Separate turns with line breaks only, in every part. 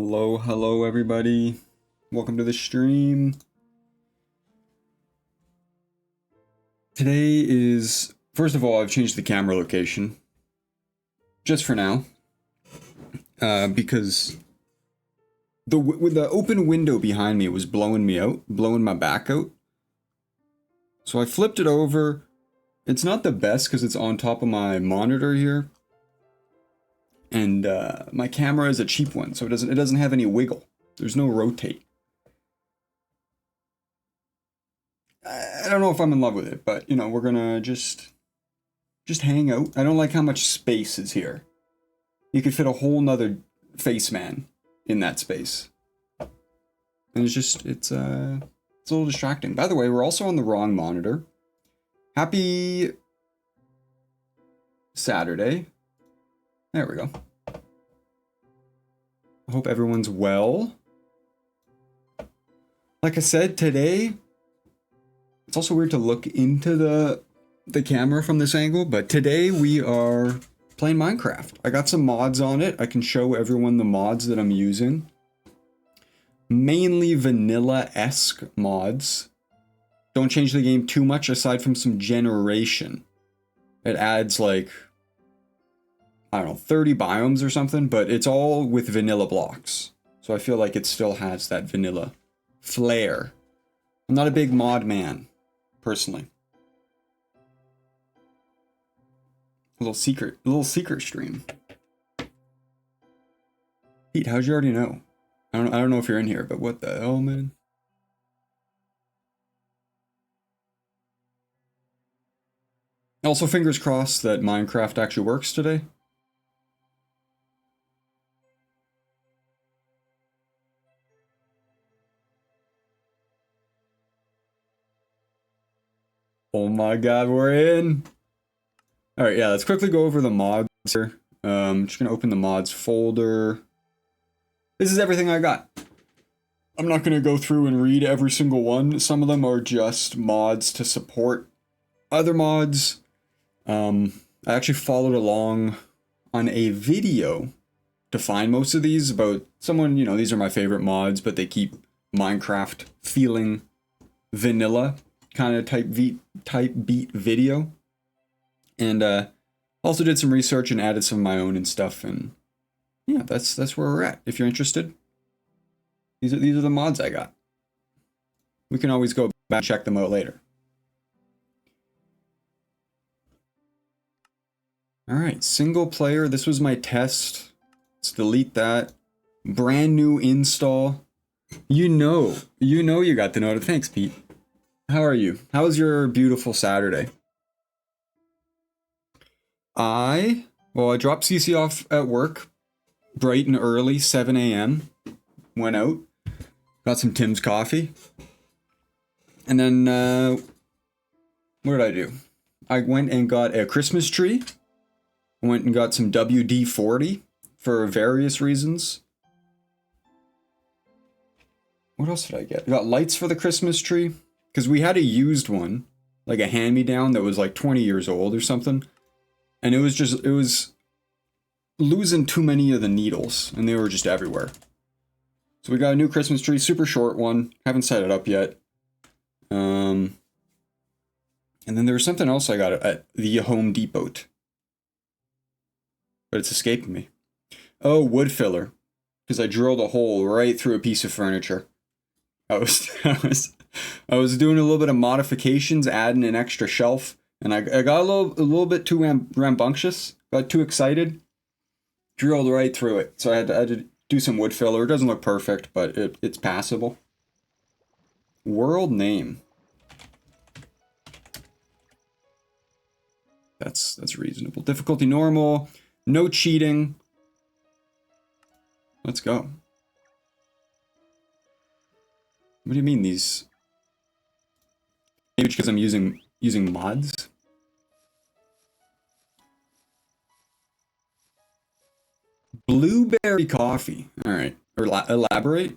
Hello everybody. Welcome to the stream. Today is, first of all, I've changed the camera location. Just for now. Because the open window behind me was blowing me out, blowing my back out. So I flipped it over. It's not the best because it's on top of my monitor here. And my camera is a cheap one, so it doesn't have any wiggle. There's no rotate. I don't know if I'm in love with it, but you know, we're gonna just hang out. I don't like how much space is here. You could fit a whole nother face man in that space. And it's a little distracting. By the way, we're also on the wrong monitor. Happy Saturday. There we go. I hope everyone's well. Like I said, today, it's also weird to look into the camera from this angle, but today we are playing Minecraft. I got some mods on it. I can show everyone the mods that I'm using. Mainly vanilla-esque mods. Don't change the game too much aside from some generation. It adds like, I don't know, 30 biomes or something, but it's all with vanilla blocks. So I feel like it still has that vanilla flair. I'm not a big mod man, personally. A little secret stream. Pete, how'd you already know? I don't know if you're in here, but what the hell, man? Also, fingers crossed that Minecraft actually works today. Oh my god, we're in! Alright, yeah, let's quickly go over the mods here. I'm just gonna open the mods folder. This is everything I got. I'm not gonna go through and read every single one. Some of them are just mods to support other mods. I actually followed along on a video to find most of these about someone, you know, these are my favorite mods, but they keep Minecraft feeling vanilla kind of type beat video. And also did some research and added some of my own and stuff, and yeah, that's where we're at. If you're interested, these are the mods I got. We can always go back and check them out later. Alright, single player, this was my test. Let's delete that. Brand new install. You know you got the note. Thanks, Pete. How are you? How was your beautiful Saturday? I dropped CC off at work, bright and early, 7 a.m. Went out, got some Tim's coffee, and then, what did I do? I went and got a Christmas tree. I went and got some WD-40 for various reasons. What else did I get? I got lights for the Christmas tree, because we had a used one, like a hand-me-down that was like 20 years old or something. And it was losing too many of the needles, and they were just everywhere. So we got a new Christmas tree, super short one. Haven't set it up yet. And then there was something else I got at the Home Depot. But it's escaping me. Oh, wood filler. Because I drilled a hole right through a piece of furniture. I was doing a little bit of modifications, adding an extra shelf. And I got a little bit too rambunctious, got too excited, drilled right through it. So I had to do some wood filler. It doesn't look perfect, but it's passable. World name. That's reasonable. Difficulty normal. No cheating. Let's go. What do you mean these? Maybe because I'm using mods? Blueberry coffee. Alright. Elaborate.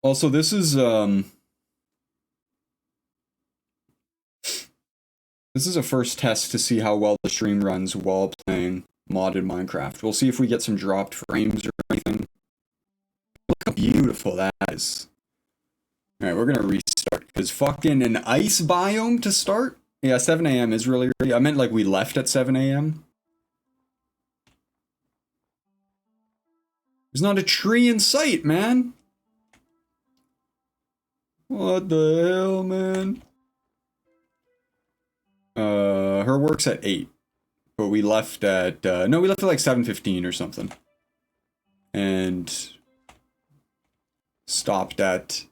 Also, this is a first test to see how well the stream runs while playing modded Minecraft. We'll see if we get some dropped frames or anything. Look how beautiful that is. Alright, we're gonna restart. Because fucking an ice biome to start? Yeah, 7 a.m. is really early. I meant like we left at 7 a.m. There's not a tree in sight, man. What the hell, man? Her work's at 8. But we left at, no, we left at like 7:15 or something. And stopped at,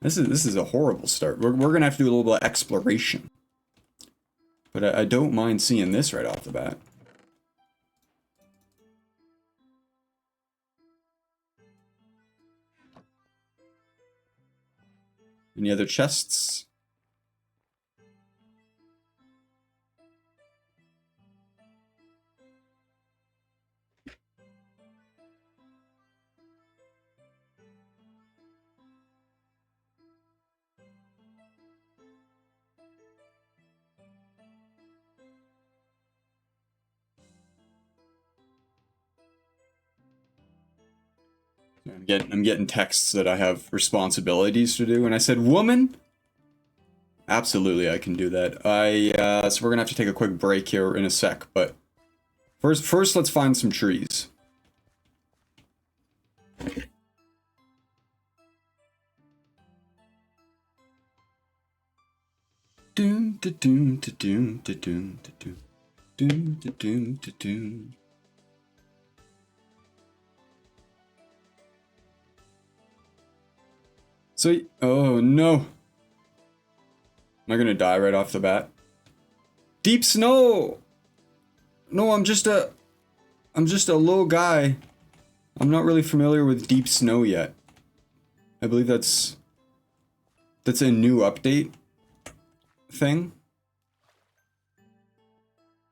this is a horrible start. We're gonna have to do a little bit of exploration. But I don't mind seeing this right off the bat. Any other chests? I'm getting texts that I have responsibilities to do, and I said, woman? Absolutely, I can do that. So we're gonna have to take a quick break here in a sec, but first let's find some trees. Doom da doom da doom da doom da doom doom da doom da doom. So, oh no. Am I gonna die right off the bat? Deep snow! No, I'm just a little guy. I'm not really familiar with deep snow yet. I believe that's a new update thing.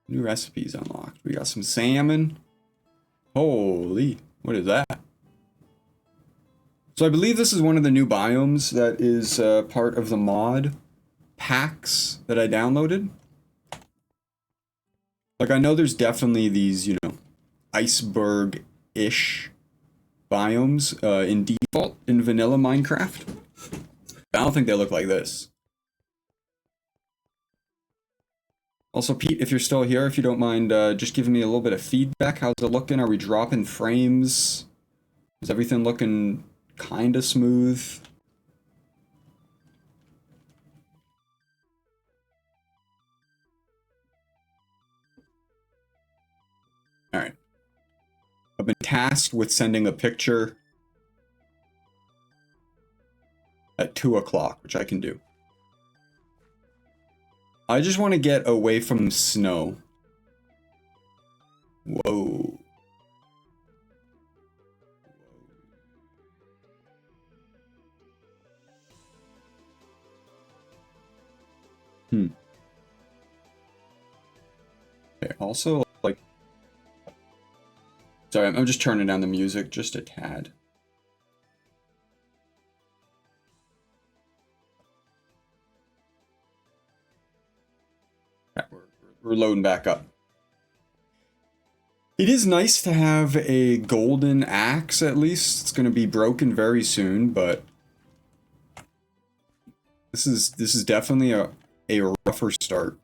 New recipes unlocked. We got some salmon. Holy, what is that? So I believe this is one of the new biomes that is part of the mod packs that I downloaded. Like, I know there's definitely these, you know, iceberg-ish biomes in default in vanilla Minecraft. I don't think they look like this. Also, Pete, if you're still here, if you don't mind just giving me a little bit of feedback. How's it looking? Are we dropping frames? Is everything looking kinda smooth? Alright. I've been tasked with sending a picture at 2 o'clock, which I can do. I just want to get away from snow. Whoa. Okay, also, like... Sorry, I'm just turning down the music just a tad. Okay, we're loading back up. It is nice to have a golden axe, at least. It's going to be broken very soon, but... This is definitely a rougher start.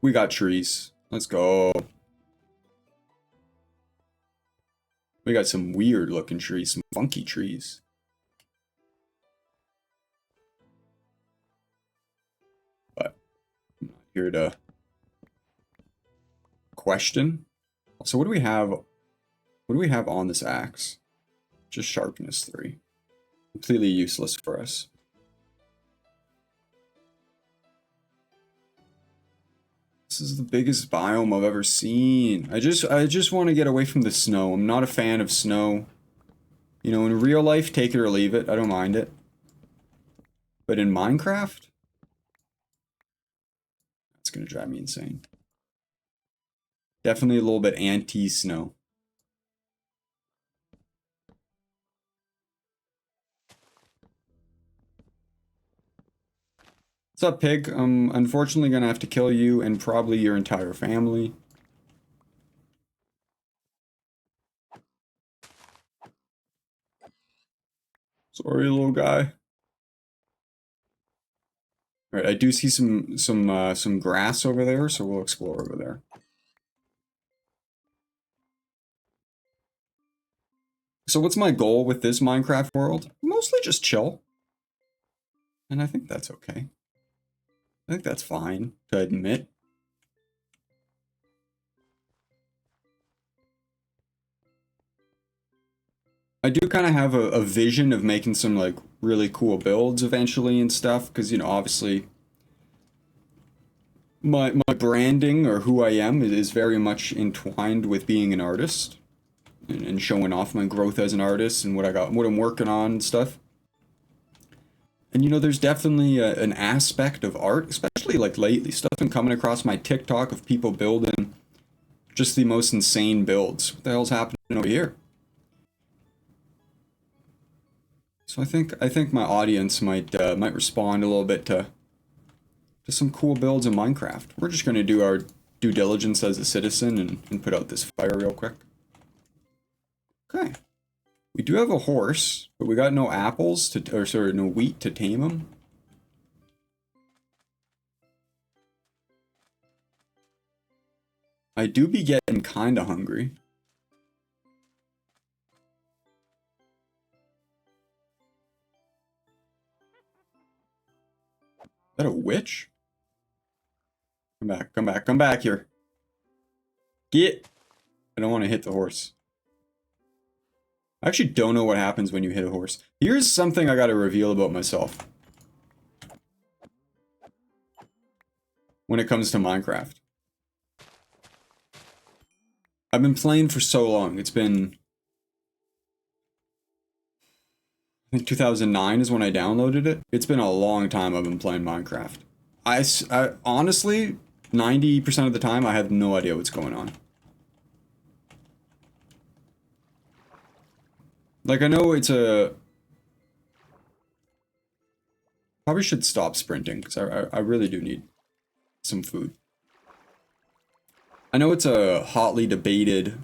We got trees. Let's go. We got some weird looking trees, some funky trees. But I'm not here to question. So what do we have? What do we have on this axe? Just sharpness 3. Completely useless for us. This is the biggest biome I've ever seen. I just want to get away from the snow. I'm not a fan of snow. You know, in real life, take it or leave it. I don't mind it. But in Minecraft? That's gonna drive me insane. Definitely a little bit anti-snow. What's up, pig? I'm unfortunately gonna have to kill you and probably your entire family. Sorry, little guy. Alright, I do see some grass over there, so we'll explore over there. So what's my goal with this Minecraft world? Mostly just chill. And I think that's okay. I think that's fine to admit. I do kind of have a vision of making some like really cool builds eventually and stuff, because you know, obviously my branding or who I am is very much entwined with being an artist and showing off my growth as an artist and what I'm working on and stuff. And you know, there's definitely an aspect of art, especially like lately, stuff been coming across my TikTok of people building just the most insane builds. What the hell's happening over here? So I think my audience might respond a little bit to some cool builds in Minecraft. We're just gonna do our due diligence as a citizen and put out this fire real quick. Okay. We do have a horse, but we got no apples to, or sorry, no wheat to tame him. I do be getting kinda hungry. Is that a witch? Come back, come back, come back here. Get! I don't want to hit the horse. I actually don't know what happens when you hit a horse. Here's something I gotta reveal about myself. When it comes to Minecraft. I've been playing for so long. It's been... I think 2009 is when I downloaded it. It's been a long time I've been playing Minecraft. I honestly, 90% of the time, I have no idea what's going on. Like, I know it's a... Probably should stop sprinting, because I really do need some food. I know it's a hotly debated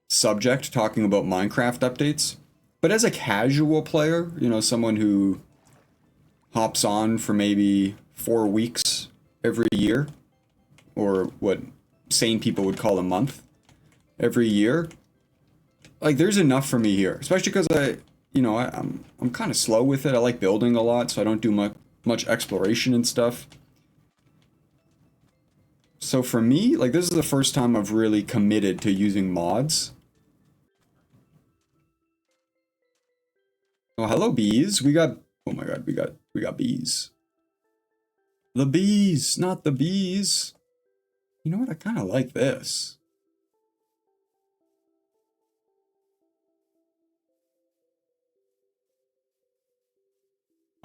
subject, talking about Minecraft updates. But as a casual player, you know, someone who hops on for maybe 4 weeks every year, or what sane people would call a month every year, like there's enough for me here. Especially because I'm kind of slow with it. I like building a lot, so I don't do much exploration and stuff. So for me, like this is the first time I've really committed to using mods. Oh, hello bees. Oh my god, we got bees. The bees, not the bees. You know what? I kind of like this.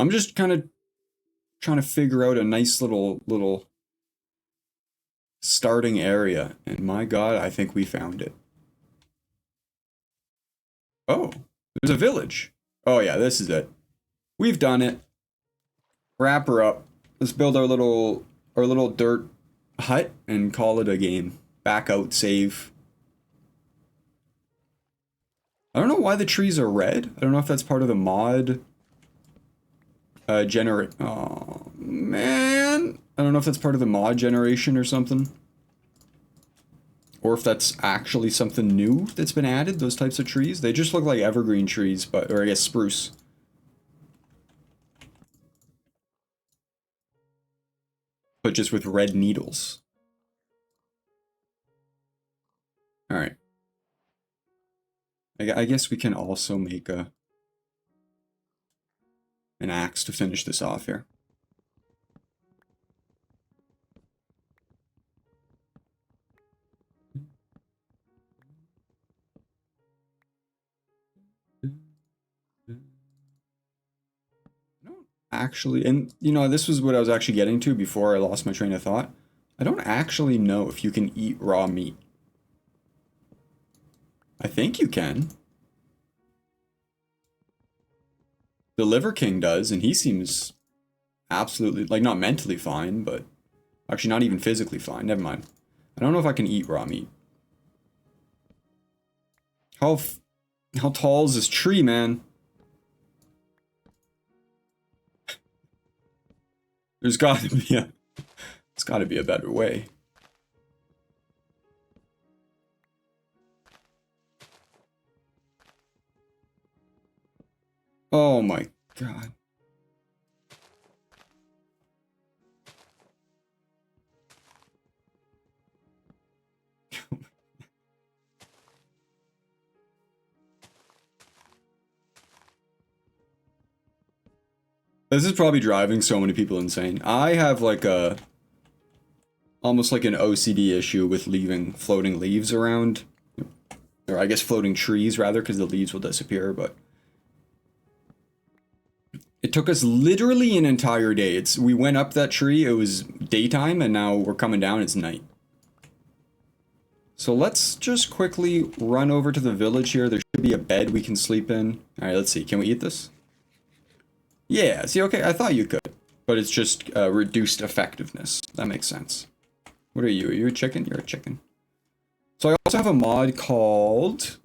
I'm just kind of trying to figure out a nice little starting area, and my god, I think we found it. Oh, there's a village. Oh yeah, this is it. We've done it. Wrap her up. Let's build our little dirt hut and call it a game. Back out, save. I don't know why the trees are red. I don't know if that's part of the mod. Generate. Oh man, I don't know if that's part of the mod generation or something. Or if that's actually something new that's been added, those types of trees. They just look like evergreen trees, but, or I guess spruce. But just with red needles. Alright. I guess we can also make an axe to finish this off here. Actually, and you know, this was what I was actually getting to before I lost my train of thought. I don't actually know if you can eat raw meat. I think you can. The Liver King does, and he seems absolutely, like, not mentally fine, but actually not even physically fine. Never mind. I don't know if I can eat raw meat. How tall is this tree, man? There's gotta be a, there's gotta be a better way. Oh my god. This is probably driving so many people insane. I have like a, almost like an OCD issue with leaving floating leaves around. Or I guess floating trees rather, because the leaves will disappear, but it took us literally an entire day. We went up that tree, it was daytime, and now we're coming down, it's night. So let's just quickly run over to the village here. There should be a bed we can sleep in. Alright, let's see. Can we eat this? Yeah, see, okay, I thought you could. But it's just reduced effectiveness. That makes sense. What are you? Are you a chicken? You're a chicken. So I also have a mod called...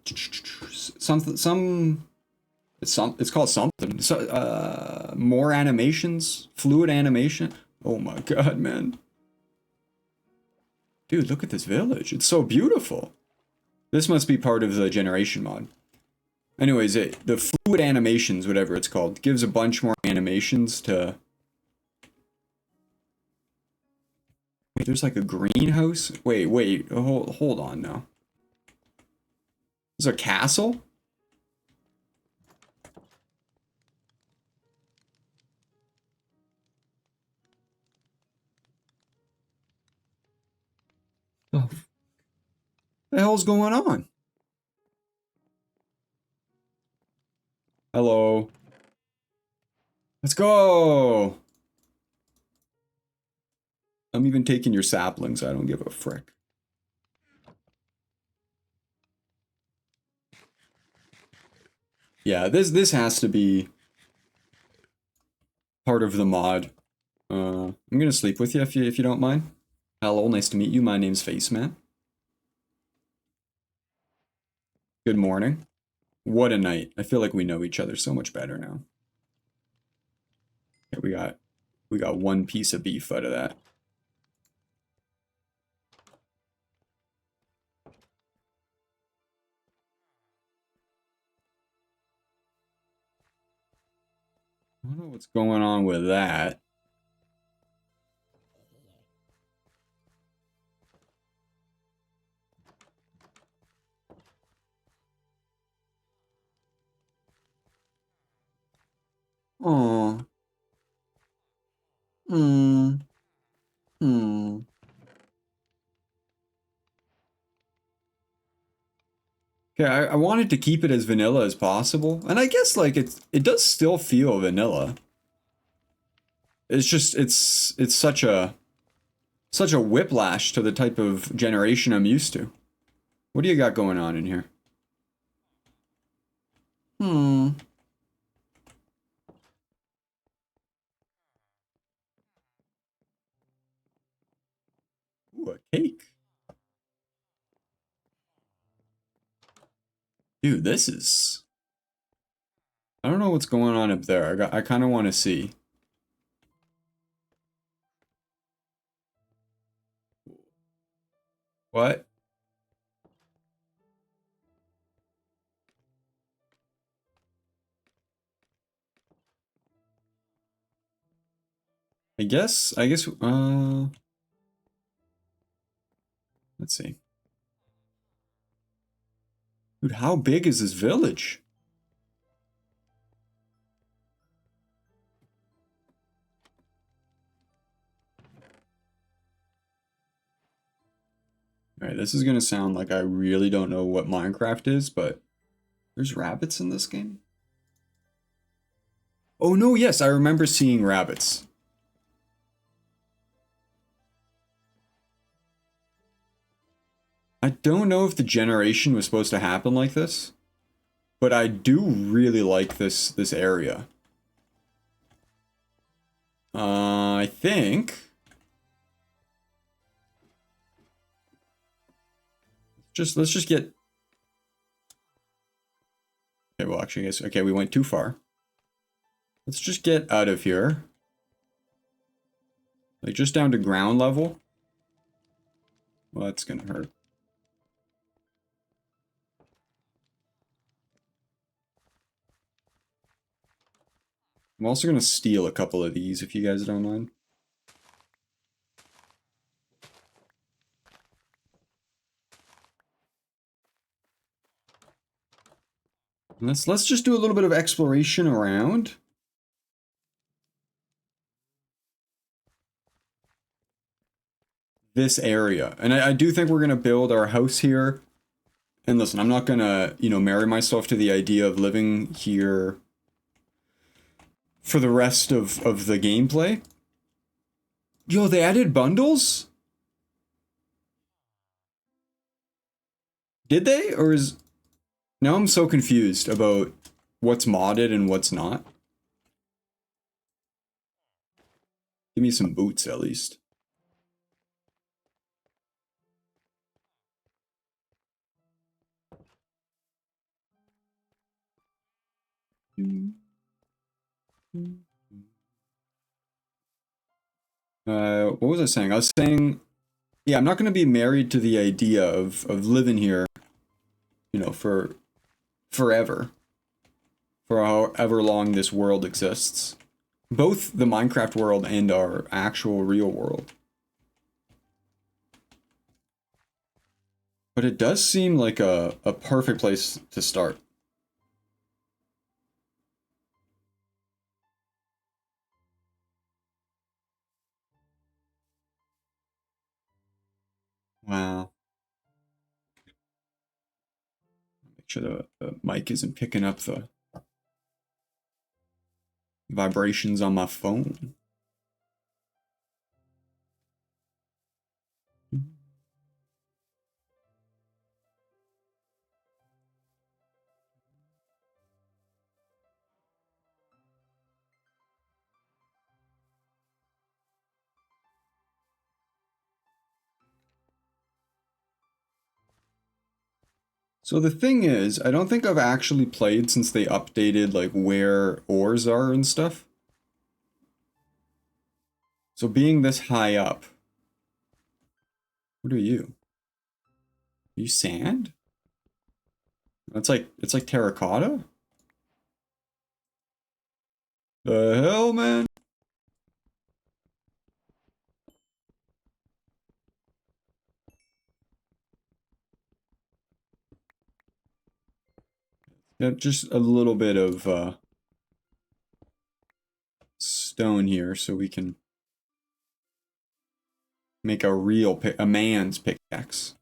It's called something. So, more animations? Fluid animation? Oh my god, man. Dude, look at this village. It's so beautiful. This must be part of the generation mod. Anyways, the fluid animations, whatever it's called, gives a bunch more animations to... Wait, there's like a greenhouse? Wait, hold on now. There's a castle? Oh, the hell's going on? Hello. Let's go! I'm even taking your saplings, I don't give a frick. Yeah, this has to be part of the mod. I'm gonna sleep with you if you don't mind. Hello, nice to meet you. My name's Faceman. Good morning. What a night. I feel like we know each other so much better now. Yeah, we got one piece of beef out of that. I don't know what's going on with that. Oh. Hmm. Hmm. Okay, I wanted to keep it as vanilla as possible, and I guess like it does still feel vanilla. It's just it's such a whiplash to the type of generation I'm used to. What do you got going on in here? Hmm. Ooh, a cake. Dude, this is... I don't know what's going on up there. I kind of want to see. What? I guess, let's see. Dude, how big is this village? Alright, this is gonna sound like I really don't know what Minecraft is, but there's rabbits in this game? Oh no, yes, I remember seeing rabbits. I don't know if the generation was supposed to happen like this, but I do really like this area. I think... let's just get... Okay, well, actually, I guess... Okay, we went too far. Let's just get out of here. Like, just down to ground level. Well, that's gonna hurt. I'm also gonna steal a couple of these, if you guys don't mind. Let's just do a little bit of exploration around. This area. And I do think we're gonna build our house here. And listen, I'm not gonna, you know, marry myself to the idea of living here for the rest of the gameplay. Yo, they added bundles? Did they? Or is... Now I'm so confused about what's modded and what's not. Give me some boots, at least. What was I saying? I was saying, yeah, I'm not going to be married to the idea of living here, you know, for forever. For however long this world exists. Both the Minecraft world and our actual real world. But it does seem like a perfect place to start. Wow. Make sure the mic isn't picking up the vibrations on my phone. So the thing is, I don't think I've actually played since they updated like where ores are and stuff. So being this high up, what are you? Are you sand? It's like terracotta? The hell, man? Yeah, just a little bit of stone here so we can make a man's pickaxe.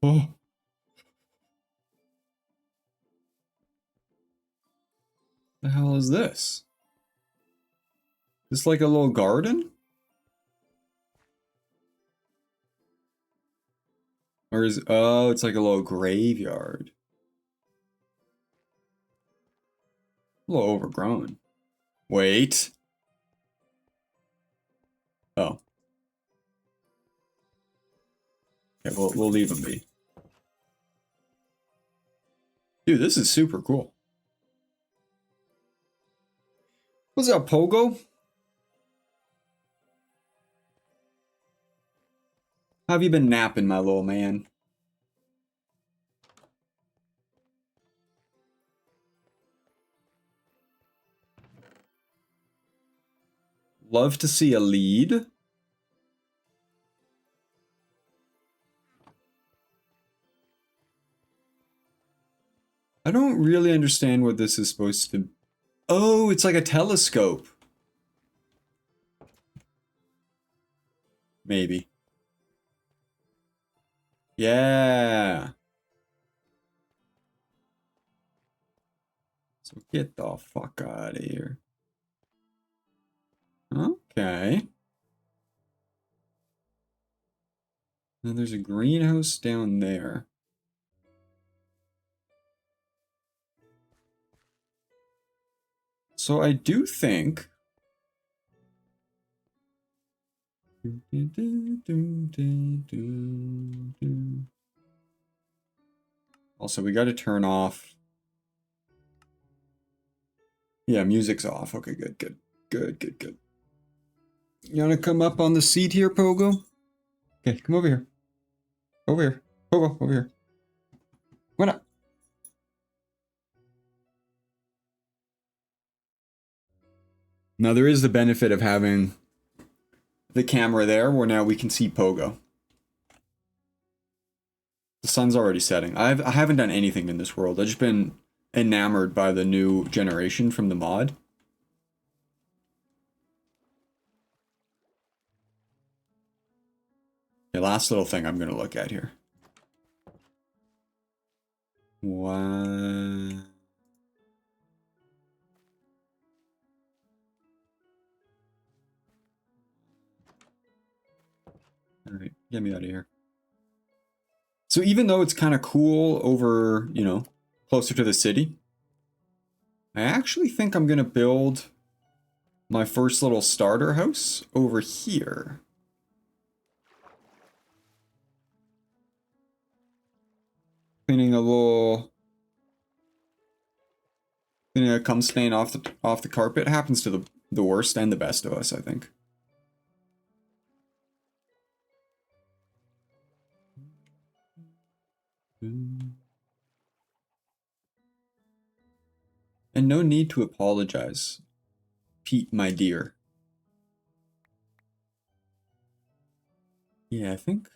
Oh. The hell is this? This like a little garden? Or is, oh, it's like a little graveyard. A little overgrown. Wait. Oh. Okay, we'll leave them be. Dude, this is super cool. What's up, Pogo? How have you been napping, my little man? Love to see a lead. I don't really understand what this is supposed to... Oh, it's like a telescope. Maybe. Yeah. So get the fuck out of here. Okay. Now there's a greenhouse down there. So I do think... Also, we got to turn off... Yeah, music's off. Okay, good, good. Good, good, good. You want to come up on the seat here, Pogo? Okay, come over here. Over here. Pogo, over here. What up? Now, there is the benefit of having the camera there, where now we can see Pogo. The sun's already setting. I haven't done anything in this world. I've just been enamored by the new generation from the mod. The last little thing I'm going to look at here. Wow. Alright, get me out of here. So even though it's kind of cool over, you know, closer to the city, I actually think I'm going to build my first little starter house over here. Cleaning a cum stain off the carpet happens to the worst and the best of us, I think. And no need to apologize, Pete, my dear. Yeah, I think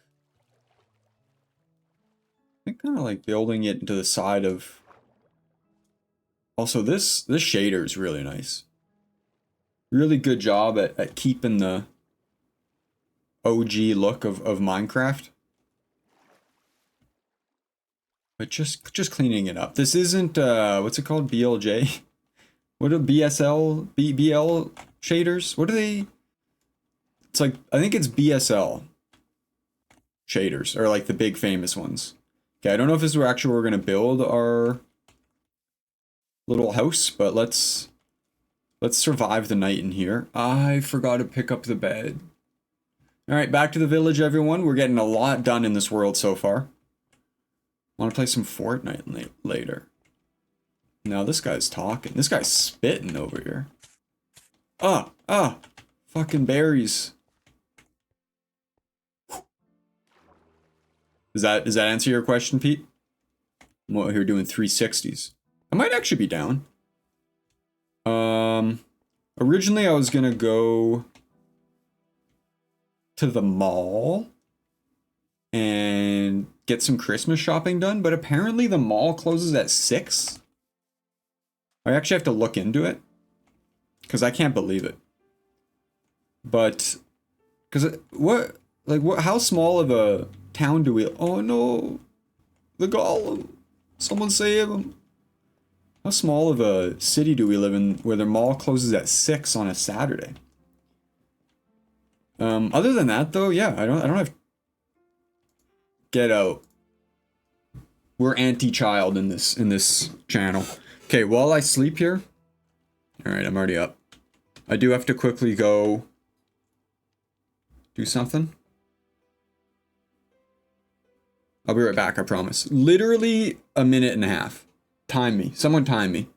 kind of like building it into the side of... Also, this shader is really nice. Really good job at keeping the OG look of Minecraft. But just cleaning it up. This isn't, what's it called? BLJ? What are BSL? BL shaders? What are they? It's like, I think it's BSL shaders, or like the big famous ones. Okay, I don't know if this is where actually we're going to build our little house, but let's survive the night in here. I forgot to pick up the bed. All right, back to the village, everyone. We're getting a lot done in this world so far. Want to play some Fortnite later. Now this guy's talking. This guy's spitting over here. Fucking berries. Does that answer your question, Pete? I'm out here doing 360s. I might actually be down. Originally I was gonna go to the mall and get some Christmas shopping done, but apparently the mall closes at 6. I actually have to look into it, because I can't believe it. But, because how small of a town do we... Oh no, the golem. Someone save him. How small of a city do we live in where the mall closes at 6 on a Saturday? Other than that though, yeah, I don't have... Get out. We're anti-child in this channel. Okay, while I sleep here... Alright, I'm already up. I do have to quickly go... do something. I'll be right back, I promise. Literally a minute and a half. Time me. Someone time me.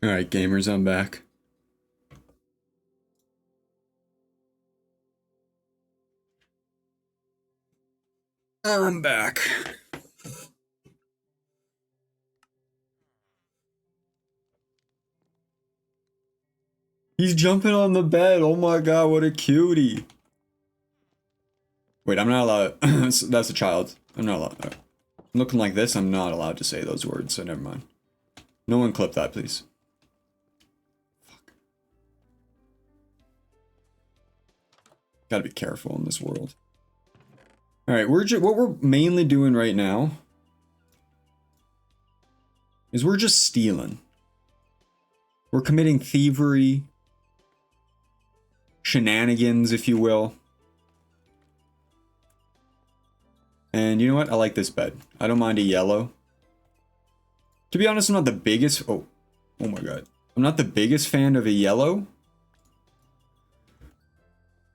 Alright, gamers, I'm back. I'm back. He's jumping on the bed. Oh my god, what a cutie. Wait, I'm not allowed. That's a child. I'm not allowed. Looking like this, I'm not allowed to say those words, so never mind. No one clip that, please. Fuck. Gotta be careful in this world. Alright, what we're mainly doing right now is we're just stealing. We're committing thievery, shenanigans, if you will. And you know what? I like this bed. I don't mind a yellow. To be honest, I'm not the biggest... Oh my god. I'm not the biggest fan of a yellow.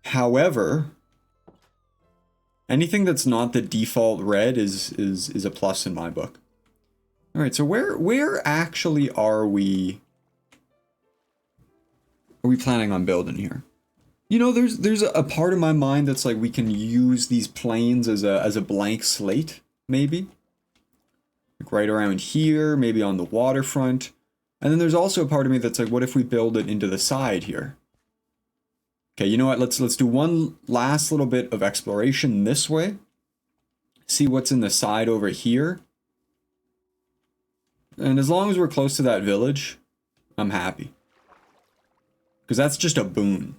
However, anything that's not the default red is a plus in my book. Alright, so where actually are we planning on building here? You know, there's a part of my mind that's like we can use these plains as a blank slate, maybe. Like right around here, maybe on the waterfront. And then there's also a part of me that's like, what if we build it into the side here? Okay, you know what? Let's do one last little bit of exploration this way. See what's in the side over here. And as long as we're close to that village, I'm happy. Because that's just a boon.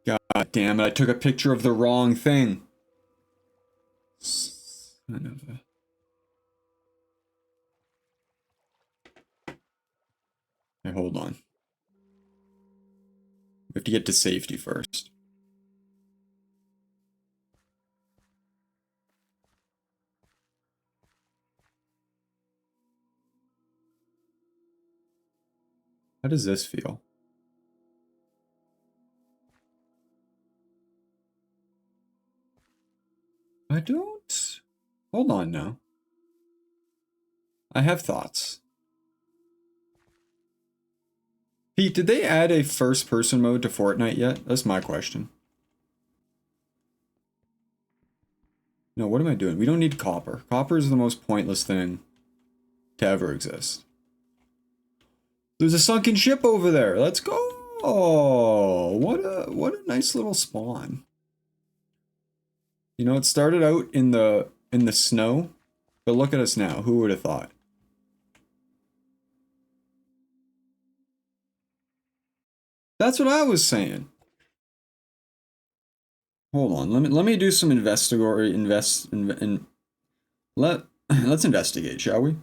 God damn it, I took a picture of the wrong thing. Son of a... Hey, hold on. We have to get to safety first. How does this feel? I don't... Hold on now. I have thoughts. Pete, did they add a first-person mode to Fortnite yet? That's my question. No, what am I doing? We don't need copper. Copper is the most pointless thing to ever exist. There's a sunken ship over there. Let's go. Oh, what a nice little spawn. You know, it started out in the snow, but look at us now. Who would have thought? That's what I was saying. Hold on. Let me do some let's investigate, shall we?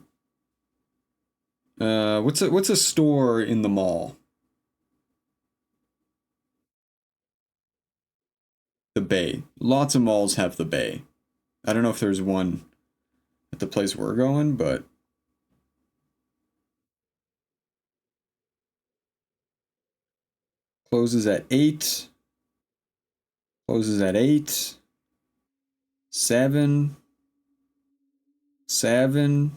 What's a store in the mall? The Bay. Lots of malls have the Bay. I don't know if there's one at the place we're going, but closes at 8. Closes at 8. 7. 7.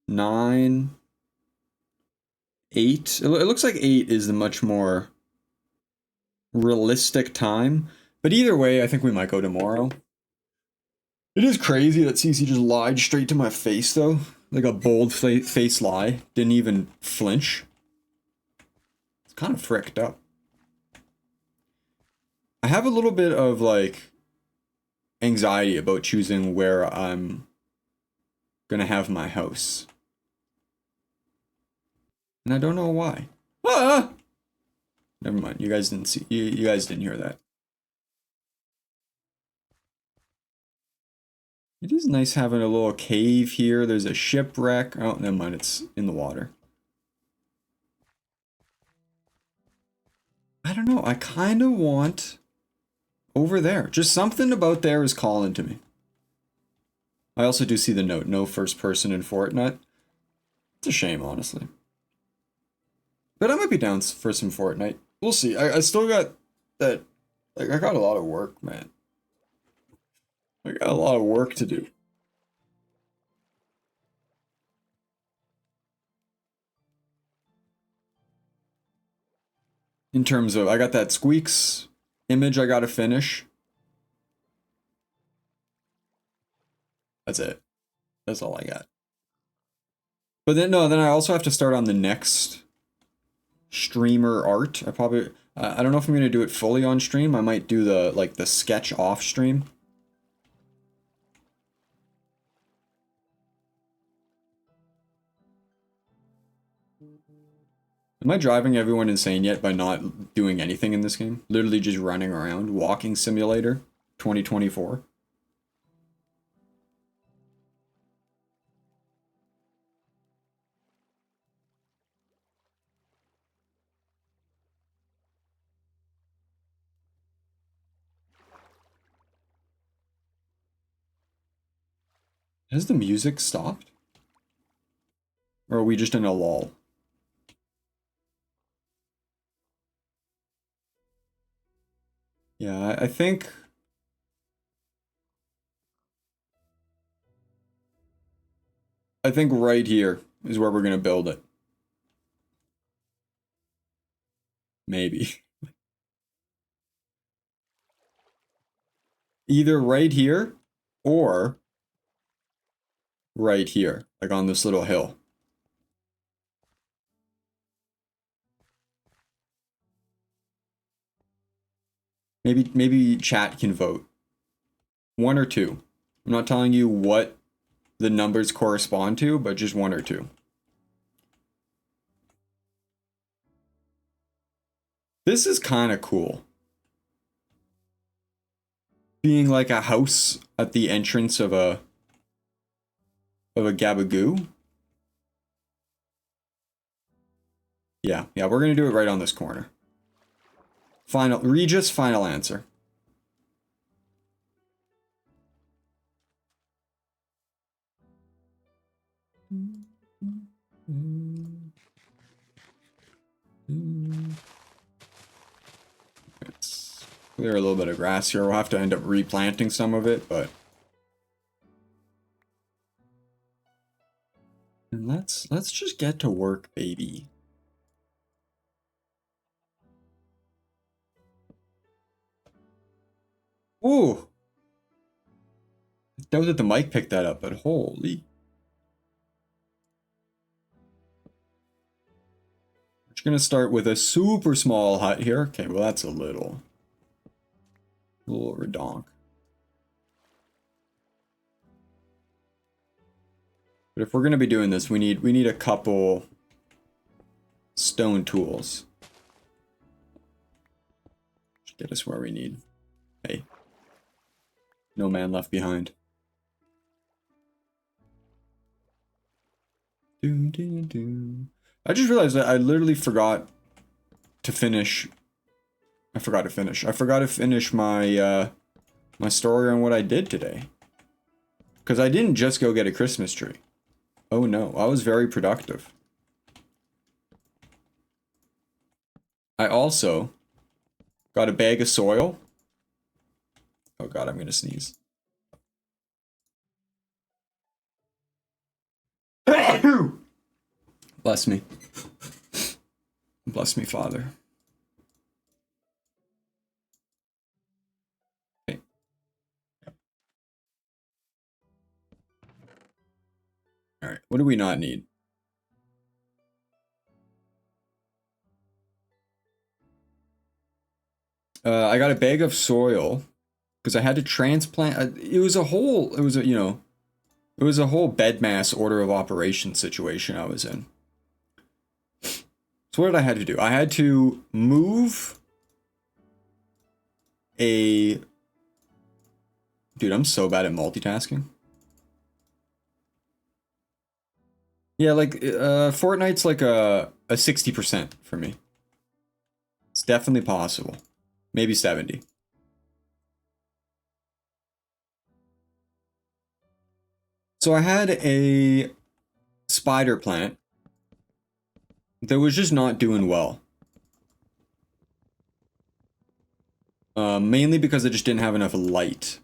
9. 8. It looks like 8 is the much more realistic time. But either way, I think we might go tomorrow. It is crazy that CC just lied straight to my face, though. Like a bold face lie. Didn't even flinch. It's kind of fricked up. I have a little bit of, like, anxiety about choosing where I'm gonna have my house. And I don't know why. Ah! Never mind. You guys didn't see. You guys didn't hear that. It is nice having a little cave here. There's a shipwreck. Oh, never mind. It's in the water. I don't know. I kind of want over there. Just something about there is calling to me. I also do see the note. No first person in Fortnite. It's a shame, honestly. But I might be down for some Fortnite. We'll see. I still got that. Like, I got a lot of work, man. I got a lot of work to do. In terms of, I got that Squeaks image I gotta finish. That's it. That's all I got. But then, no, then I also have to start on the next streamer art. I probably, I don't know if I'm gonna do it fully on stream. I might do the, like, the sketch off stream. Am I driving everyone insane yet by not doing anything in this game? Literally just running around. Walking Simulator 2024. Has the music stopped? Or are we just in a lull? Yeah, I think... I think right here is where we're gonna build it. Maybe. Either right here or right here, like on this little hill. Maybe chat can vote. One or two. I'm not telling you what the numbers correspond to, but just one or two. This is kind of cool. Being like a house at the entrance of a gabagoo. Yeah, we're gonna do it right on this corner. Regis, final answer. Let's clear a little bit of grass here. We'll have to end up replanting some of it, but... And let's just get to work, baby. Ooh! I doubt that the mic picked that up, but holy... We're gonna start with a super small hut here. Okay, well that's a little redonk. But if we're gonna be doing this, we need a couple stone tools. Just get us where we need. Hey. No man left behind. Doom, doom, doom. I just realized that I literally forgot to finish. I forgot to finish my my story on what I did today. Because I didn't just go get a Christmas tree. Oh no, I was very productive. I also got a bag of soil. Oh god, I'm gonna sneeze. Bless me. Bless me, Father. Okay. Alright, what do we not need? I got a bag of soil because I had to transplant. It was a whole bed mass order of operations situation I was in. So what did I have to do? I had to move a... Dude, I'm so bad at multitasking. Yeah, like, Fortnite's like a 60% for me. It's definitely possible. Maybe 70. So I had a spider plant that was just not doing well. Mainly because I just didn't have enough light.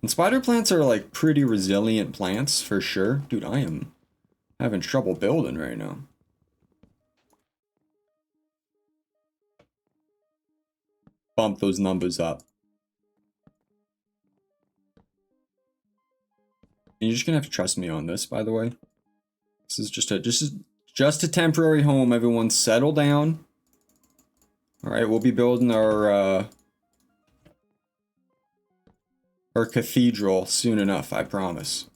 And spider plants are like pretty resilient plants for sure. Dude, I am having trouble building right now. Bump those numbers up. And you're just gonna have to trust me on this, by the way. This is just a temporary home. Everyone settle down. Alright, we'll be building our cathedral soon enough, I promise.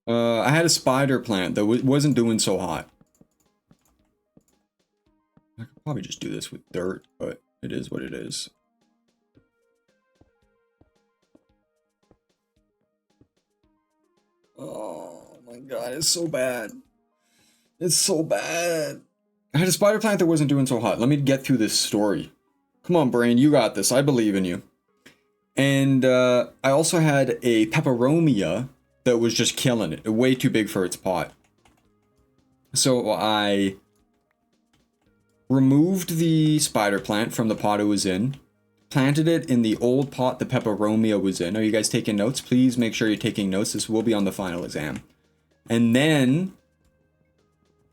I had a spider plant that wasn't doing so hot. I could probably just do this with dirt, but it is what it is. Oh my god, it's so bad. It's so bad. I had a spider plant that wasn't doing so hot. Let me get through this story. Come on, brain, you got this. I believe in you. And I also had a peperomia that was just killing it. Way too big for its pot. So I removed the spider plant from the pot it was in. Planted it in the old pot the peperomia was in. Are you guys taking notes? Please make sure you're taking notes. This will be on the final exam. And then,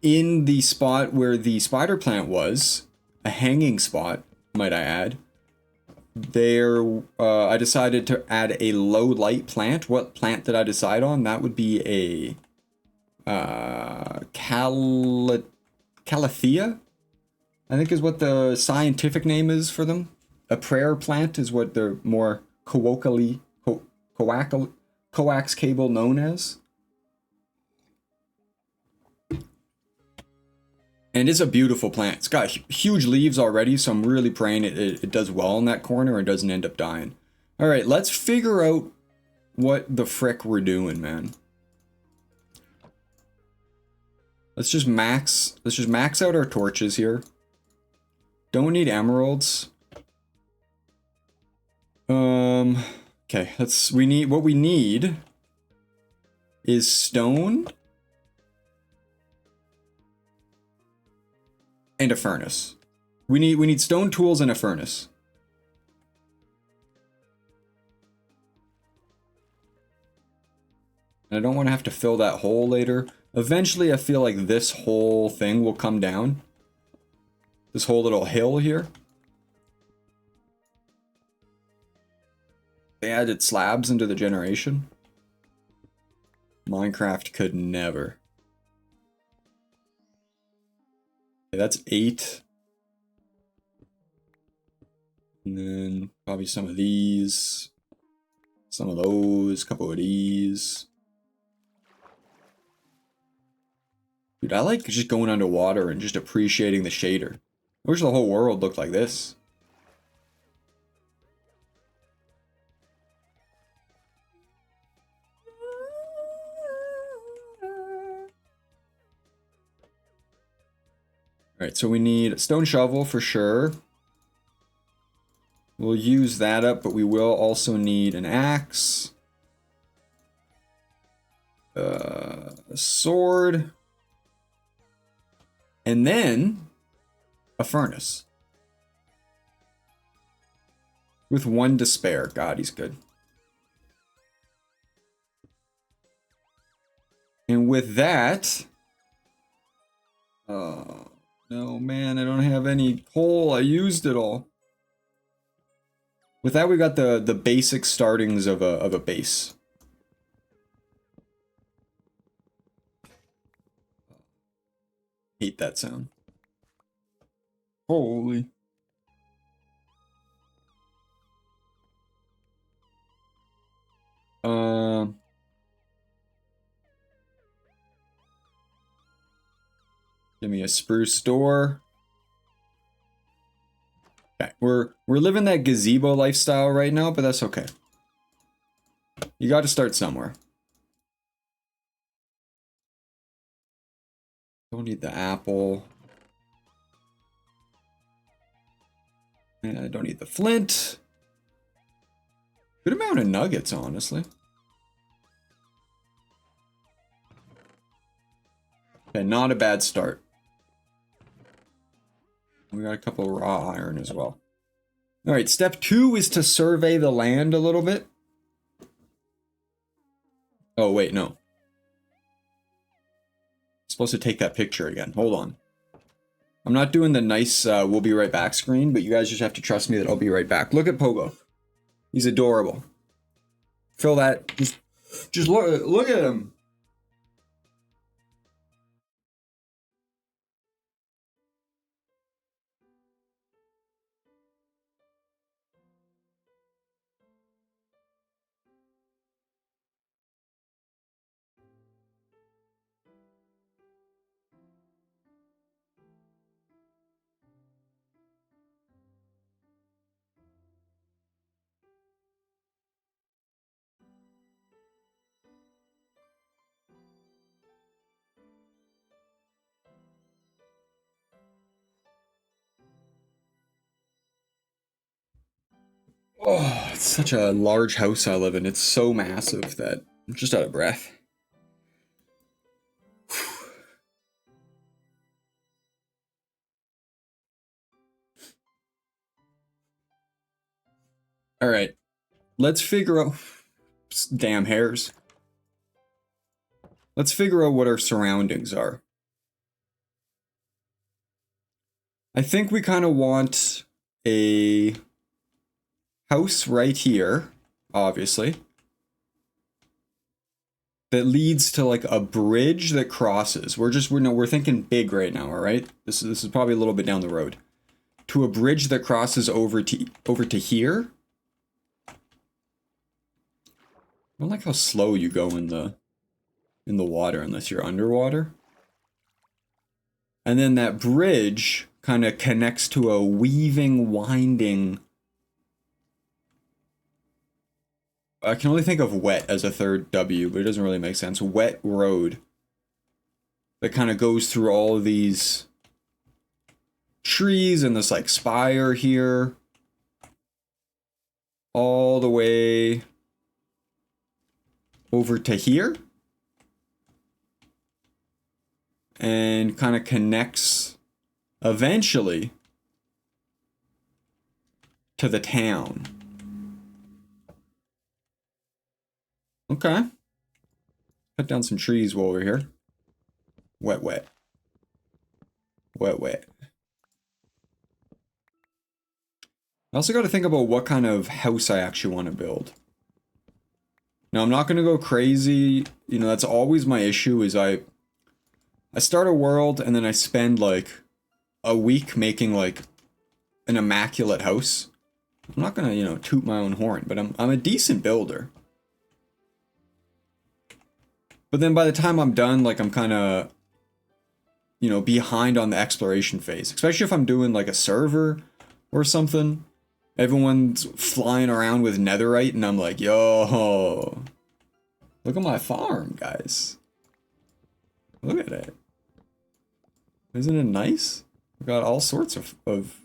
in the spot where the spider plant was, a hanging spot, might I add, there, I decided to add a low light plant. What plant did I decide on? That would be a Calathea, I think is what the scientific name is for them. A prayer plant is what they're more colloquially, coax cable known as. And it's a beautiful plant. It's got huge leaves already, so I'm really praying it does well in that corner and doesn't end up dying. Alright, let's figure out what the frick we're doing, man. Let's just max out our torches here. Don't need emeralds. Okay, what we need is stone and a furnace. We need stone tools and a furnace. And I don't want to have to fill that hole later. Eventually, I feel like this whole thing will come down. This whole little hill here. They added slabs into the generation. Minecraft could never. Okay, that's 8. And then probably some of these. Some of those, a couple of these. Dude, I like just going underwater and just appreciating the shader. I wish the whole world looked like this. Alright, so we need a stone shovel for sure. We'll use that up, but we will also need an axe. A sword. And then a furnace. With 1 to spare. God, he's good. And with that... Oh, no, man, I don't have any coal. I used it all. With that, we got the basic startings of a base. Hate that sound. Holy. Give me a spruce door. Okay, we're living that gazebo lifestyle right now, but that's okay. You got to start somewhere. Don't need the apple. And I don't need the flint. Good amount of nuggets, honestly. Okay, not a bad start. We got a couple of raw iron as well. All right, step 2 is to survey the land a little bit. Oh, wait, no. Supposed to take that picture again. Hold on. I'm not doing the nice we'll be right back screen, but you guys just have to trust me that I'll be right back. Look at Pogo. He's adorable. Feel that. Just look at him. Oh, it's such a large house I live in. It's so massive that I'm just out of breath. All right, let's figure out. Damn hairs. Let's figure out what our surroundings are. I think we kind of want a house right here, obviously, that leads to like a bridge that crosses. We're thinking big right now, all right? This is probably a little bit down the road. To a bridge that crosses over to here. I don't like how slow you go in the water unless you're underwater. And then that bridge kind of connects to a weaving, winding. I can only think of wet as a third W, but it doesn't really make sense. Wet road that kind of goes through all of these trees and this like spire here. All the way over to here. And kind of connects eventually to the town. Okay. Cut down some trees while we're here. Wet, wet. Wet, wet. I also got to think about what kind of house I actually want to build. Now, I'm not going to go crazy. You know, that's always my issue is I start a world and then I spend like a week making like an immaculate house. I'm not going to, you know, toot my own horn, but I'm a decent builder. But then by the time I'm done, like I'm kind of, you know, behind on the exploration phase. Especially if I'm doing like a server or something. Everyone's flying around with netherite and I'm like, yo, look at my farm, guys. Look at it. Isn't it nice? We've got all sorts of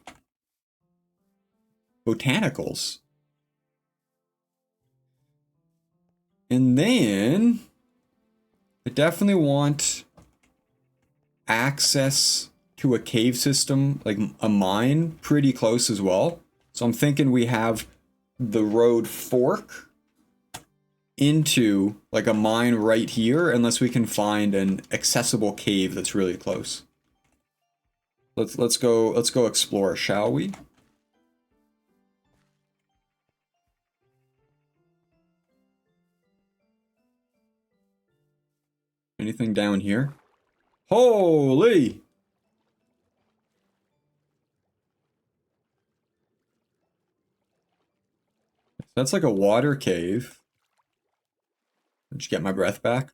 botanicals. And then I definitely want access to a cave system, like a mine, pretty close as well. So I'm thinking we have the road fork into like a mine right here, unless we can find an accessible cave that's really close. Let's go explore, shall we? Anything down here? Holy! That's like a water cave. Did you get my breath back?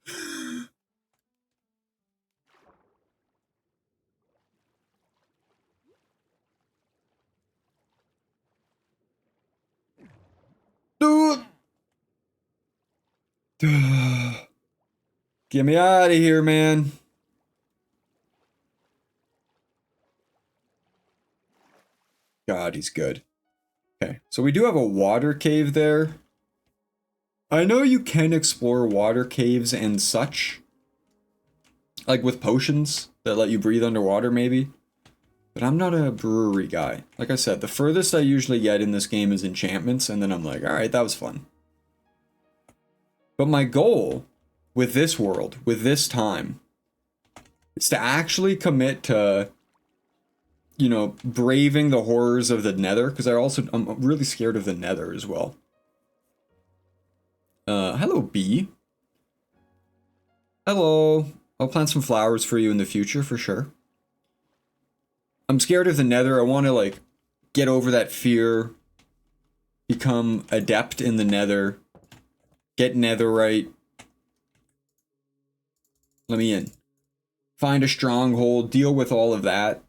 Dude! Get me out of here, man. God, he's good. Okay, so we do have a water cave there. I know you can explore water caves and such. Like with potions that let you breathe underwater, maybe. But I'm not a brewery guy. Like I said, the furthest I usually get in this game is enchantments, and then I'm like, alright, that was fun. But my goal with this world, with this time, is to actually commit to, you know, braving the horrors of the Nether, because I'm really scared of the Nether as well. Hello, bee. Hello. I'll plant some flowers for you in the future, for sure. I'm scared of the Nether. I want to, like, get over that fear, become adept in the Nether, get netherite. Let me in. Find a stronghold, deal with all of that,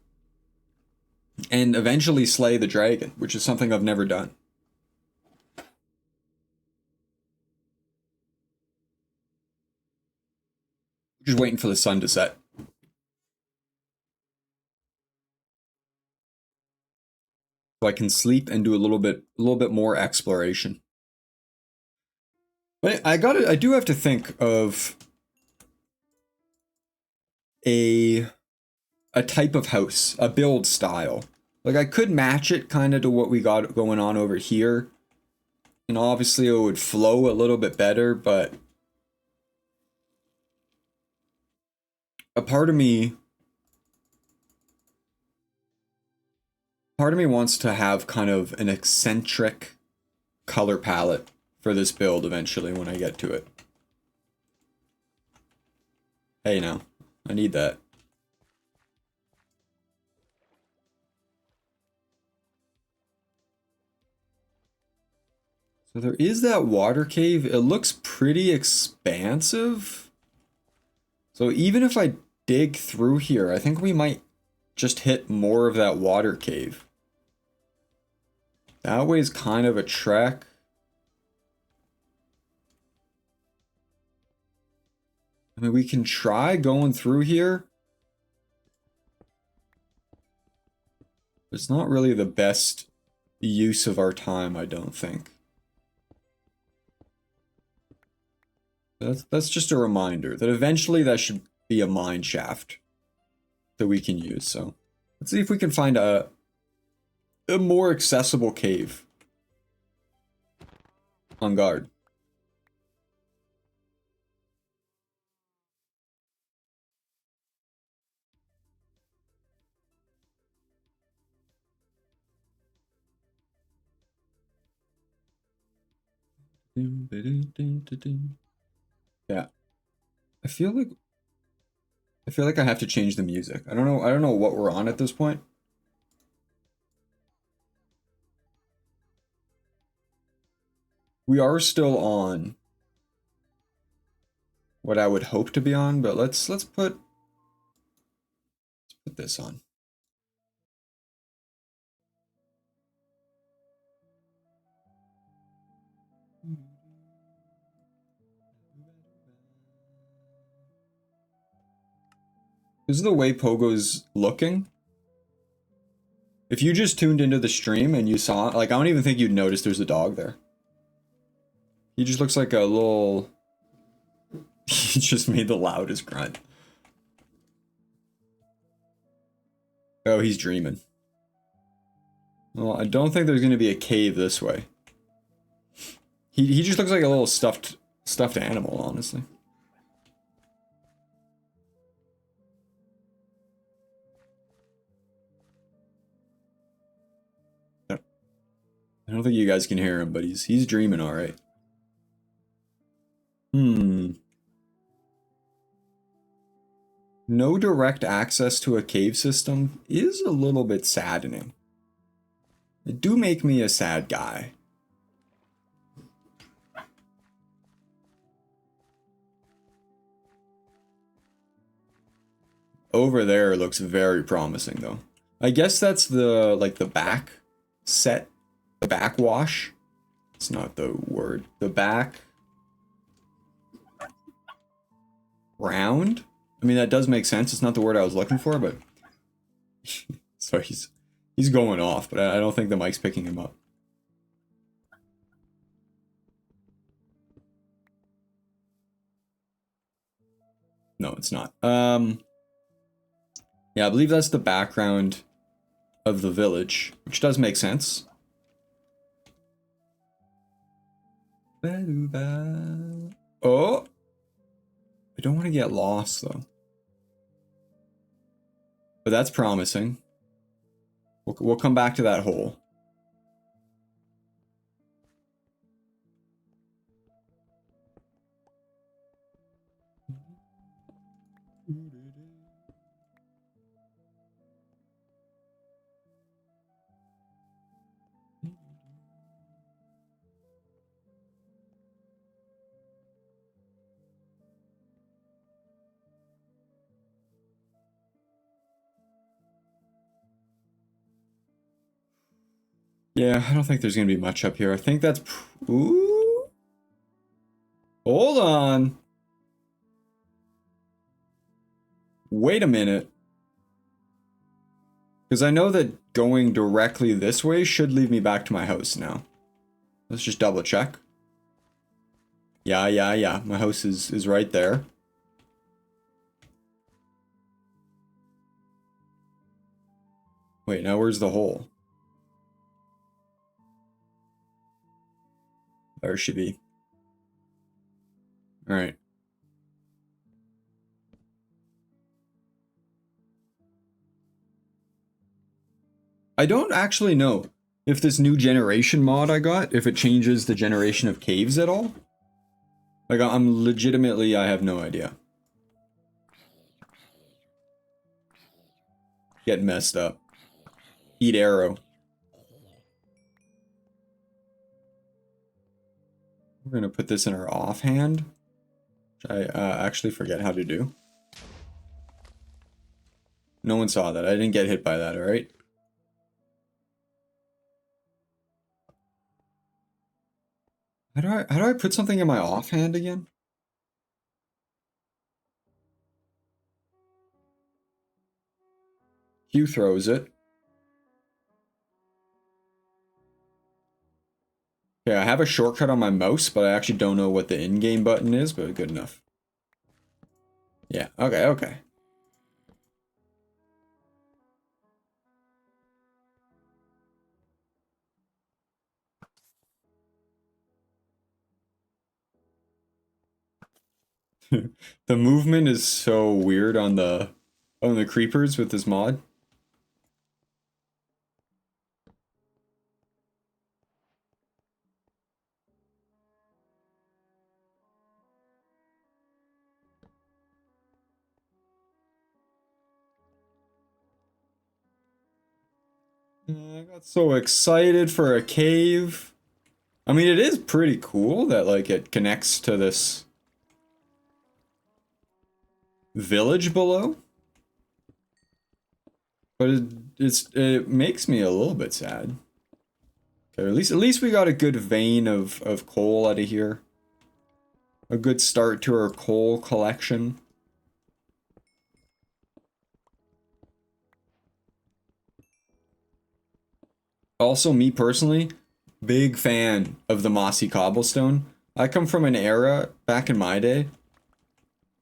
and eventually slay the dragon, which is something I've never done. Just waiting for the sun to set. So I can sleep and do a little bit more exploration. But I do have to think of a type of house, a build style. Like, I could match it kind of to what we got going on over here. And obviously it would flow a little bit better, but a part of me wants to have kind of an eccentric color palette for this build eventually when I get to it. Hey now, I need that. So there is that water cave. It looks pretty expansive. So even if I dig through here, I think we might just hit more of that water cave. That way is kind of a trek. I mean, we can try going through here. It's not really the best use of our time, I don't think. That's just a reminder that eventually that should be a mine shaft that we can use. So let's see if we can find a more accessible cave. On guard. Yeah. I feel like I have to change the music. I don't know what we're on at this point. We are still on what I would hope to be on, but let's put this on. This is the way Pogo's looking. If you just tuned into the stream and you saw, like, I don't even think you'd notice there's a dog there. He just looks like a little... He just made the loudest grunt. Oh, he's dreaming. Well, I don't think there's going to be a cave this way. He just looks like a little stuffed animal, honestly. I don't think you guys can hear him, but he's dreaming all right. No direct access to a cave system is a little bit saddening. It do make me a sad guy. Over there looks very promising though. I guess that's the, like, the back set, the backwash. It's not the word. The back round. I mean, that does make sense. It's not the word I was looking for, but so he's going off, but I don't think the mic's picking him up. No, it's not. Yeah, I believe that's the background of the village, which does make sense. Oh! I don't want to get lost, though. But that's promising. We'll come back to that hole. Yeah, I don't think there's gonna be much up here. I think that's... Ooh. Hold on. Wait a minute. Because I know that going directly this way should lead me back to my house now. Let's just double check. Yeah. My house is right there. Wait, now where's the hole? There should be. Alright. I don't actually know if this new generation mod I got, if it changes the generation of caves at all. Like, I'm legitimately, I have no idea. Get messed up. Eat arrow. We're gonna put this in our offhand, which I actually forget how to do. No one saw that. I didn't get hit by that, alright? How do I put something in my offhand again? Q throws it. Okay, I have a shortcut on my mouse, but I actually don't know what the in-game button is, but good enough. Yeah, okay. The movement is so weird on the creepers with this mod. I got so excited for a cave. I mean, it is pretty cool that, like, it connects to this village below. But it makes me a little bit sad. Okay, at least we got a good vein of coal out of here. A good start to our coal collection. Also, me personally, big fan of the mossy cobblestone. I come from an era back in my day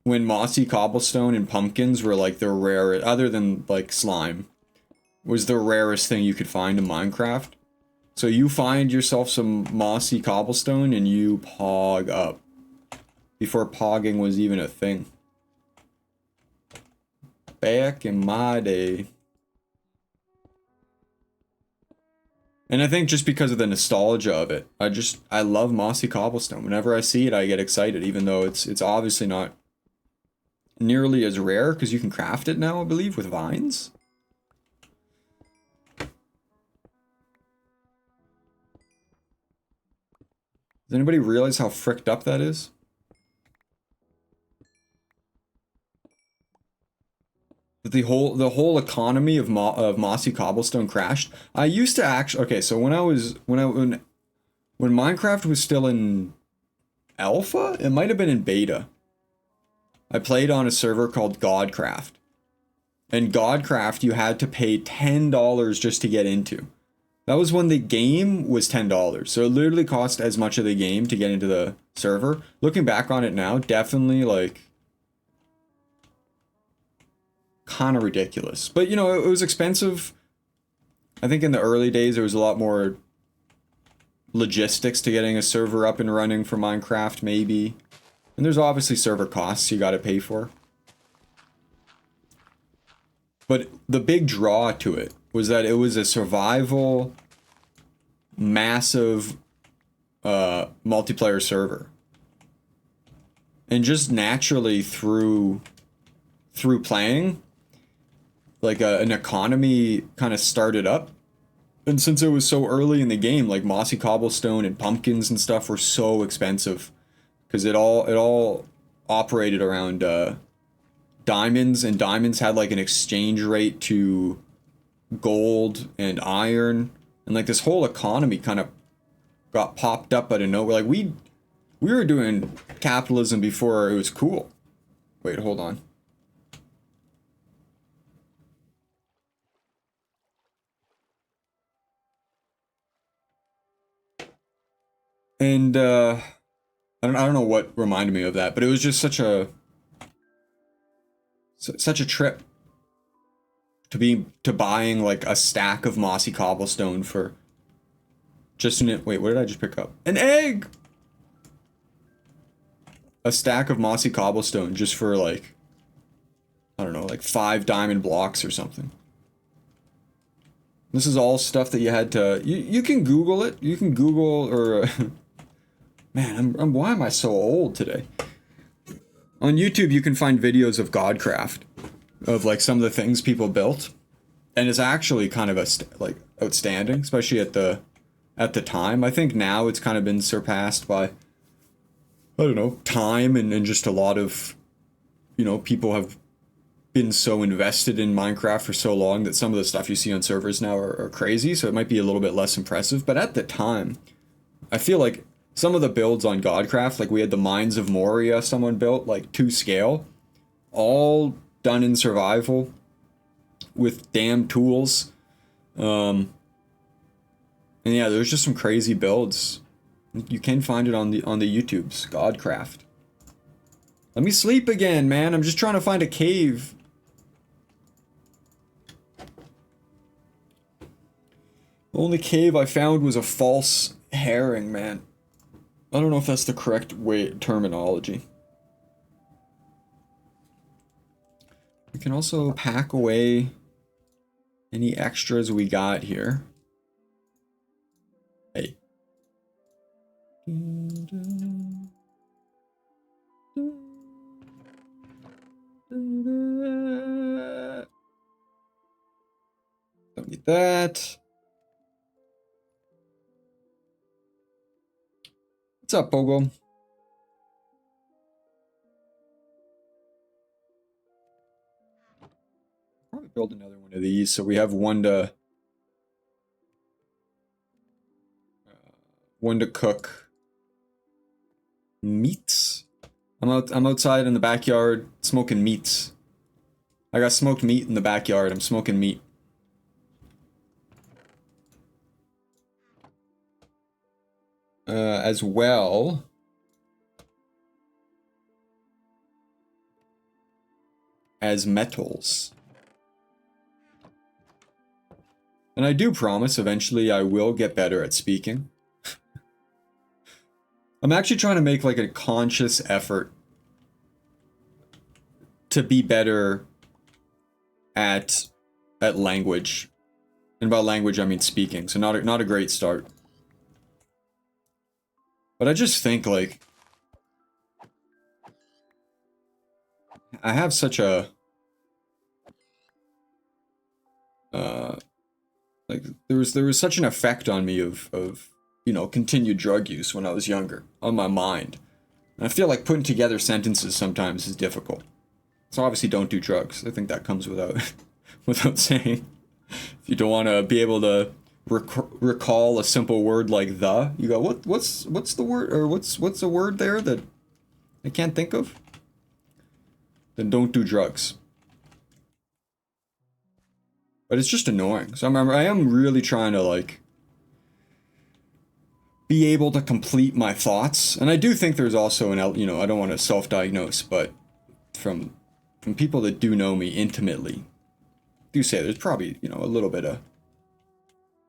when mossy cobblestone and pumpkins were like the rare, other than like slime, was the rarest thing you could find in Minecraft. So you find yourself some mossy cobblestone and you pog up. Before pogging was even a thing. Back in my day. And I think just because of the nostalgia of it, I love mossy cobblestone. Whenever I see it, I get excited, even though it's obviously not nearly as rare, because you can craft it now, I believe, with vines. Does anybody realize how fricked up that is? That the whole economy of mossy cobblestone crashed. I used to actually, okay, so when Minecraft was still in alpha, it might have been in beta. I played on a server called Godcraft. And Godcraft you had to pay $10 just to get into. That was when the game was $10. So it literally cost as much of the game to get into the server. Looking back on it now, definitely like kind of ridiculous. But you know, it was expensive I think in the early days there was a lot more logistics to getting a server up and running for Minecraft, maybe. And there's obviously server costs you gotta pay for. But the big draw to it was that it was a survival, massive multiplayer server. And just naturally through playing, like an economy kind of started up. And since it was so early in the game, like mossy cobblestone and pumpkins and stuff were so expensive, because it all operated around diamonds, and diamonds had like an exchange rate to gold and iron, and like this whole economy kind of got popped up out of nowhere. Like we were doing capitalism before it was cool. Wait, hold on. And I don't know what reminded me of that, but it was just such a trip to buying like a stack of mossy cobblestone for just an wait, what did I just pick up? An egg. A stack of mossy cobblestone just for like, I don't know, like 5 diamond blocks or something. This is all stuff that you had to you can Google it. You can Google or man, I'm why am I so old today? On YouTube, you can find videos of Godcraft, of like some of the things people built, and it's actually kind of like outstanding, especially at the time. I think now it's kind of been surpassed by, I don't know, time and just a lot of, you know, people have been so invested in Minecraft for so long that some of the stuff you see on servers now are crazy, so it might be a little bit less impressive. But at the time, I feel like some of the builds on Godcraft, like we had the Mines of Moria someone built, like to scale, all done in survival with damn tools. And yeah, there's just some crazy builds. You can find it on the YouTubes, Godcraft. Let me sleep again, man. I'm just trying to find a cave. The only cave I found was a false herring, man. I don't know if that's the correct terminology. We can also pack away any extras we got here. Hey. Don't need that. What's up, Bogo? Probably build another one of these so we have one to cook meats. I'm outside in the backyard smoking meats. I got smoked meat in the backyard. I'm smoking meat. As well as metals. And I do promise eventually I will get better at speaking. I'm actually trying to make like a conscious effort to be better at language. And by language I mean speaking. So not a great start. But I just think, like, I have such a, like, there was such an effect on me of, you know, continued drug use when I was younger, on my mind. And I feel like putting together sentences sometimes is difficult. So obviously don't do drugs. I think that comes without saying. If you don't want to be able to recall a simple word like the, you go, what's the word, or what's the word there that I can't think of? Then don't do drugs. But it's just annoying. So I am really trying to like be able to complete my thoughts, and I do think there's also you know, I don't want to self-diagnose, but from people that do know me intimately, do say there's probably, you know, a little bit of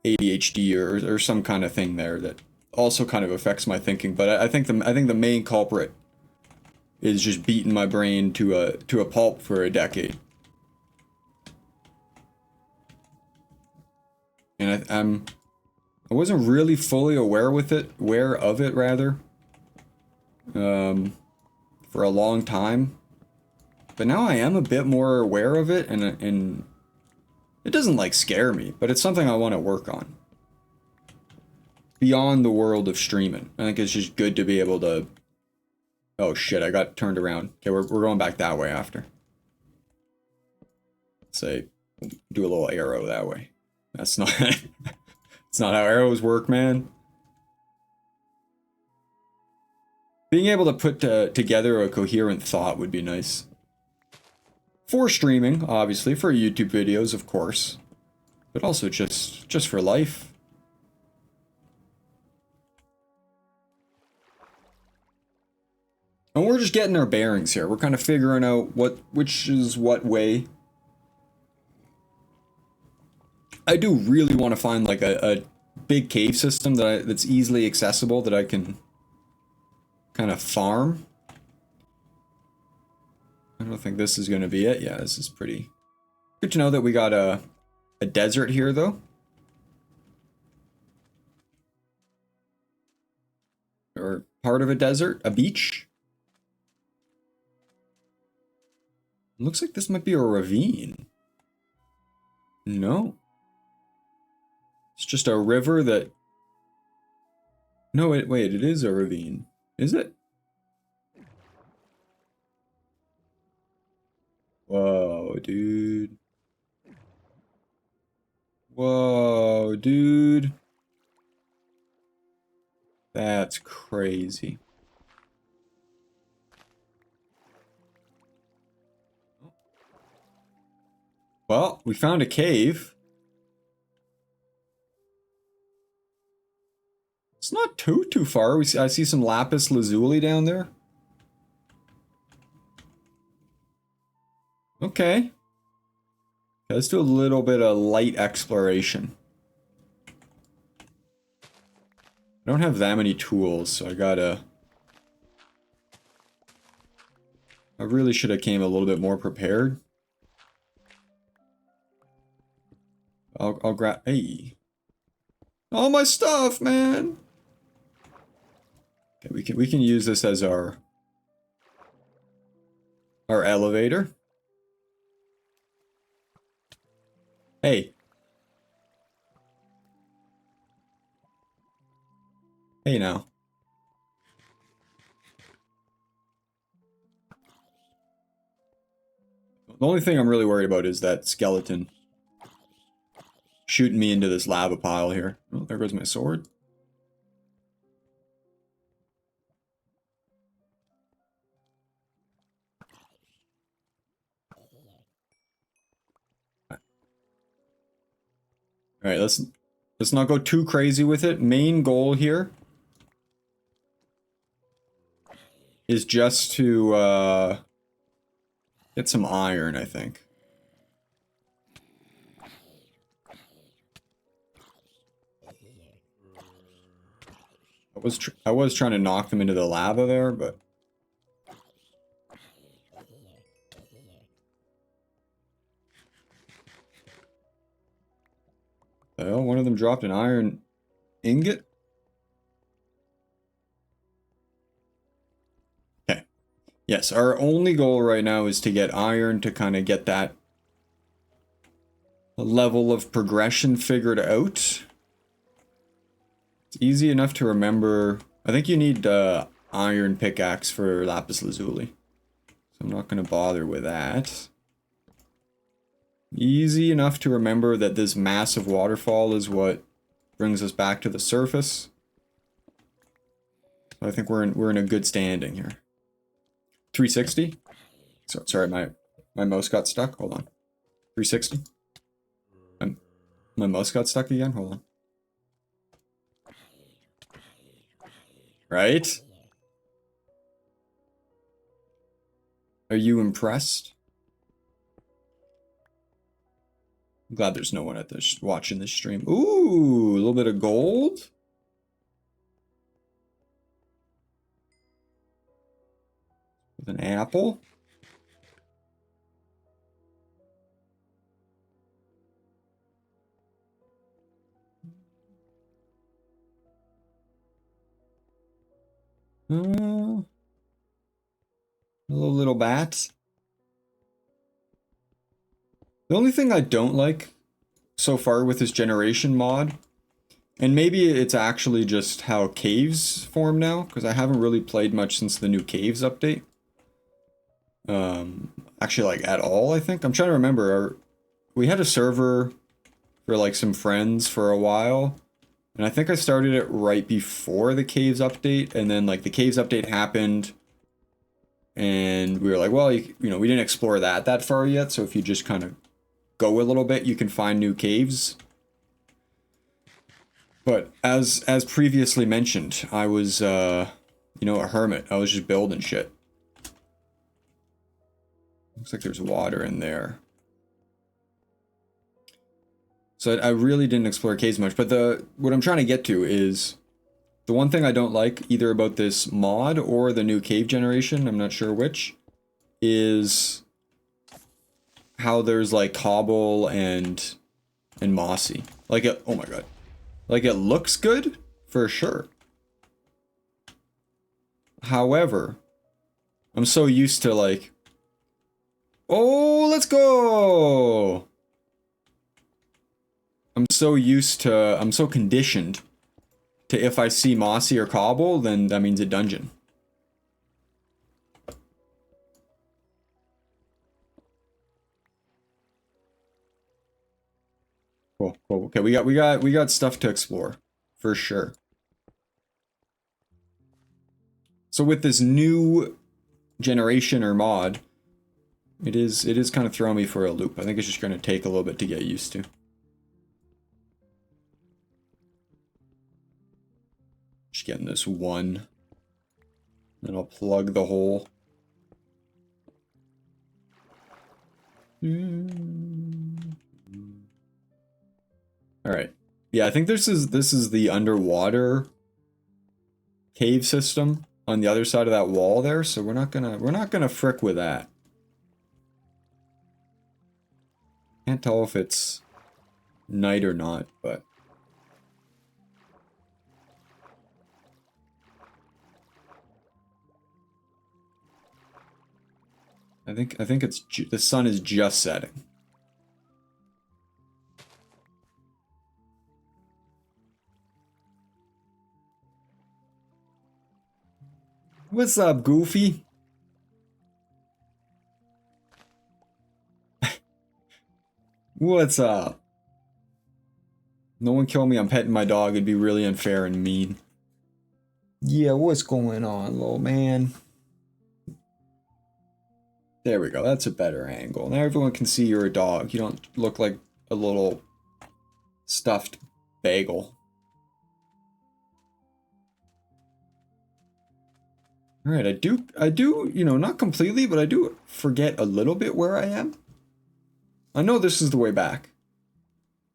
ADHD or some kind of thing there that also kind of affects my thinking. But I think the main culprit is just beating my brain to a pulp for a decade. And I wasn't really fully aware of it rather, for a long time. But now I am a bit more aware of it, and it doesn't like scare me, but it's something I want to work on. Beyond the world of streaming. I think it's just good to be able to... Oh shit, I got turned around. Okay, we're going back that way after. Let's say, do a little arrow that way. That's not... It's not how arrows work, man. Being able to put together a coherent thought would be nice. For streaming, obviously, for YouTube videos, of course. But also just for life. And we're just getting our bearings here. We're kind of figuring out which is what way. I do really want to find like a big cave system that's easily accessible that I can kind of farm. I don't think this is going to be it. Yeah, this is pretty good to know that we got a desert here though. Or part of a desert, a beach. Looks like this might be a ravine. No. It's just a river that... No, wait, it is a ravine. Is it? Whoa, dude. Whoa, dude. That's crazy. Well, we found a cave. It's not too far. I see some lapis lazuli down there. Okay. Let's do a little bit of light exploration. I don't have that many tools, so I really should have came a little bit more prepared. I'll grab... Hey. All my stuff, man! Okay, we can use this as our elevator. Hey. Hey now. The only thing I'm really worried about is that skeleton shooting me into this lava pile here. Oh, there goes my sword. All right, let's not go too crazy with it. Main goal here is just to get some iron, I think. I was trying to knock them into the lava there, but oh, one of them dropped an iron ingot. Okay. Yes, our only goal right now is to get iron to kind of get that level of progression figured out. It's easy enough to remember. I think you need iron pickaxe for lapis lazuli. So I'm not going to bother with that. Easy enough to remember that this massive waterfall is what brings us back to the surface. So I think we're in a good standing here. 360? So, sorry, my mouse got stuck. Hold on. 360? My mouse got stuck again? Hold on. Right? Are you impressed? I'm glad there's no one at this watching this stream. Ooh, a little bit of gold. With an apple. Hello, little bats. The only thing I don't like so far with this generation mod, and maybe it's actually just how caves form now, because I haven't really played much since the new caves update. Actually, like, at all, I think. I'm trying to remember. We had a server for, like, some friends for a while, and I think I started it right before the caves update, and then, like, the caves update happened, and we were like, well, you know, we didn't explore that far yet, so if you just kind of go a little bit, you can find new caves. But as previously mentioned, I was, you know, a hermit. I was just building shit. Looks like there's water in there. So I really didn't explore caves much, but what I'm trying to get to is the one thing I don't like either about this mod or the new cave generation, I'm not sure which, is how there's like cobble and mossy. Like it, oh my god. Like it looks good for sure. However, I'm so used to like, oh, let's go. I'm so conditioned to if I see mossy or cobble, then that means a dungeon. Cool, cool. Okay, we got stuff to explore for sure. So with this new generation or mod, it is kind of throwing me for a loop. I think it's just going to take a little bit to get used to. Just getting this one. Then I'll plug the hole. Alright. Yeah, I think this is the underwater cave system on the other side of that wall there, so we're not gonna frick with that. Can't tell if it's night or not, but I think it's the sun is just setting. What's up, Goofy? What's up? No one kill me, I'm petting my dog. It'd be really unfair and mean. Yeah, what's going on, little man? There we go, that's a better angle. Now everyone can see you're a dog. You don't look like a little stuffed bagel. Alright, I do, you know, not completely, but I do forget a little bit where I am. I know this is the way back.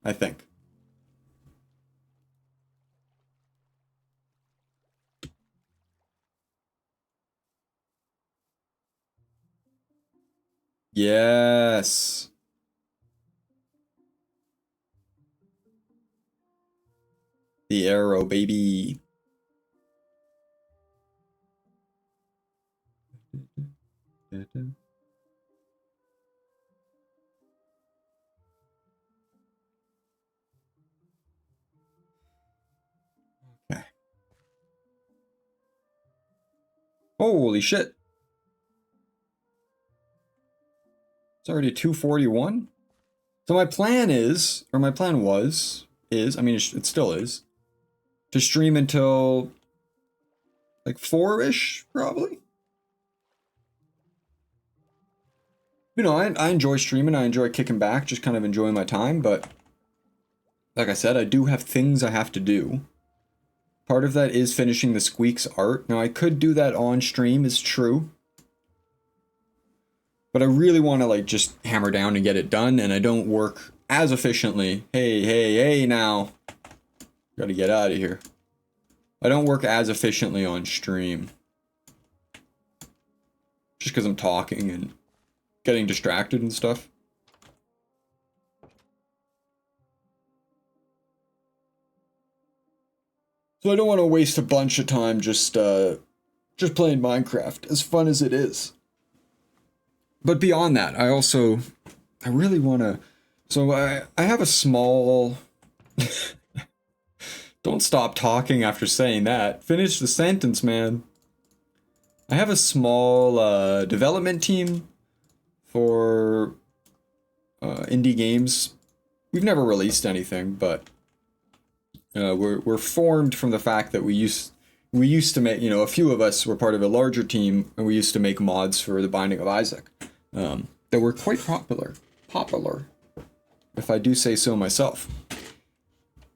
I think. Yes. The arrow, baby. Okay. Holy shit. It's already 2:41. So my plan is, or my plan was, I mean, it still is, to stream until like 4-ish, probably. You know, I enjoy streaming, I enjoy kicking back, just kind of enjoying my time, but like I said, I do have things I have to do. Part of that is finishing the Squeaks art. Now, I could do that on stream, it's true. But I really want to, like, just hammer down and get it done, and I don't work as efficiently. Hey, now. Gotta get out of here. I don't work as efficiently on stream. Just because I'm talking and getting distracted and stuff. So I don't want to waste a bunch of time just playing Minecraft, as fun as it is. But beyond that, I really want to, so I have a small, don't stop talking after saying that. Finish the sentence, man. I have a small development team for indie games. We've never released anything, but we're formed from the fact that we used to make, you know, a few of us were part of a larger team, and we used to make mods for The Binding of Isaac that were quite popular, if I do say so myself.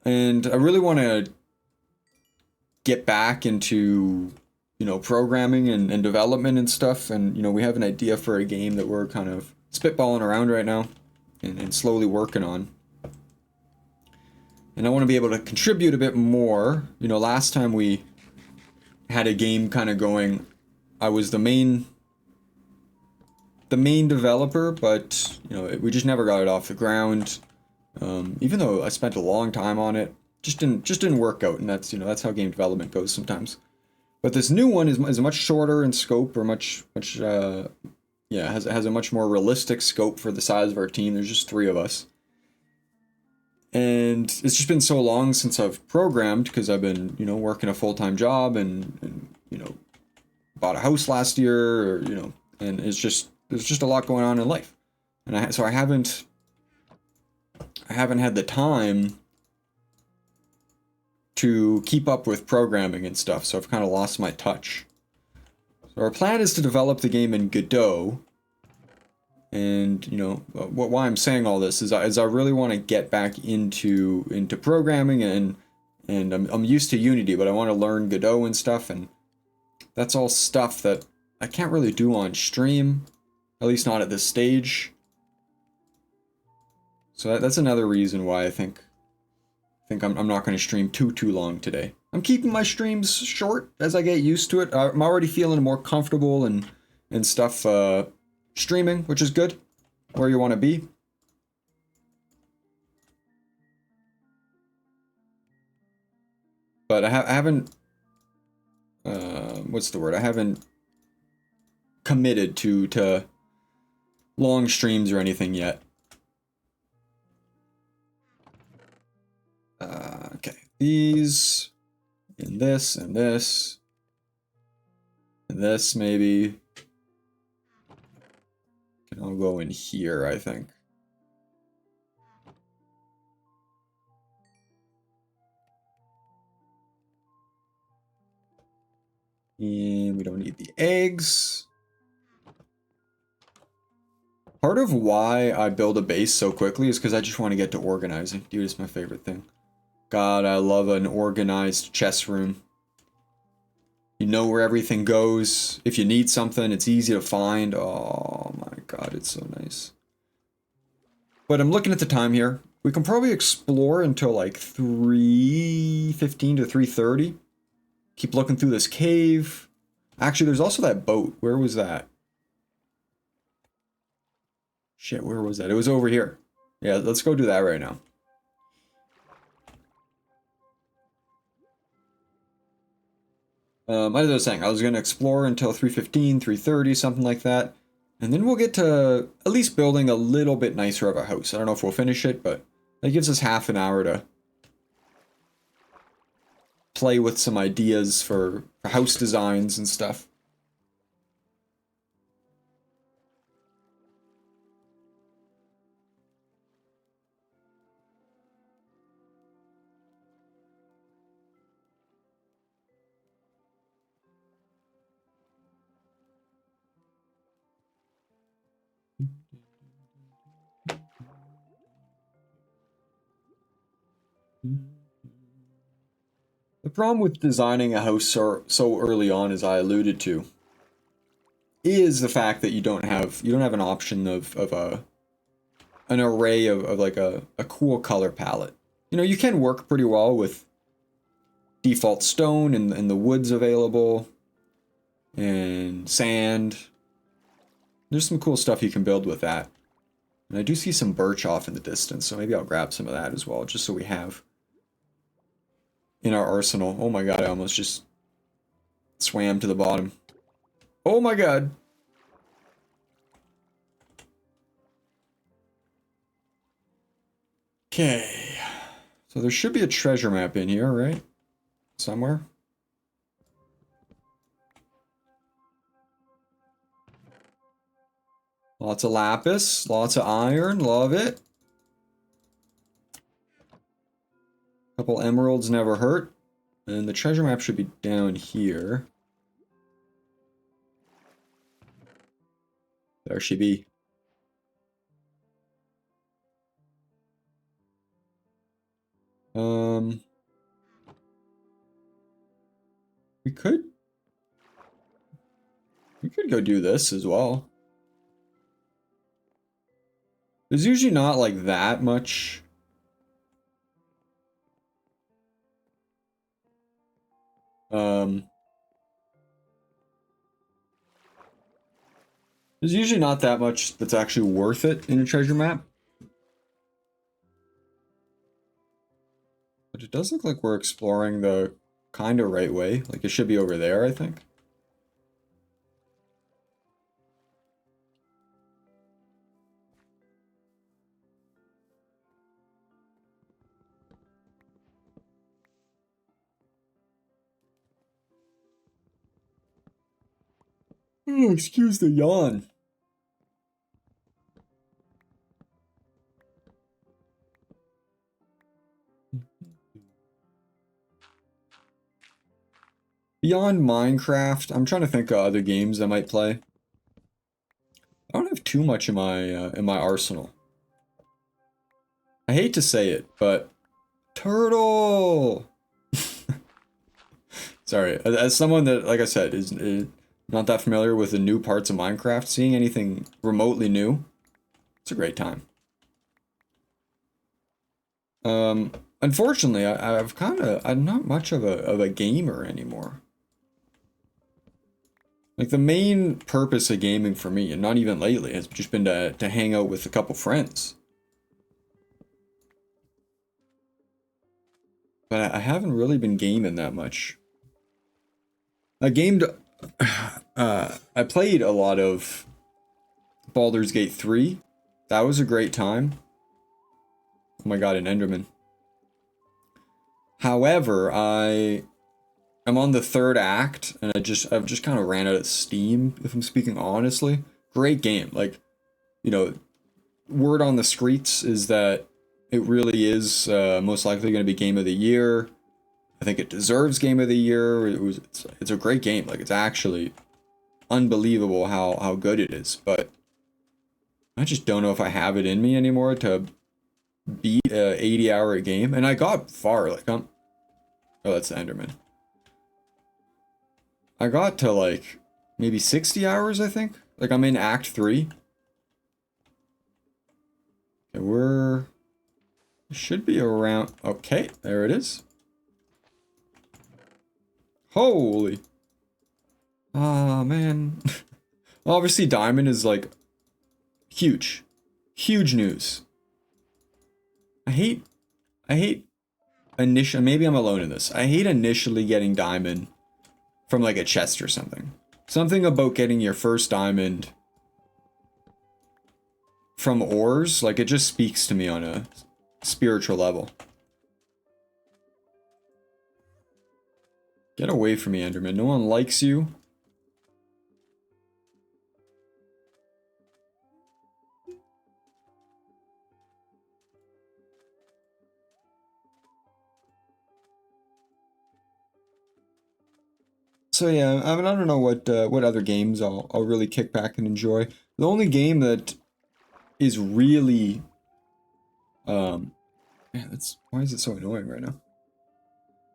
And I really want to get back into, you know, programming and development and stuff. And, you know, we have an idea for a game that we're kind of spitballing around right now and slowly working on. And I want to be able to contribute a bit more. You know, last time we had a game kind of going, I was the main developer, but, you know, we just never got it off the ground. Even though I spent a long time on it, just didn't work out, and that's, you know, that's how game development goes sometimes. But this new one is much shorter in scope, or much has a much more realistic scope for the size of our team. There's just 3 of us. And it's just been so long since I've programmed, because I've been, you know, working a full-time job and you know, bought a house last year, or, you know, and there's just a lot going on in life. And so I haven't had the time to keep up with programming and stuff, so I've kind of lost my touch. So our plan is to develop the game in Godot. And, you know, why I'm saying all this is I really want to get back into programming, and I'm used to Unity, but I want to learn Godot and stuff, and that's all stuff that I can't really do on stream, at least not at this stage. So that's another reason why I think I'm not going to stream too long today. I'm keeping my streams short as I get used to it. I'm already feeling more comfortable and stuff streaming, which is good, where you want to be. But I haven't, what's the word? I haven't committed to long streams or anything yet. Okay, these, and this, and this, and this maybe. I'll go in here, I think. And we don't need the eggs. Part of why I build a base so quickly is because I just want to get to organizing. Dude, it's my favorite thing. God, I love an organized chess room. You know where everything goes. If you need something, it's easy to find. Oh my God, it's so nice. But I'm looking at the time here. We can probably explore until like 3:15 to 3:30. Keep looking through this cave. Actually, there's also that boat. Where was that? Shit, where was that? It was over here. Yeah, let's go do that right now. As I was saying, I was going to explore until 3:15, 3:30, something like that. And then we'll get to at least building a little bit nicer of a house. I don't know if we'll finish it, but that gives us half an hour to play with some ideas for house designs and stuff. The problem with designing a house so early on, as I alluded to, is the fact that you don't have an option of an array of like a cool color palette. You know, you can work pretty well with default stone and the woods available and sand. There's some cool stuff you can build with that. And I do see some birch off in the distance, so maybe I'll grab some of that as well, just so we have in our arsenal. Oh my god, I almost just swam to the bottom. Oh my god. Okay. So there should be a treasure map in here, right? Somewhere. Lots of lapis, lots of iron, love it. Couple emeralds never hurt. And the treasure map should be down here. There she be. We could go do this as well. There's usually not like that much. There's usually not that much that's actually worth it in a treasure map. But it does look like we're exploring the kind of right way. Like it should be over there, I think. Oh, excuse the yawn. Beyond Minecraft, I'm trying to think of other games I might play. I don't have too much in my arsenal. I hate to say it, but turtle. Sorry, as someone that, like I said, is not that familiar with the new parts of Minecraft, seeing anything remotely new, it's a great time. Unfortunately, I'm not much of a gamer anymore. Like the main purpose of gaming for me, and not even lately, has just been to hang out with a couple friends. But I haven't really been gaming that much. I gamed, I played a lot of Baldur's Gate 3. That was a great time. Oh my god, an Enderman. However, I'm on the third act, and I've just kind of ran out of steam, if I'm speaking honestly. Great game. Like, you know, word on the streets is that it really is most likely going to be Game of the Year. I think it deserves Game of the Year. It's a great game. Like, it's actually unbelievable how good it is. But I just don't know if I have it in me anymore to beat a 80-hour game. And I got far. Like, oh, that's the Enderman. I got to like maybe 60 hours, I think. Like I'm in Act 3. Okay, should be around. Okay, there it is. Holy. Ah, man. Obviously, Diamond is like huge. Huge news. I hate initially, maybe I'm alone in this. I hate initially getting Diamond from like a chest or something. Something about getting your first diamond from ores, like it just speaks to me on a spiritual level. Get away from me, Enderman. No one likes you. So yeah, I mean, I don't know what other games I'll really kick back and enjoy. The only game that is really man, why is it so annoying right now?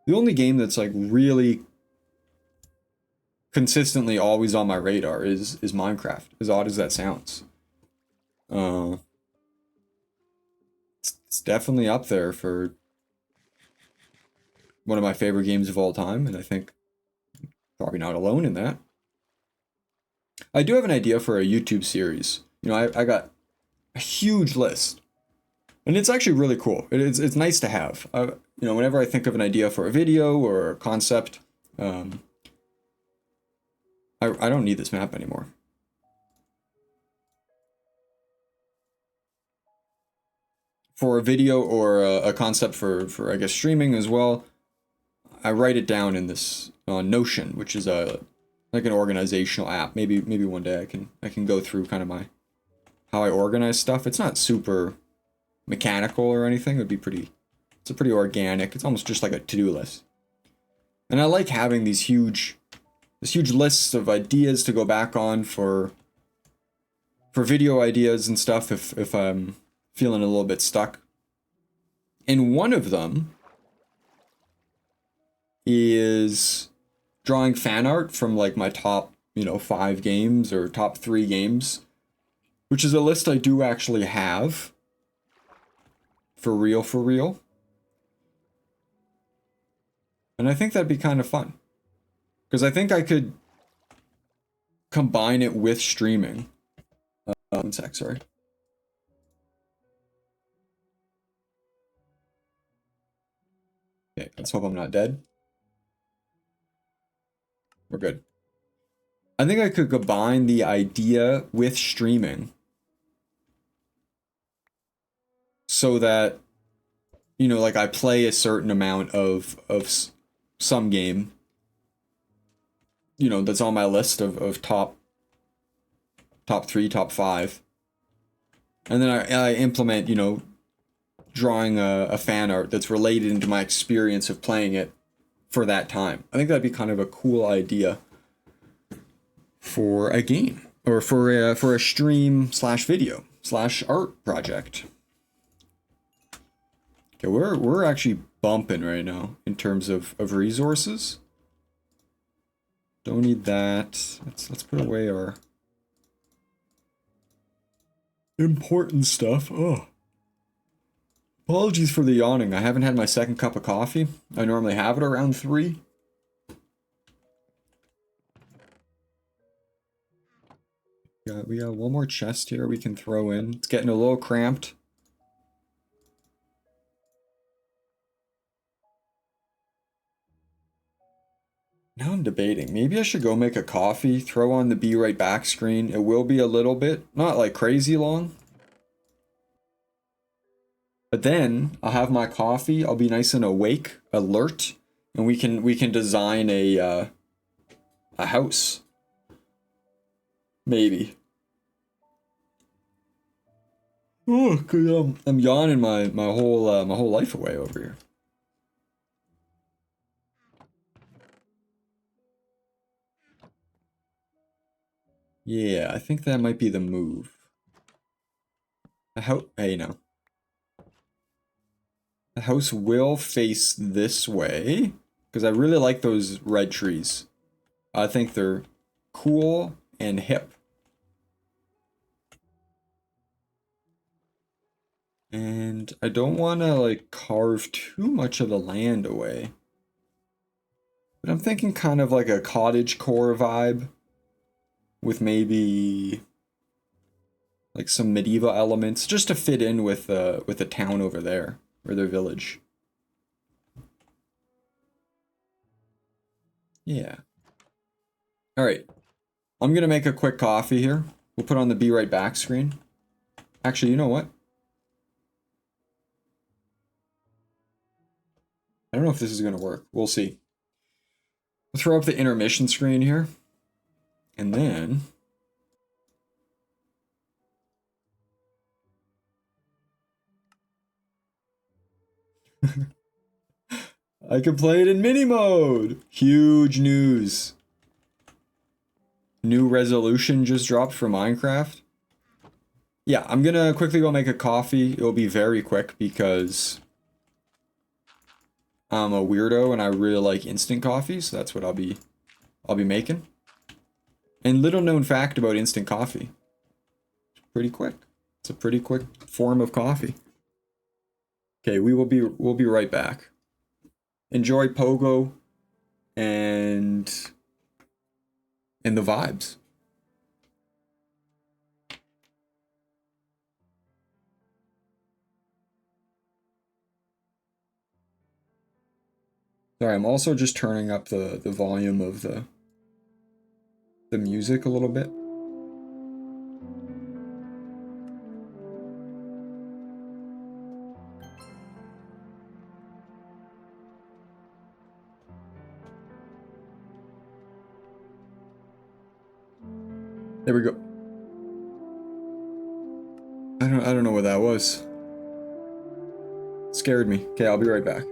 The only game that's like really consistently always on my radar is Minecraft, as odd as that sounds. definitely up there for one of my favorite games of all time, and I think probably not alone in that. I do have an idea for a YouTube series. You know, I got a huge list, and it's actually really cool. It's nice to have. You know, whenever I think of an idea for a video or a concept, I don't need this map anymore. For a video or a concept for I guess streaming as well, I write it down in this Notion, which is like an organizational app. Maybe one day I can go through kind of how I organize stuff. It's not super mechanical or anything. It's a pretty organic. It's almost just like a to-do list. And I like having these huge lists of ideas to go back on for video ideas and stuff if I'm feeling a little bit stuck. And one of them is drawing fan art from like my top, 5 games or top 3 games, which is a list I do actually have. For real. And I think that'd be kind of fun. Because I think I could combine it with streaming. One sec, sorry. Okay, let's hope I'm not dead. We're good. I think I could combine the idea with streaming so that, like I play a certain amount of some game, that's on my list of top 3, top 5. And then I implement, drawing a fan art that's related into my experience of playing it for that time. I think that'd be kind of a cool idea for a game or for a stream / video / art project. Okay, we're actually bumping right now in terms of resources. Don't need that. Let's put away our important stuff. Oh. Apologies for the yawning. I haven't had my second cup of coffee. I normally have it around 3. We got one more chest here we can throw in. It's getting a little cramped. Now I'm debating. Maybe I should go make a coffee, throw on the be right back screen. It will be a little bit, not like crazy long. But then I'll have my coffee, I'll be nice and awake, alert, and we can design a house. Maybe. Oh, cause I'm yawning my whole life away over here. Yeah, I think that might be the move. Hey, no. The house will face this way, because I really like those red trees. I think they're cool and hip. And I don't want to, like, carve too much of the land away. But I'm thinking kind of like a cottagecore vibe, with maybe like some medieval elements, just to fit in with the town over there. Or their village. Yeah. Alright. I'm gonna make a quick coffee here. We'll put on the be right back screen. Actually, you know what? I don't know if this is gonna work. We'll see. We'll throw up the intermission screen here. And then... I can play it in mini mode! Huge news. New resolution just dropped for Minecraft. Yeah, I'm gonna quickly go make a coffee. It'll be very quick because I'm a weirdo and I really like instant coffee, so that's what I'll be making. And little known fact about instant coffee. It's pretty quick. It's a pretty quick form of coffee. Okay, we'll be right back. Enjoy Pogo and the vibes. Sorry, I'm also just turning up the volume of the music a little bit. There we go. I don't know what that was. It scared me. Okay, I'll be right back.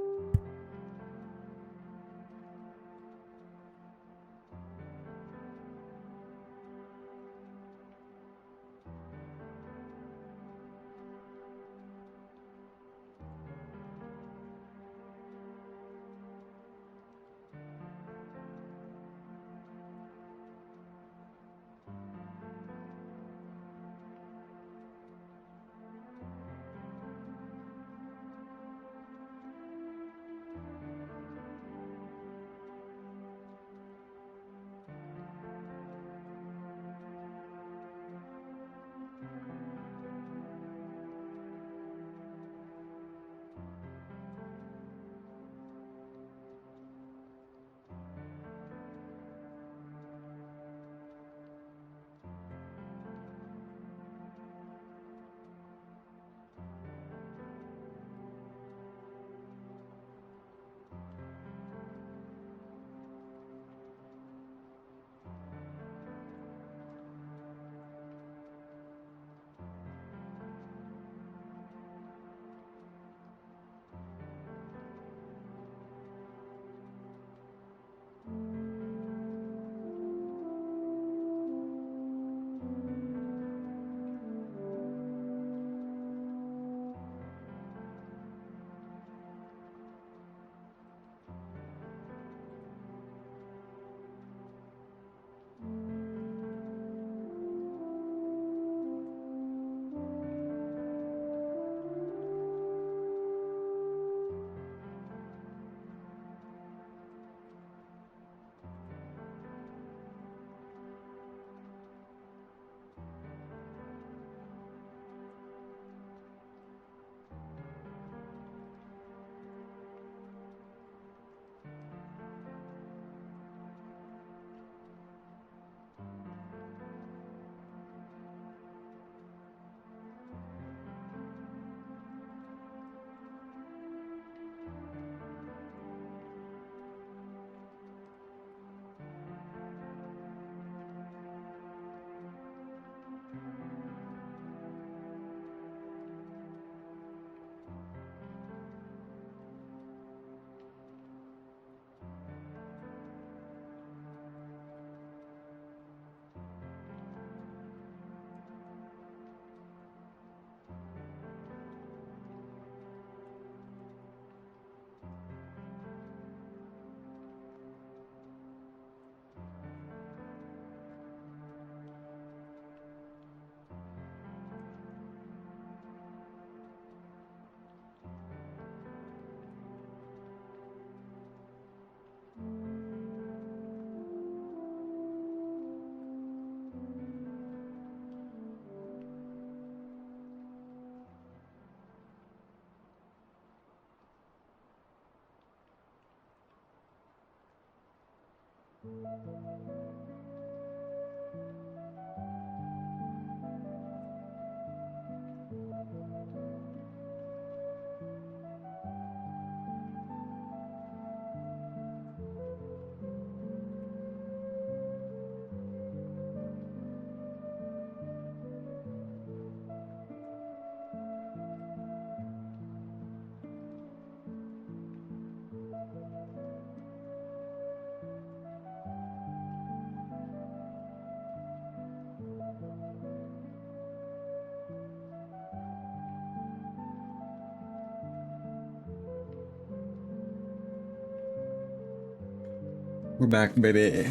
We're back, baby.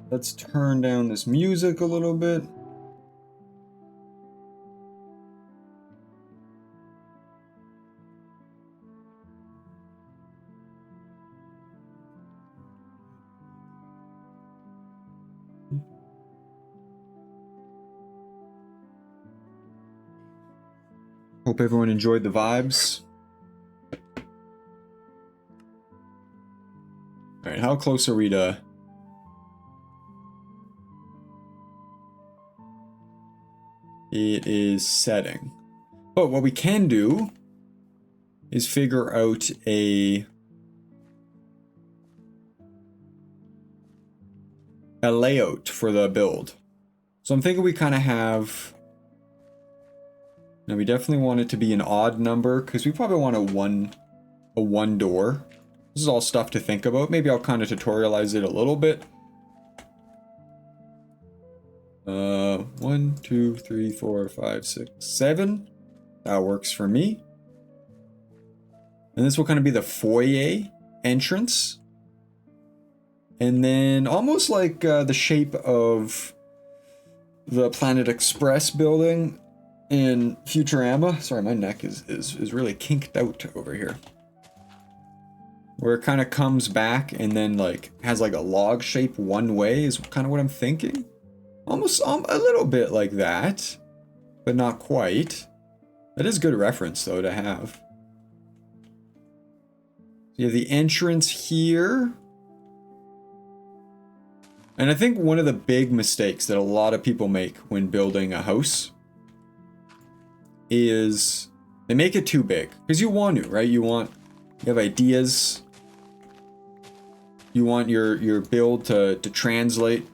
Let's turn down this music a little bit. Hope everyone enjoyed the vibes. Alright, how close are we to... It is setting. But what we can do is figure out a layout for the build. So I'm thinking we kind of have... Now we definitely want it to be an odd number because we probably want a one door. This is all stuff to think about. Maybe I'll kind of tutorialize it a little bit. 1, 2, 3, 4, 5, 6, 7. That works for me. And this will kind of be the foyer entrance. And then almost like the shape of the Planet Express building in Futurama. Sorry, my neck is really kinked out over here. Where it kind of comes back and then like has like a log shape one way is kind of what I'm thinking. Almost a little bit like that, but not quite. That is good reference though to have. You have the entrance here. And I think one of the big mistakes that a lot of people make when building a house is they make it too big. Because you want to, right? You have ideas. You want your build to translate.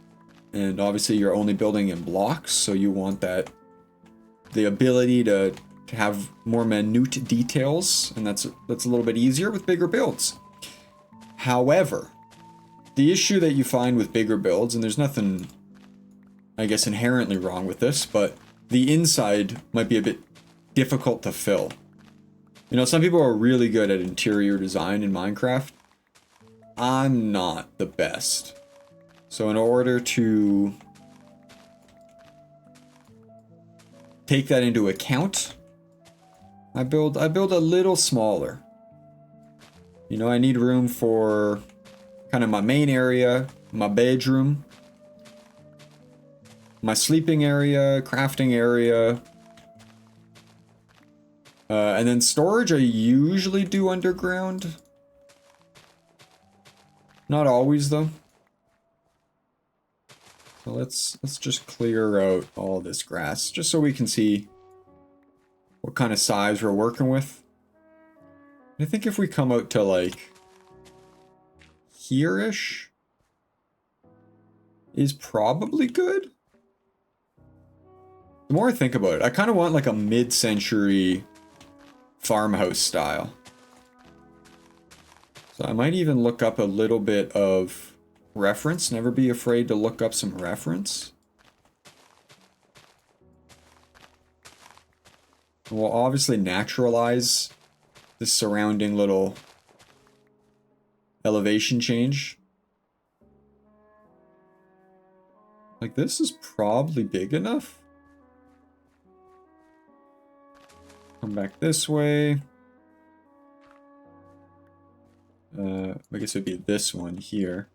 And obviously you're only building in blocks, so you want the ability to have more minute details, and that's a little bit easier with bigger builds. However, the issue that you find with bigger builds, and there's nothing, I guess, inherently wrong with this, but the inside might be a bit difficult to fill. You know, some people are really good at interior design in Minecraft. I'm not the best. So in order to take that into account, I build a little smaller. You know, I need room for kind of my main area, my bedroom, my sleeping area, crafting area, and then storage I usually do underground. Not always though. So let's just clear out all this grass, just so we can see what kind of size we're working with. I think if we come out to like here-ish is probably good. The more I think about it, I kind of want like a mid-century farmhouse style. So I might even look up a little bit of reference. Never be afraid to look up some reference. We'll obviously naturalize the surrounding little elevation change. Like this is probably big enough. Come back this way. I guess it'd be this one here.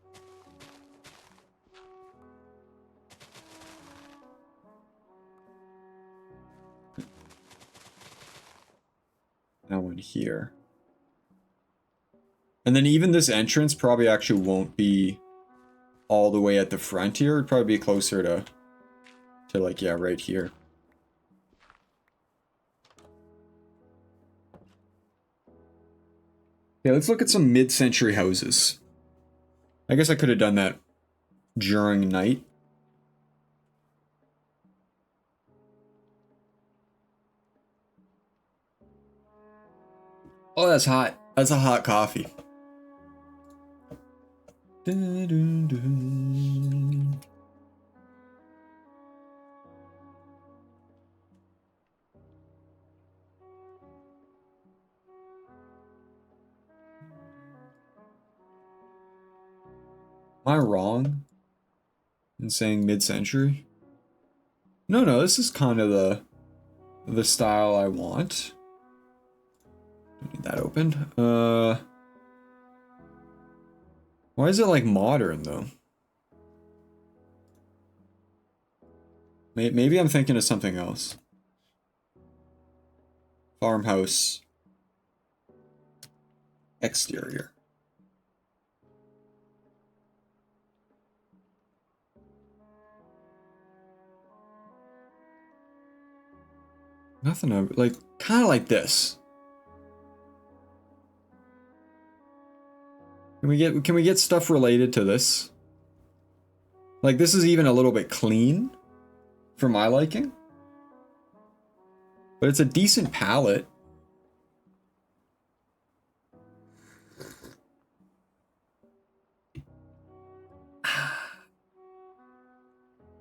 That one here. And then even this entrance probably actually won't be all the way at the front here. It'd probably be closer to like, yeah, right here. Okay, let's look at some mid-century houses. I guess I could have done that during night. Oh, that's hot. That's a hot coffee. Dun, dun, dun. Am I wrong in saying mid-century? No, this is kind of the style I want. Don't need that opened. Why is it like modern though? Maybe I'm thinking of something else. farmhouse exterior. Nothing over, like, kind of like this. Can we get stuff related to this? Like, this is even a little bit clean for my liking. But it's a decent palette.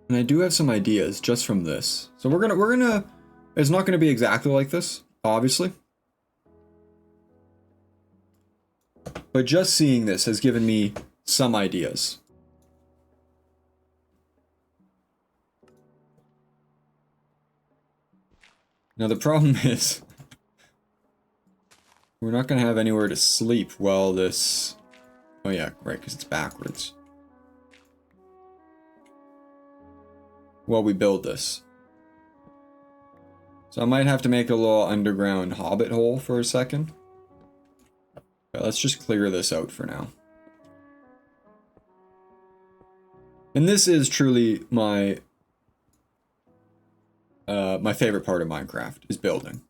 And I do have some ideas just from this. So we're gonna it's not gonna be exactly like this, obviously. But just seeing this has given me some ideas. Now the problem is we're not gonna have anywhere to sleep while this... Oh yeah, right, because it's backwards. While we build this. So I might have to make a little underground hobbit hole for a second. But let's just clear this out for now. And this is truly my my favorite part of Minecraft, is building.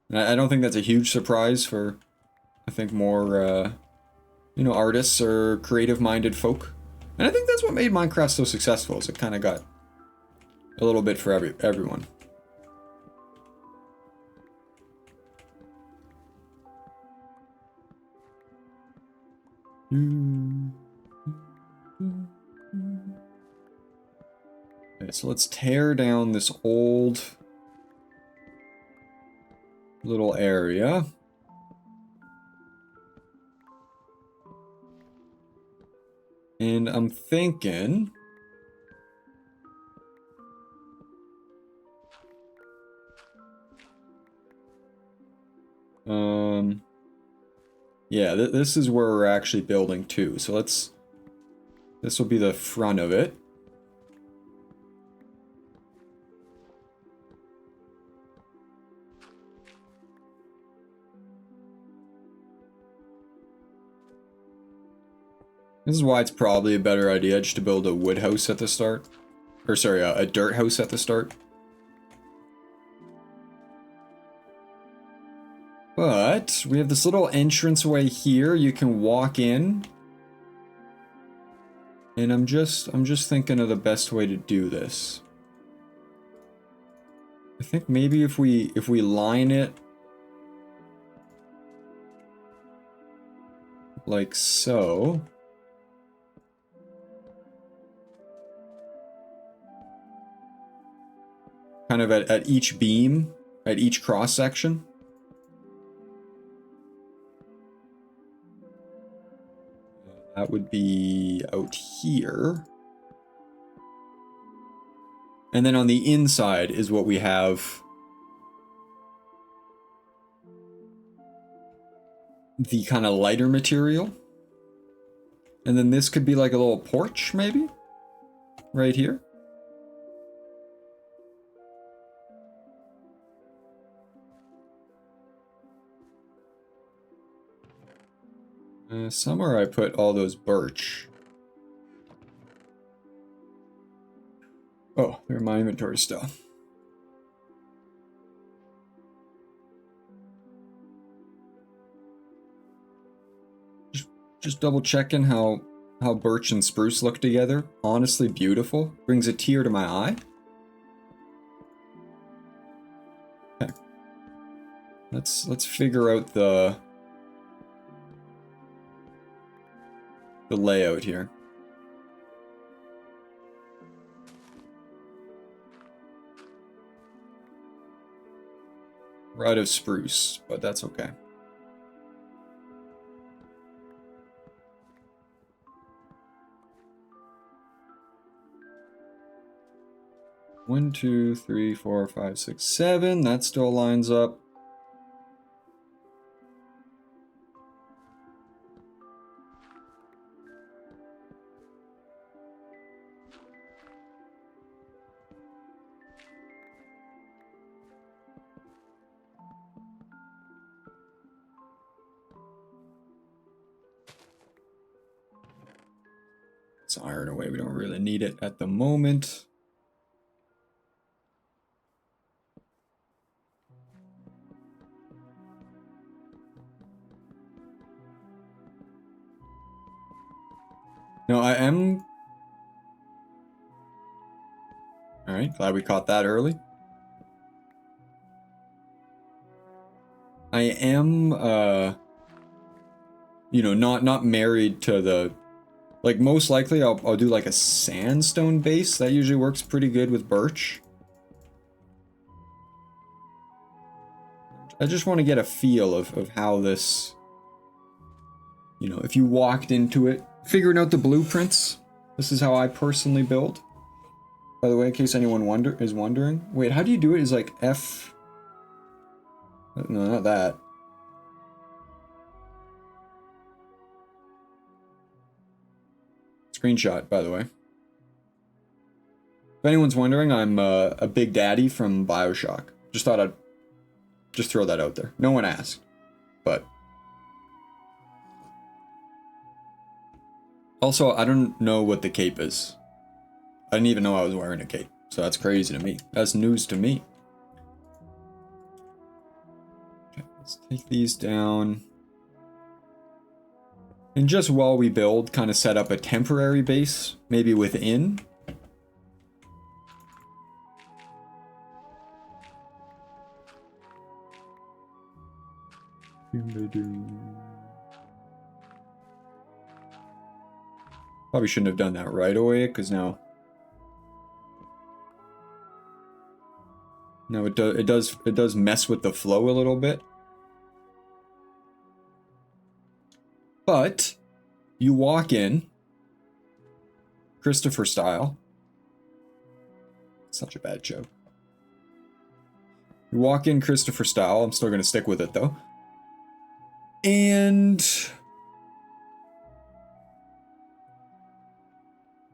And I don't think that's a huge surprise for, I think, more, you know, artists or creative-minded folk. And I think that's what made Minecraft so successful, is it kind of got a little bit for everyone. Okay, so let's tear down this old little area. And I'm thinking... yeah, this is where we're actually building to. So let's... This will be the front of it. This is why it's probably a better idea just to build a wood house at the start. Or sorry, a dirt house at the start. But we have this little entranceway here. You can walk in. And I'm just thinking of the best way to do this. I think maybe if we line it like so. Kind of at each beam, at each cross section. That would be out here. And then on the inside is what we have the kind of lighter material. And then this could be like a little porch, maybe? Right here. Somewhere I put all those birch. Oh, they're in my inventory still. Just double checking how birch and spruce look together. Honestly beautiful. Brings a tear to my eye. Okay. Let's figure out the layout here. We're out of spruce, but that's okay. One, two, three, four, five, six, seven. That still lines up. Let's iron away. We don't really need it at the moment. No, I am... Alright, glad we caught that early. I am, you know, not married to the... Like, most likely I'll do like a sandstone base. That usually works pretty good with birch. I just want to get a feel of how this... You know, if you walked into it, figuring out the blueprints. This is how I personally build. By the way, in case anyone is wondering. Wait, how do you do it? Is like F... No, not that. Screenshot, by the way. If anyone's wondering, I'm a big daddy from BioShock. Just thought I'd just throw that out there. No one asked, but... Also, I don't know what the cape is. I didn't even know I was wearing a cape, so that's crazy to me. That's news to me. Okay, let's take these down. And just while we build, kind of set up a temporary base, maybe within. Probably shouldn't have done that right away, because now it does mess with the flow a little bit. But you walk in Christopher style. Such a bad joke. You walk in Christopher style. I'm still going to stick with it though. And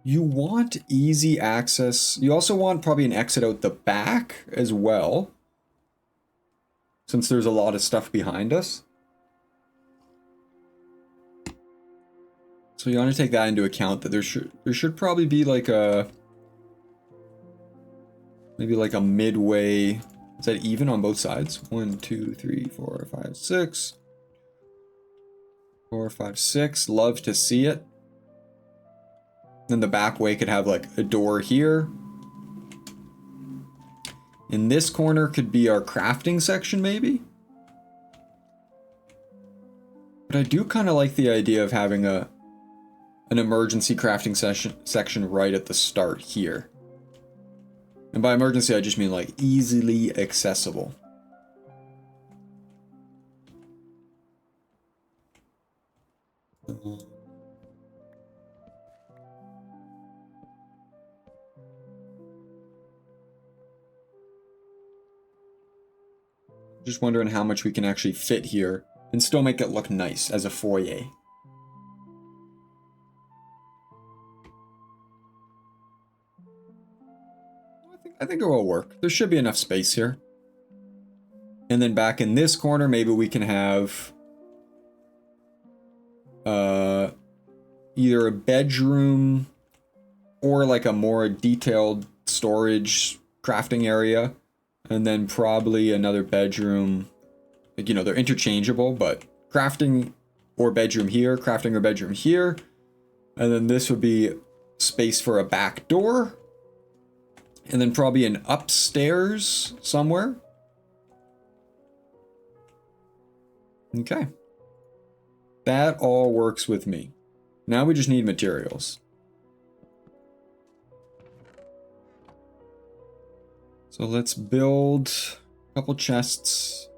you want easy access. You also want probably an exit out the back as well, since there's a lot of stuff behind us. So you want to take that into account, that there should probably be like a, maybe like a midway. Is that even on both sides? 1, 2, 3, 4, 5, 6. 4, 5, 6. Love to see it. Then the back way could have like a door here. In this corner could be our crafting section maybe. But I do kind of like the idea of having an emergency crafting section right at the start here. And by emergency I just mean like easily accessible. Just wondering how much we can actually fit here and still make it look nice as a foyer. I think it will work. There should be enough space here. And then back in this corner, maybe we can have either a bedroom or like a more detailed storage crafting area. And then probably another bedroom. Like, you know, they're interchangeable, but crafting or bedroom here, crafting or bedroom here. And then this would be space for a back door. And then probably an upstairs somewhere. Okay. That all works with me. Now we just need materials. So let's build a couple chests.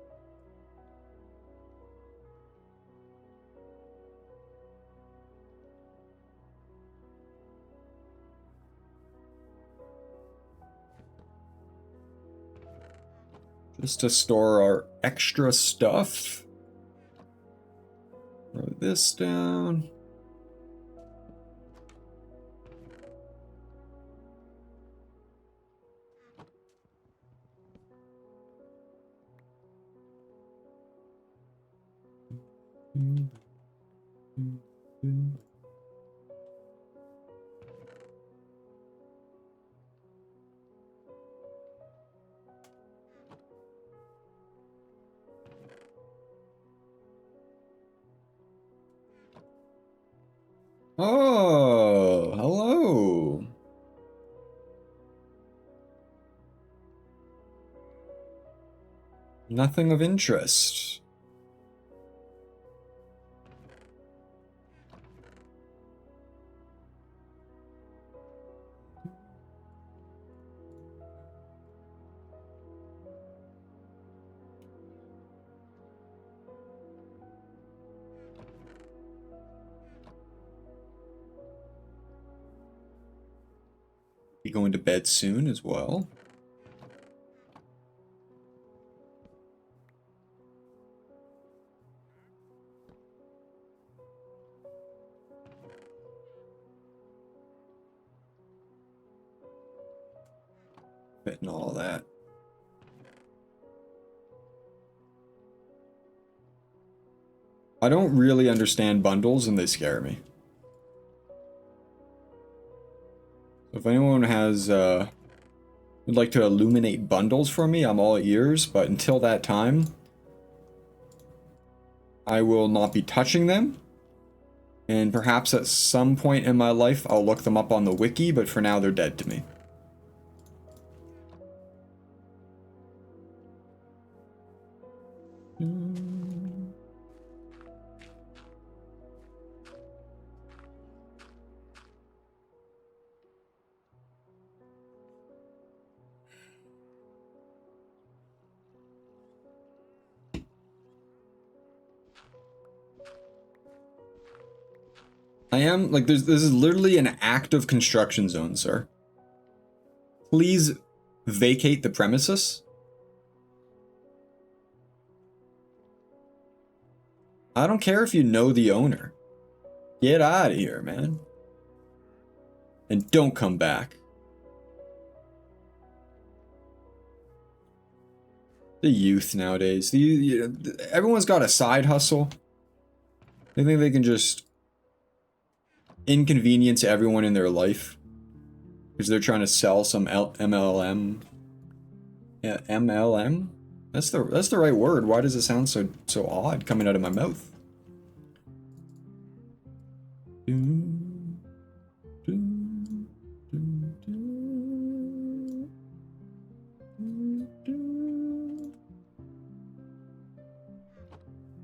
Just to store our extra stuff. Throw this down. Oh, hello. Nothing of interest. Be going to bed soon as well. And all that. I don't really understand bundles and they scare me. If anyone has would like to illuminate bundles for me, I'm all ears, but until that time, I will not be touching them. And perhaps at some point in my life, I'll look them up on the wiki, but for now, they're dead to me. I am, like, this is literally an active construction zone, sir. Please vacate the premises. I don't care if you know the owner. Get out of here, man. And don't come back. The youth nowadays. Everyone's got a side hustle. They think they can just inconvenience everyone in their life because they're trying to sell some MLM. Yeah, MLM? That's the right word. Why does it sound so odd coming out of my mouth?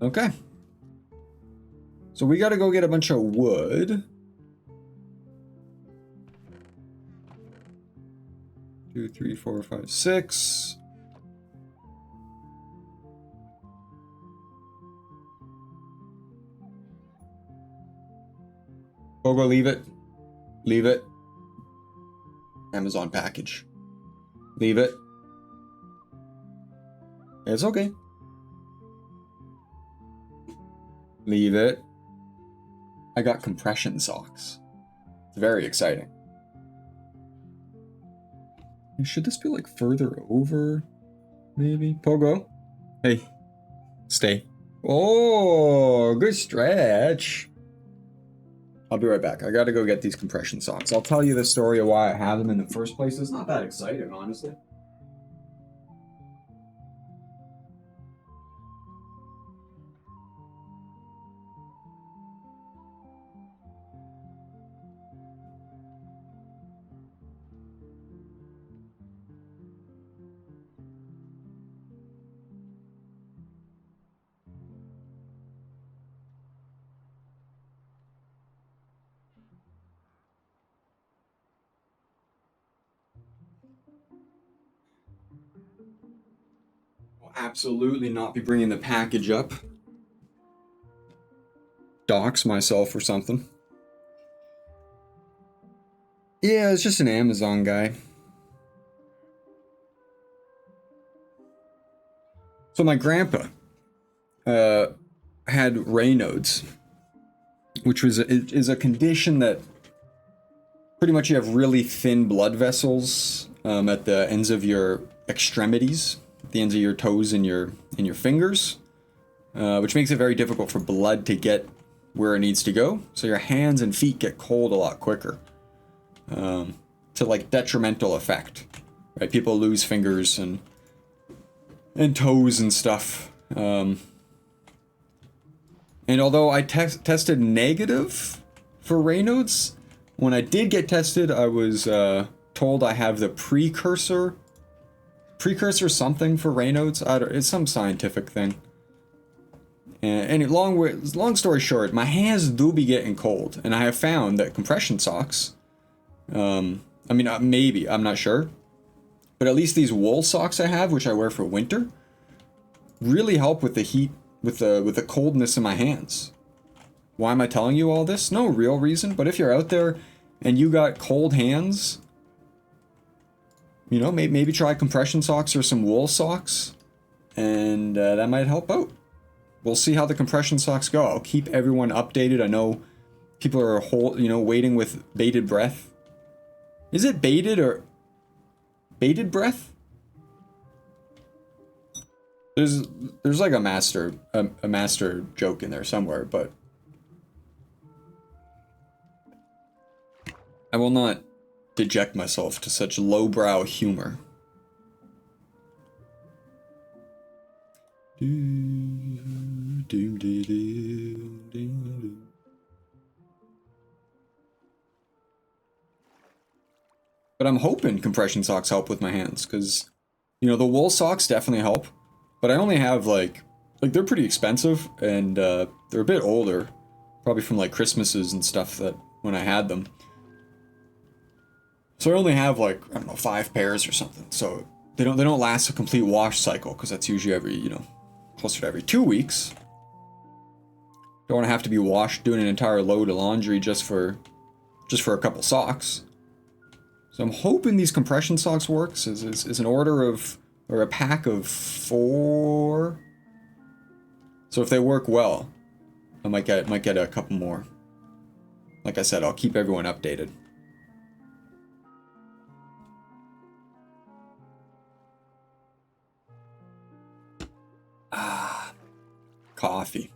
Okay. So we gotta go get a bunch of wood. 2, 3, 4, 5, 6. Pogo, leave it. Leave it. Amazon package. Leave it. It's okay. Leave it. I got compression socks. It's very exciting. Should this be like further over? Maybe? Pogo? Hey. Stay. Oh, good stretch. I'll be right back. I gotta go get these compression socks. I'll tell you the story of why I have them in the first place. It's not that exciting, honestly. Absolutely not be bringing the package up. Dox myself or something. Yeah, it's just an Amazon guy. So my grandpa had Raynaud's, which is a condition that pretty much you have really thin blood vessels at the ends of your extremities, the ends of your toes and your fingers, which makes it very difficult for blood to get where it needs to go. So your hands and feet get cold a lot quicker, to like detrimental effect, right? People lose fingers and toes and stuff. And although I tested negative For Raynaud's, when I did get tested, I was told I have the precursor something for Raynaud's. It's some scientific thing. And long story short, my hands do be getting cold, and I have found that compression socks, I mean, maybe, I'm not sure, but at least these wool socks I have, which I wear for winter, really help with the heat, with the coldness in my hands. Why am I telling you all this? No real reason, but if you're out there and you got cold hands, you know, maybe try compression socks or some wool socks, and that might help out. We'll see how the compression socks go. I'll keep everyone updated. I know people are waiting with bated breath. Is it baited or bated breath? There's like a master joke in there somewhere, but I will not deject myself to such lowbrow humor. But I'm hoping compression socks help with my hands, because, you know, the wool socks definitely help, but I only have like they're pretty expensive, and they're a bit older, probably from like Christmases and stuff that when I had them. So I only have like, I don't know, 5 pairs or something. So they don't last a complete wash cycle, because that's usually every, you know, closer to every 2 weeks. Don't want to have to be washed, doing an entire load of laundry just for a couple socks. So I'm hoping these compression socks works. Is an order of, or a pack of 4. So if they work well, I might get a couple more. Like I said, I'll keep everyone updated. Ah, coffee.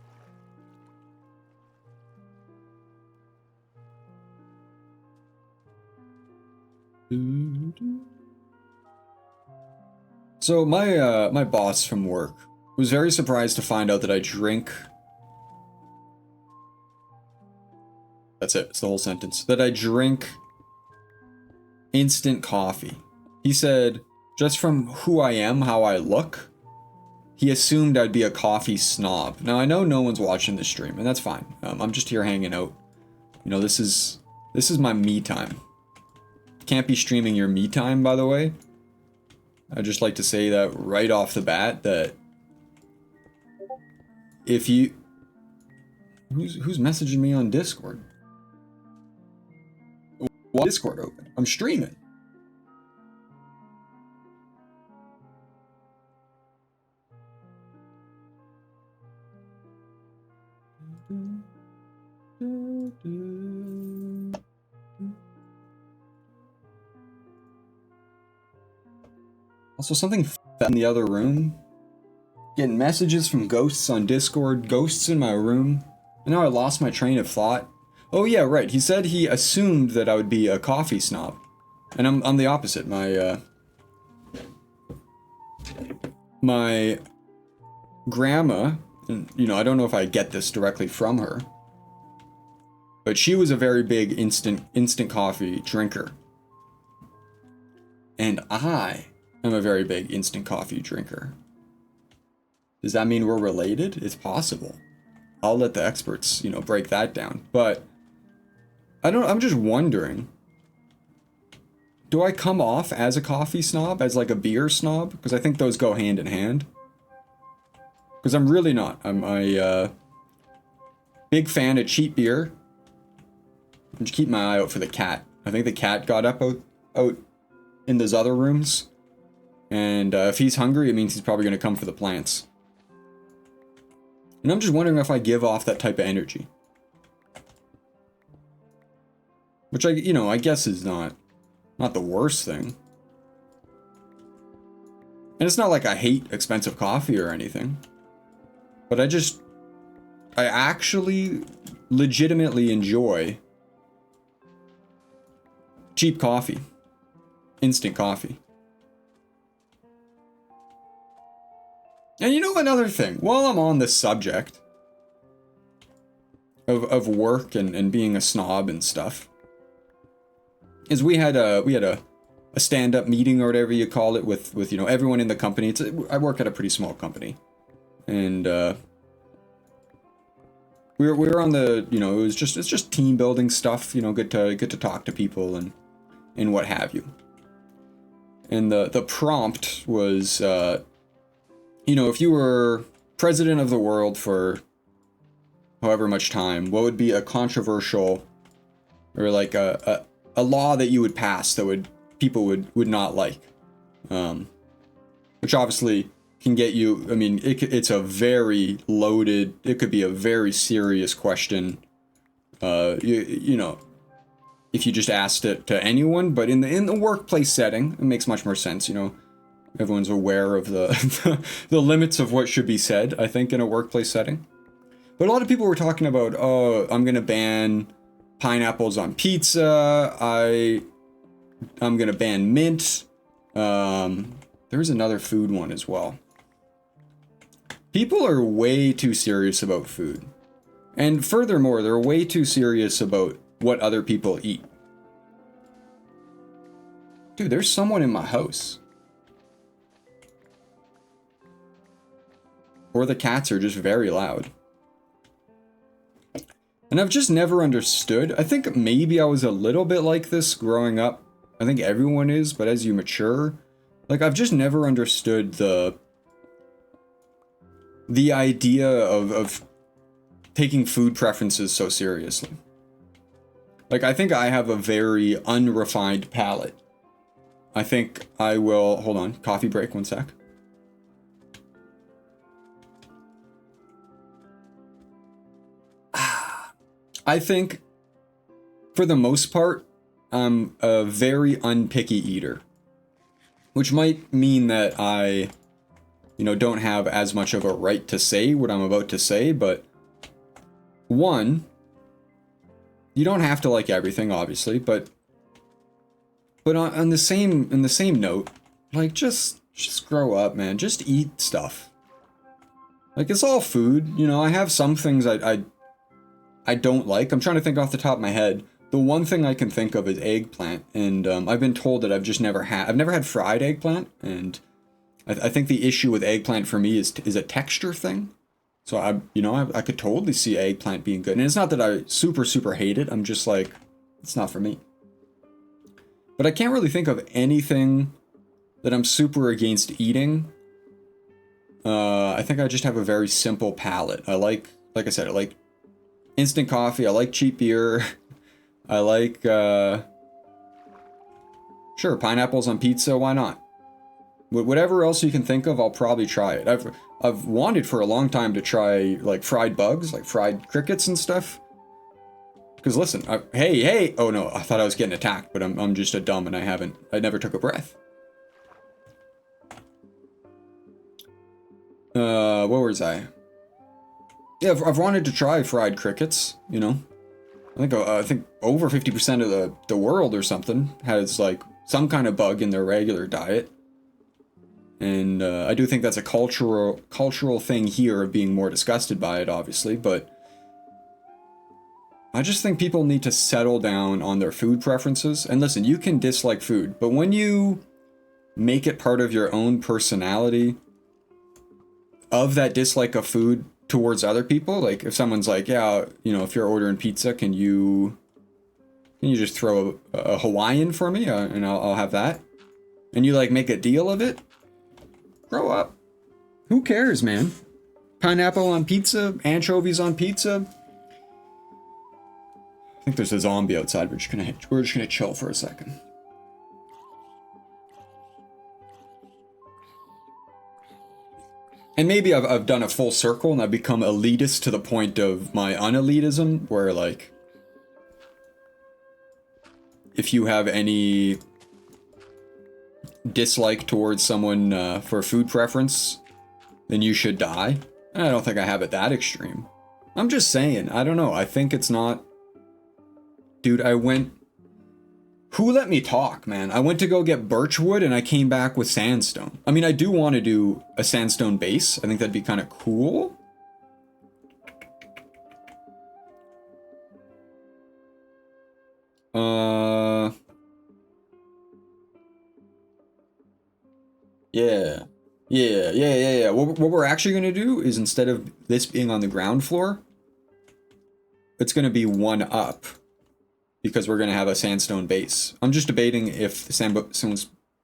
So my boss from work was very surprised to find out that I drink. That's it. It's the whole sentence. That I drink instant coffee. He said, just from who I am, how I look, he assumed I'd be a coffee snob. Now I know no one's watching this stream, and that's fine. I'm just here hanging out. You know, this is my me time. Can't be streaming your me time, by the way. I'd just like to say that right off the bat, that if you... Who's messaging me on Discord? Why Discord open? I'm streaming. Also, something in the other room. Getting messages from ghosts on Discord, ghosts in my room. And now I lost my train of thought. Oh yeah, right. He said he assumed that I would be a coffee snob. And I'm the opposite. My grandma, and you know, I don't know if I get this directly from her, but she was a very big instant coffee drinker. And I am a very big instant coffee drinker. Does that mean we're related? It's possible. I'll let the experts, you know, break that down. But I'm just wondering, do I come off as a coffee snob, as like a beer snob? Because I think those go hand in hand. Because I'm really not. I'm a big fan of cheap beer. I'm just keep my eye out for the cat. I think the cat got up out in those other rooms. And if he's hungry, it means he's probably going to come for the plants. And I'm just wondering if I give off that type of energy. Which I guess is not the worst thing. And it's not like I hate expensive coffee or anything. But I actually legitimately enjoy cheap coffee. Instant coffee. And you know another thing, while I'm on this subject, of work and being a snob and stuff is we had a stand-up meeting or whatever you call it with you know, everyone in the company. I work at a pretty small company, and we were on the, you know, it's just team building stuff, you know, good to talk to people and what have you. And the prompt was, you know, if you were president of the world for however much time, what would be a controversial or like a law that you would pass that people would not like, which obviously can get you, I mean, it's a very loaded, it could be a very serious question, you know, if you just asked it to anyone. But in the workplace setting, it makes much more sense, you know, everyone's aware of the the limits of what should be said, I think, in a workplace setting. But a lot of people were talking about, oh, I'm gonna ban pineapples on pizza, I'm gonna ban mint. There's another food one as well. People are way too serious about food. And furthermore, they're way too serious about what other people eat. Dude, there's someone in my house. Or the cats are just very loud. And I've just never understood. I think maybe I was a little bit like this growing up. I think everyone is, but as you mature, like, I've just never understood the idea of taking food preferences so seriously. Like, I think I have a very unrefined palate. I think I will, hold on, coffee break, 1 sec. I think, for the most part, I'm a very unpicky eater. Which might mean that I, you know, don't have as much of a right to say what I'm about to say, but one, you don't have to like everything, obviously, but on the same, in the same note, like, just grow up, man. Just eat stuff. Like, it's all food, you know. I have some things I don't like. I'm trying to think off the top of my head. The one thing I can think of is eggplant, and I've been told that I've never had fried eggplant, and I think the issue with eggplant for me is a texture thing. So I could totally see eggplant being good, and it's not that I super hate it. I'm just like, it's not for me. But I can't really think of anything that I'm super against eating. I think I just have a very simple palate. Like I said, I like instant coffee. I like cheap beer. I like, sure, pineapples on pizza, why not? Whatever else you can think of, I'll probably try it. I've wanted for a long time to try, like, fried bugs, like fried crickets and stuff. Because listen, hey, oh no, I thought I was getting attacked, but I'm just a dumb and I never took a breath. Where was I? Yeah, I've wanted to try fried crickets, you know. I think over 50% of the world or something has, like, some kind of bug in their regular diet. And I do think that's a cultural thing here of being more disgusted by it, obviously, but I just think people need to settle down on their food preferences. And listen, you can dislike food, but when you make it part of your own personality of that dislike of food towards other people, like if someone's like, yeah, you know, if you're ordering pizza, can you just throw a Hawaiian for me, and I'll have that, and you like make a deal of it? Grow up. Who cares, man? Pineapple on pizza, anchovies on pizza. I think there's a zombie outside. We're just gonna chill for a second. And maybe I've done a full circle and I've become elitist to the point of my unelitism, where, like, if you have any dislike towards someone for food preference, then you should die. And I don't think I have it that extreme. I'm just saying, I don't know. I think it's not... Dude, who let me talk, man? I went to go get birchwood and I came back with sandstone. I mean, I do want to do a sandstone base. I think that'd be kind of cool. Yeah. Yeah. What we're actually going to do is instead of this being on the ground floor, it's going to be one up because we're going to have a sandstone base. I'm just debating if the sandstone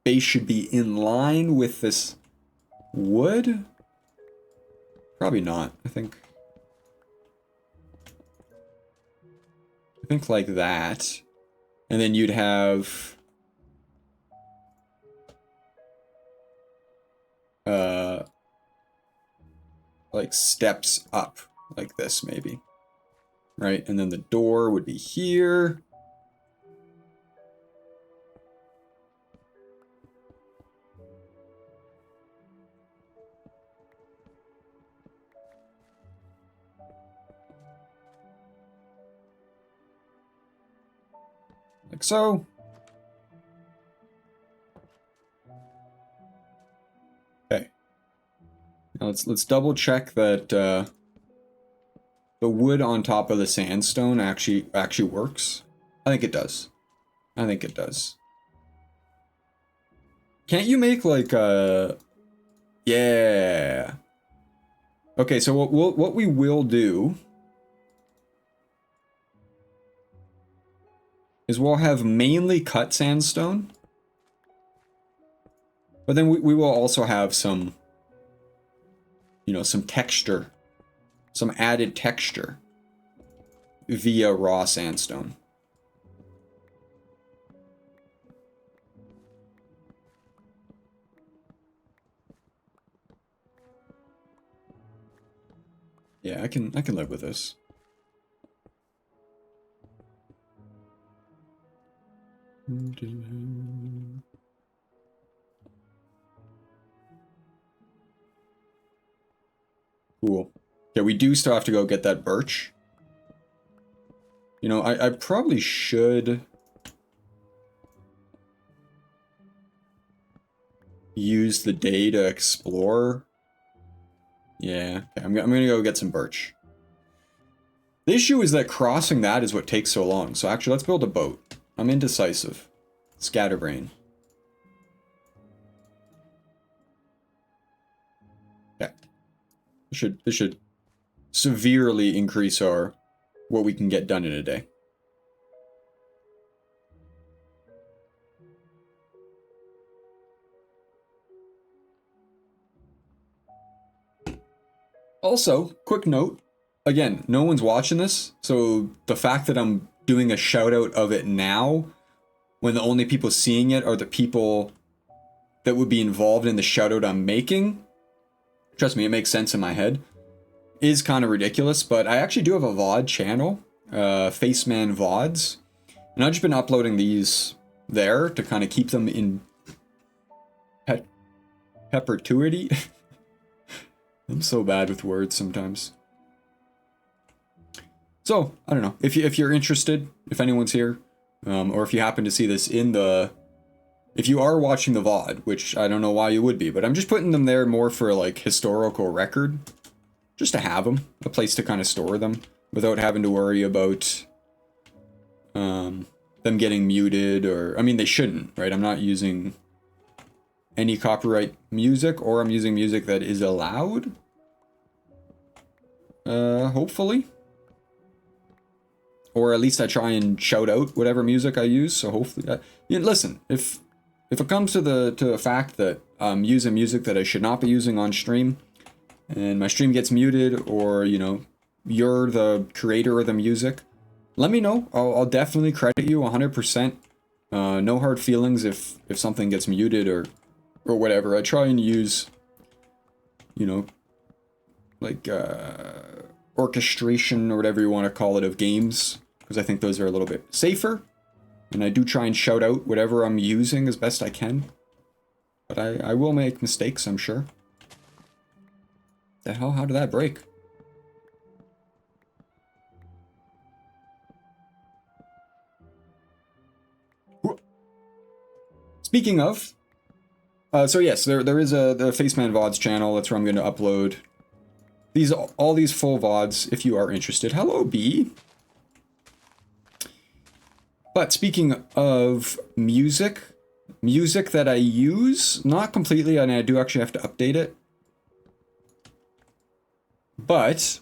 base should be in line with this wood. Probably not. I think like that. And then you'd have like steps up like this maybe. Right? And then the door would be here. Like so. Okay. Now let's double check that the wood on top of the sandstone actually works. I think it does. I think it does. Can't you make like a... Yeah. Okay, so what we will do is we'll have mainly cut sandstone. But then we will also have some, you know, some texture. Some added texture via raw sandstone. Yeah, I can live with this. Cool. Yeah, we do still have to go get that birch. You know, I probably should use the day to explore. Yeah, okay, I'm gonna go get some birch. The issue is that crossing that is what takes so long. So actually, let's build a boat. I'm indecisive. Scatterbrain. Yeah. This should severely increase what we can get done in a day. Also, quick note. Again, no one's watching this, so the fact that I'm doing a shout out of it now, when the only people seeing it are the people that would be involved in the shout out I'm making, trust me, it makes sense in my head, is kind of ridiculous, but I actually do have a VOD channel, Faceman VODs, and I've just been uploading these there to kind of keep them in perpetuity. I'm so bad with words sometimes. So, I don't know, if you're interested, if anyone's here, or if you happen to see this in the... If you are watching the VOD, which I don't know why you would be, but I'm just putting them there more for, like, historical record. Just to have them. A place to kind of store them. Without having to worry about them getting muted, or... I mean, they shouldn't, right? I'm not using any copyright music, or I'm using music that is allowed. Hopefully. Or at least I try and shout out whatever music I use, so hopefully... listen, if it comes to the fact that I'm using music that I should not be using on stream, and my stream gets muted, or, you know, you're the creator of the music, let me know. I'll definitely credit you 100%. No hard feelings if something gets muted or whatever. I try and use, you know, like, orchestration or whatever you want to call it of games, because I think those are a little bit safer, and I do try and shout out whatever I'm using as best I can, but I will make mistakes, I'm sure. The hell, how did that break? Speaking of, so yes, there is the Faceman VODs channel. That's where I'm going to upload all these full VODs if you are interested. Hello, B. But speaking of music that I use, not completely, and I do actually have to update it. But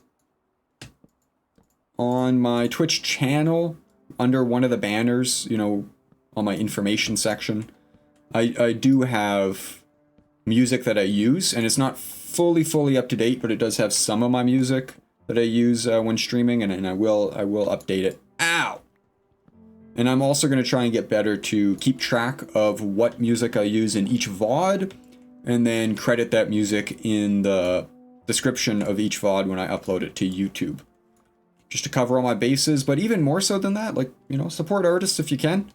on my Twitch channel, under one of the banners, you know, on my information section, I do have music that I use, and it's not fully up to date, but it does have some of my music that I use when streaming, and I will update it. Ow! And I'm also going to try and get better to keep track of what music I use in each VOD, and then credit that music in the description of each VOD when I upload it to YouTube. Just to cover all my bases, but even more so than that, like, you know, support artists if you can.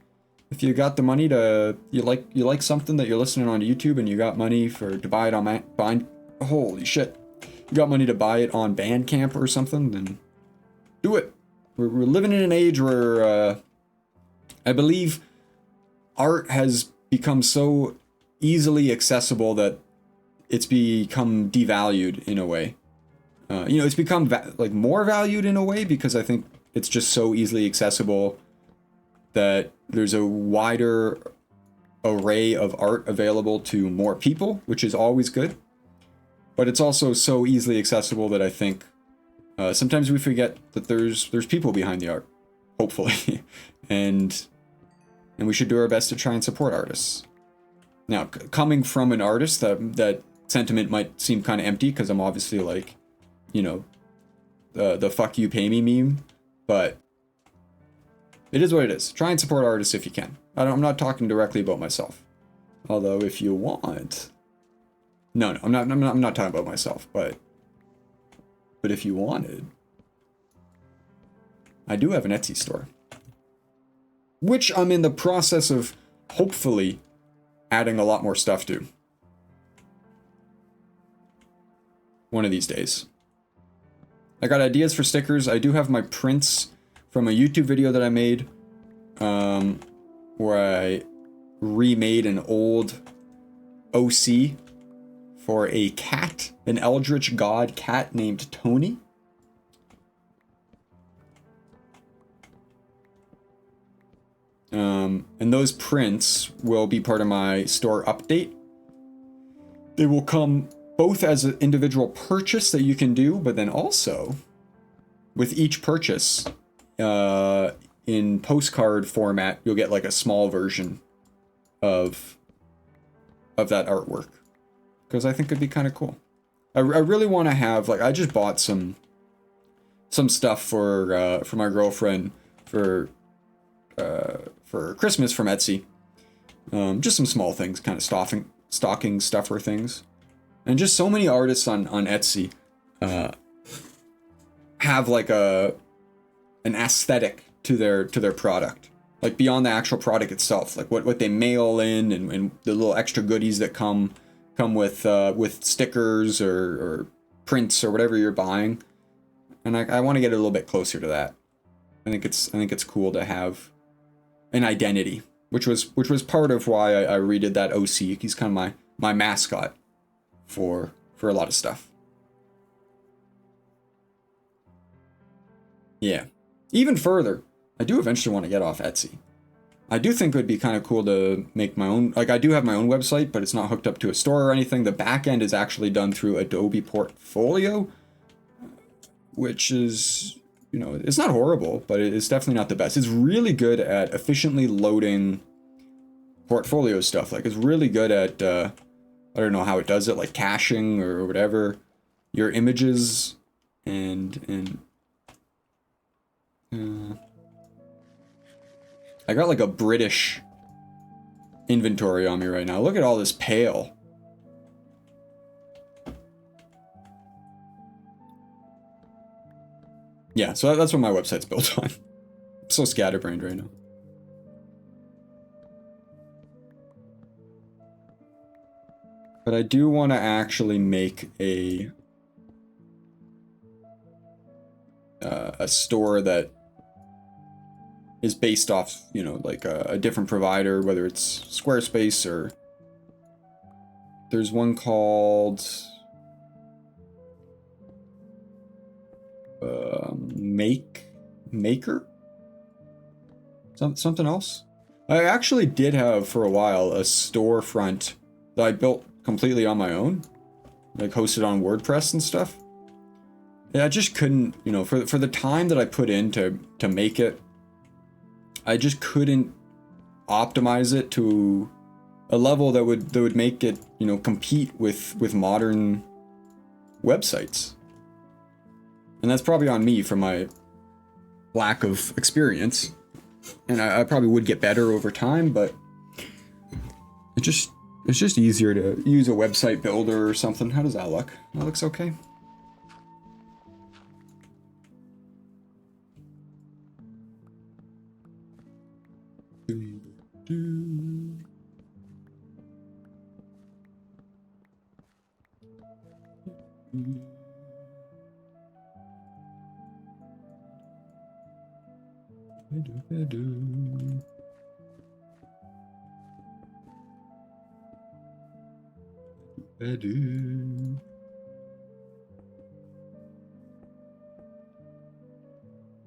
If you got the money to, you like something that you're listening on YouTube and you got money to buy it on holy shit. You got money to buy it on Bandcamp or something, then do it. We're living in an age where I believe art has become so easily accessible that it's become devalued in a way. You know, it's become like more valued in a way because I think it's just so easily accessible that there's a wider array of art available to more people, which is always good. But it's also so easily accessible that I think sometimes we forget that there's people behind the art, hopefully, and we should do our best to try and support artists. Now, coming from an artist, that sentiment might seem kind of empty because I'm obviously like, you know, the fuck you pay me meme, but it is what it is. Try and support artists if you can. I'm not talking directly about myself, although if you want, no, I'm not talking about myself, but if you wanted, I do have an Etsy store, which I'm in the process of hopefully adding a lot more stuff to one of these days. I got ideas for stickers. I do have my prints from a YouTube video that I made, where I remade an old OC for a cat, an eldritch god cat named Tony. And those prints will be part of my store update. They will come both as an individual purchase that you can do, but then also with each purchase, in postcard format, you'll get like a small version of that artwork, because I think it'd be kind of cool. I really want to have, like, I just bought some stuff for my girlfriend for Christmas from Etsy. Just some small things, kind of stocking stuffer things. And just so many artists on Etsy have like an aesthetic to their product, like beyond the actual product itself, like what they mail in and the little extra goodies that come with stickers or prints or whatever you're buying. And I want to get a little bit closer to that. I think it's cool to have an identity, which was part of why I redid that OC. He's kind of my mascot for a lot of stuff. Yeah. Even further, I do eventually want to get off Etsy. I do think it would be kind of cool to make my own, like, I do have my own website, but it's not hooked up to a store or anything. The back end is actually done through Adobe Portfolio, which is, you know, it's not horrible, but it's definitely not the best. It's really good at efficiently loading portfolio stuff. Like, it's really good at, I don't know how it does it, like caching or whatever, your images and I got like a British inventory on me right now. Look at all this pale. Yeah, so that's what my website's built on. I'm so scatterbrained right now. But I do want to actually make a store that is based off, you know, like a different provider, whether it's Squarespace or there's one called Maker. Something else? I actually did have for a while a storefront that I built completely on my own, like hosted on WordPress and stuff. Yeah, I just couldn't, you know, for the time that I put in to make it, I just couldn't optimize it to a level that would make it, you know, compete with modern websites. And that's probably on me for my lack of experience. And I probably would get better over time, but it's just easier to use a website builder or something. How does that look? That looks okay.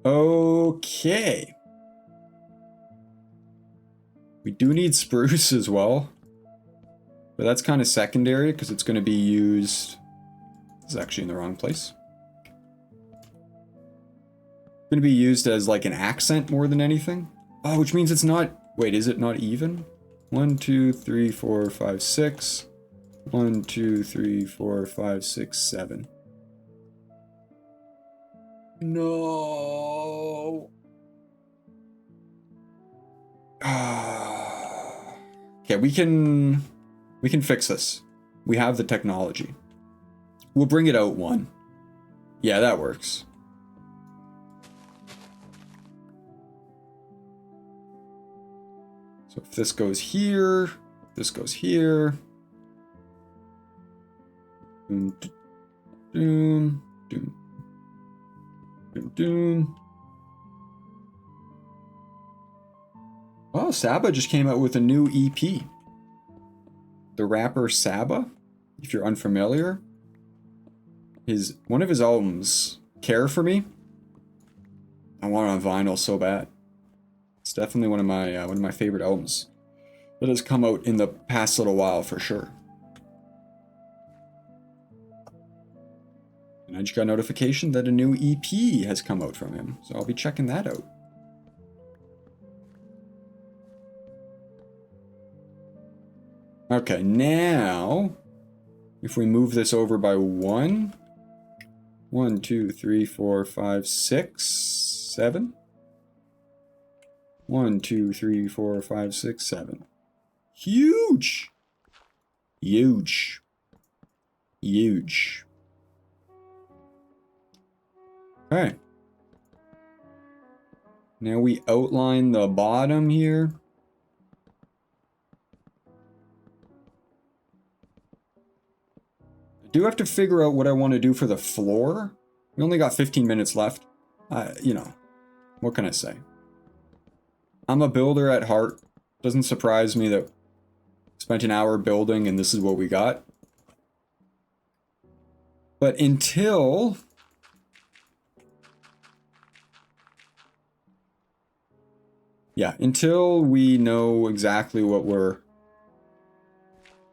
Okay. We do need spruce as well. But that's kind of secondary because it's going to be used... This is actually in the wrong place. Going to be used as like an accent more than anything. Oh, which means it's not... Wait, is it not even? 1, 2, 3, 4, 5, 6. 1, 2, 3, 4, 5, 6, 7. No. Okay, we can fix this. We have the technology. We'll bring it out one. Yeah, that works. So if this goes here, this goes here. Doom, doom, doom, doom, doom. Oh, Saba just came out with a new EP. The rapper Saba, if you're unfamiliar. One of his albums, Care For Me. I want it on vinyl so bad. It's definitely one of my favorite albums that has come out in the past little while for sure. And I just got a notification that a new EP has come out from him, so I'll be checking that out. Okay, now, if we move this over by 1, 1, 2, 3, 4, 5, 6, 7. 1, 2, 3, 4, 5, 6, 7. Huge! Huge. Huge. Okay. Now we outline the bottom here. I do have to figure out what I want to do for the floor. We only got 15 minutes left. You know, what can I say? I'm a builder at heart. Doesn't surprise me that I spent an hour building and this is what we got. But until... Yeah, until we know exactly what we're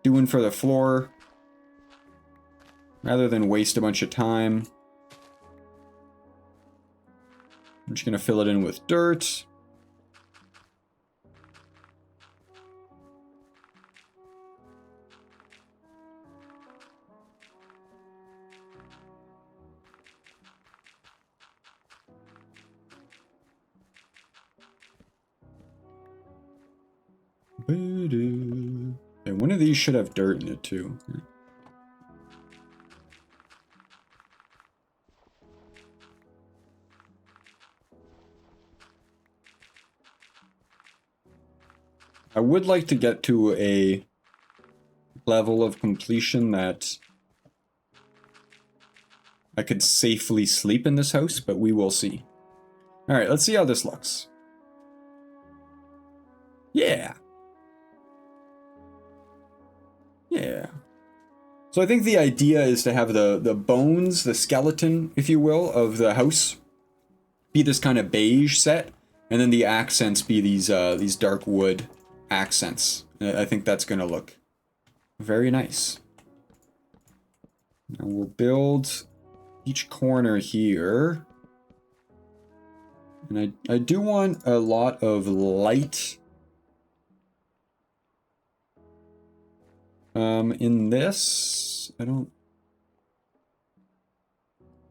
doing for the floor, rather than waste a bunch of time, I'm just going to fill it in with dirt. Okay, one of these should have dirt in it too. I would like to get to a level of completion that I could safely sleep in this house, but we will see. Alright, let's see how this looks. Yeah. Yeah. So I think the idea is to have the bones, the skeleton, if you will, of the house be this kind of beige set, And then the accents be these dark wood accents. I think that's gonna look very nice. Now we'll build each corner here. And I do want a lot of light in this.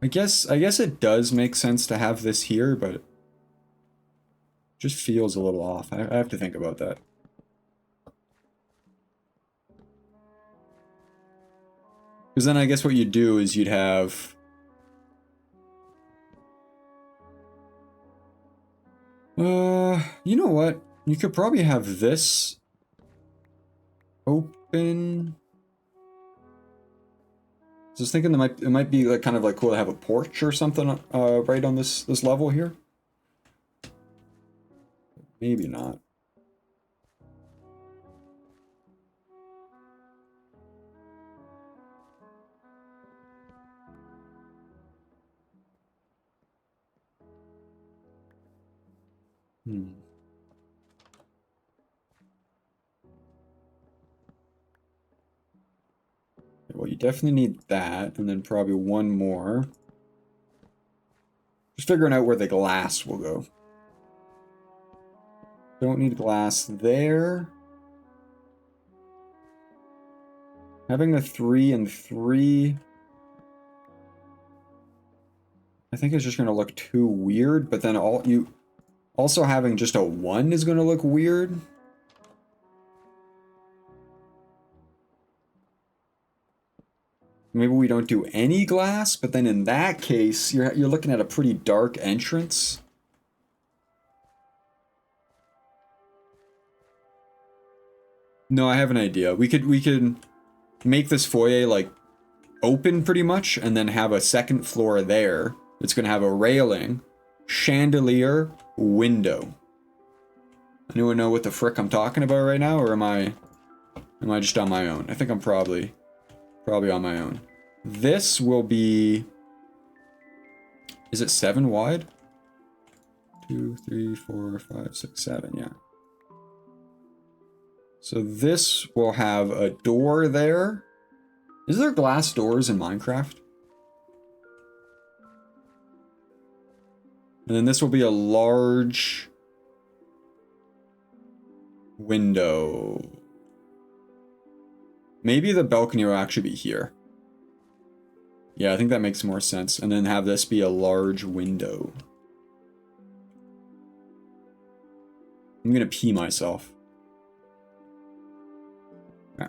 I guess it does make sense to have this here, but it just feels a little off. I have to think about that. Because then I guess what you'd do is you'd have... you know what? You could probably have this open. Just thinking it might be like kind of like cool to have a porch or something right on this level here. Maybe not. Well, you definitely need that, and then probably one more. Just figuring out where the glass will go. Don't need glass there. Having a 3 and 3... I think it's just going to look too weird, but then also having just a 1 is going to look weird. Maybe we don't do any glass, but then in that case, you're looking at a pretty dark entrance. No, I have an idea. We could make this foyer like open pretty much, and then have a second floor there. It's gonna have a railing, chandelier, window. Anyone know what the frick I'm talking about right now, or am I just on my own? I think I'm probably on my own. This will be... Is it 7 wide? 2, 3, 4, 5, 6, 7, yeah. So this will have a door there. Is there glass doors in Minecraft? And then this will be a large window. Maybe the balcony will actually be here. Yeah, I think that makes more sense. And then have this be a large window. I'm gonna pee myself. Okay.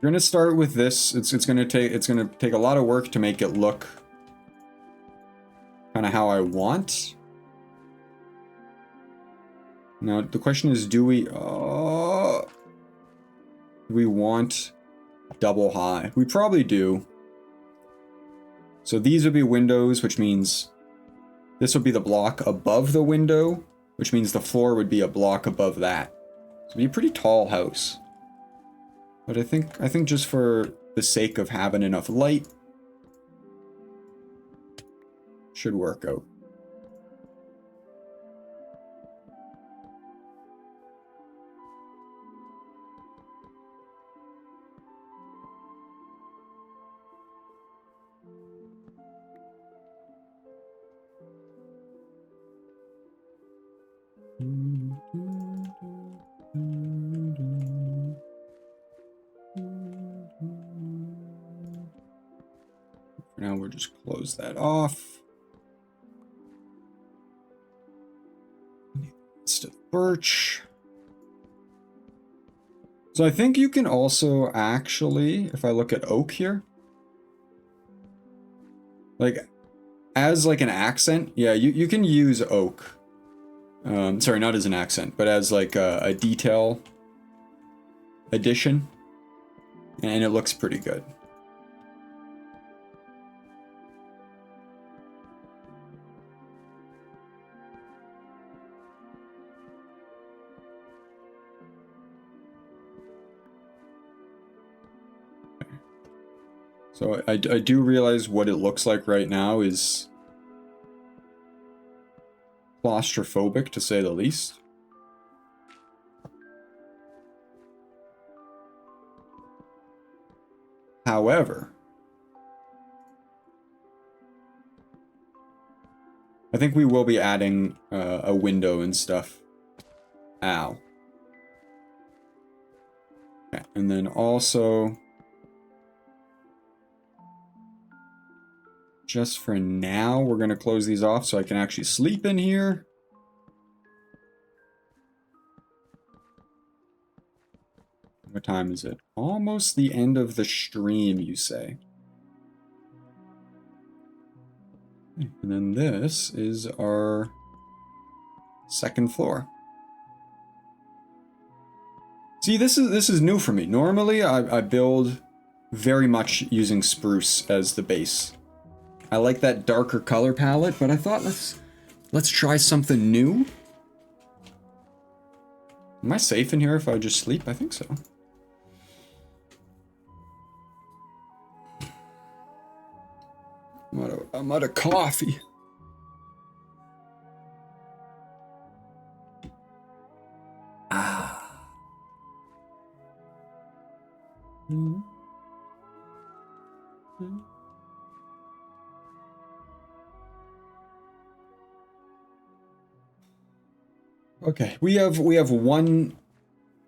We're gonna start with this. It's gonna take a lot of work to make it look kind of how I want. Now the question is, do we want double high? We probably do. So these would be windows, which means this would be the block above the window, which means the floor would be a block above that. So it'd be a pretty tall house. But I think just for the sake of having enough light, should work out. For now, we'll just close that off. Instead of birch. So I think you can also actually, if I look at oak here, like as like an accent, yeah, you can use oak. Sorry, not as an accent, but as like a detail addition, and it looks pretty good. So I do realize what it looks like right now is claustrophobic to say the least. However, I think we will be adding a window and stuff. Ow. Okay, and then also, just for now, we're going to close these off so I can actually sleep in here. What time is it? Almost the end of the stream, you say. And then this is our second floor. See, this is new for me. Normally, I build very much using spruce as the base. I like that darker color palette, but I thought let's try something new. Am I safe in here if I just sleep? I think so. I'm out of coffee. Ah. Okay, we have one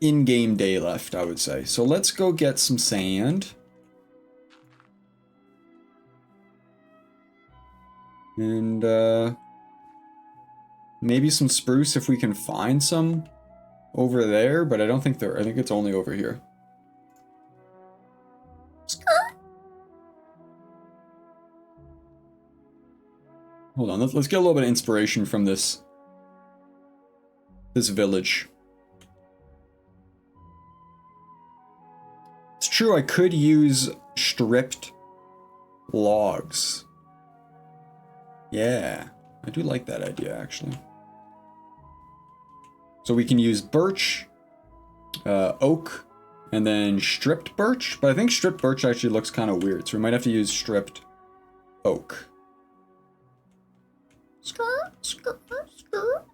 in-game day left, I would say. So let's go get some sand. And maybe some spruce if we can find some over there, but I don't think I think it's only over here. Hold on, let's get a little bit of inspiration from this village. It's true, I could use stripped logs. Yeah, I do like that idea, actually. So we can use birch, oak, and then stripped birch. But I think stripped birch actually looks kind of weird, so we might have to use stripped oak. Skirt, skirt, skirt.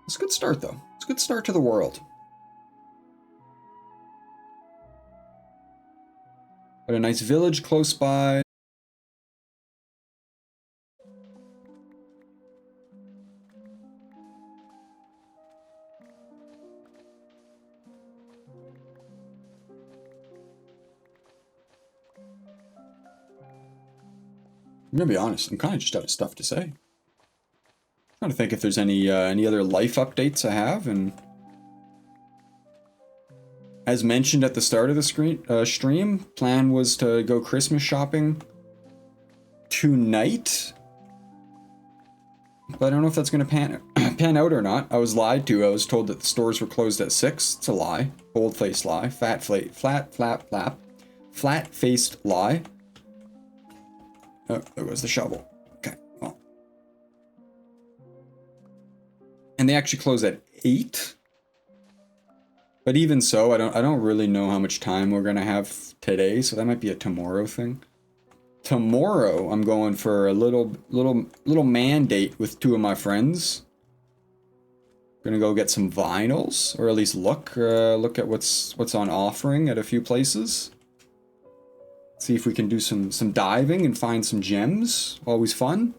It's a good start, though. It's a good start to the world. Got a nice village close by. I'm gonna be honest, I'm kind of just out of stuff to say. Trying to think if there's any other life updates I have, and as mentioned at the start of the stream, plan was to go Christmas shopping tonight, but I don't know if that's gonna pan out or not. I was lied to. I was told that the stores were closed at 6. It's a lie, bold-faced lie, flat-faced lie. Oh, there was the shovel. Okay, well. And they actually close at 8. But even so, I don't really know how much time we're gonna have today, so that might be a tomorrow thing. Tomorrow, I'm going for a little man date with 2 of my friends. Gonna go get some vinyls, or at least look at what's on offering at a few places. See if we can do some diving and find some gems. Always fun.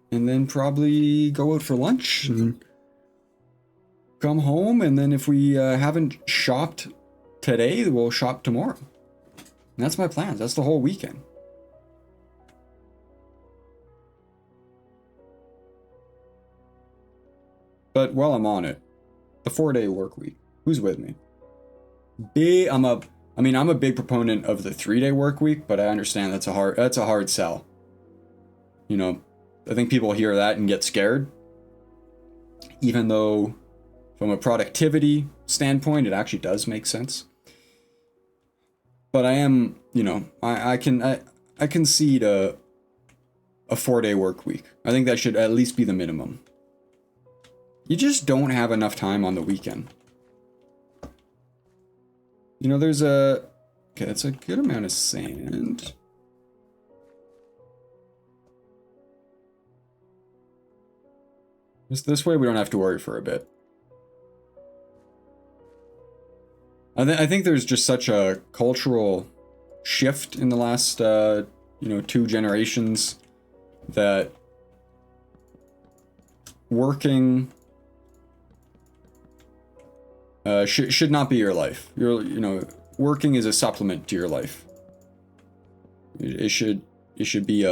And then probably go out for lunch and come home. And then if we haven't shopped today, we'll shop tomorrow. And that's my plans. That's the whole weekend. But while I'm on it, the 4-day work week. Who's with me? I'm a big proponent of the 3-day work week, but I understand that's a hard sell. You know, I think people hear that and get scared. Even though from a productivity standpoint, it actually does make sense. But I am, you know, I concede a 4-day work week. I think that should at least be the minimum. You just don't have enough time on the weekend. You know, there's a... Okay, that's a good amount of sand. This way we don't have to worry for a bit. I think there's just such a cultural shift in the last, you know, 2 generations that working should not be your life. You know, working is a supplement to your life. It should be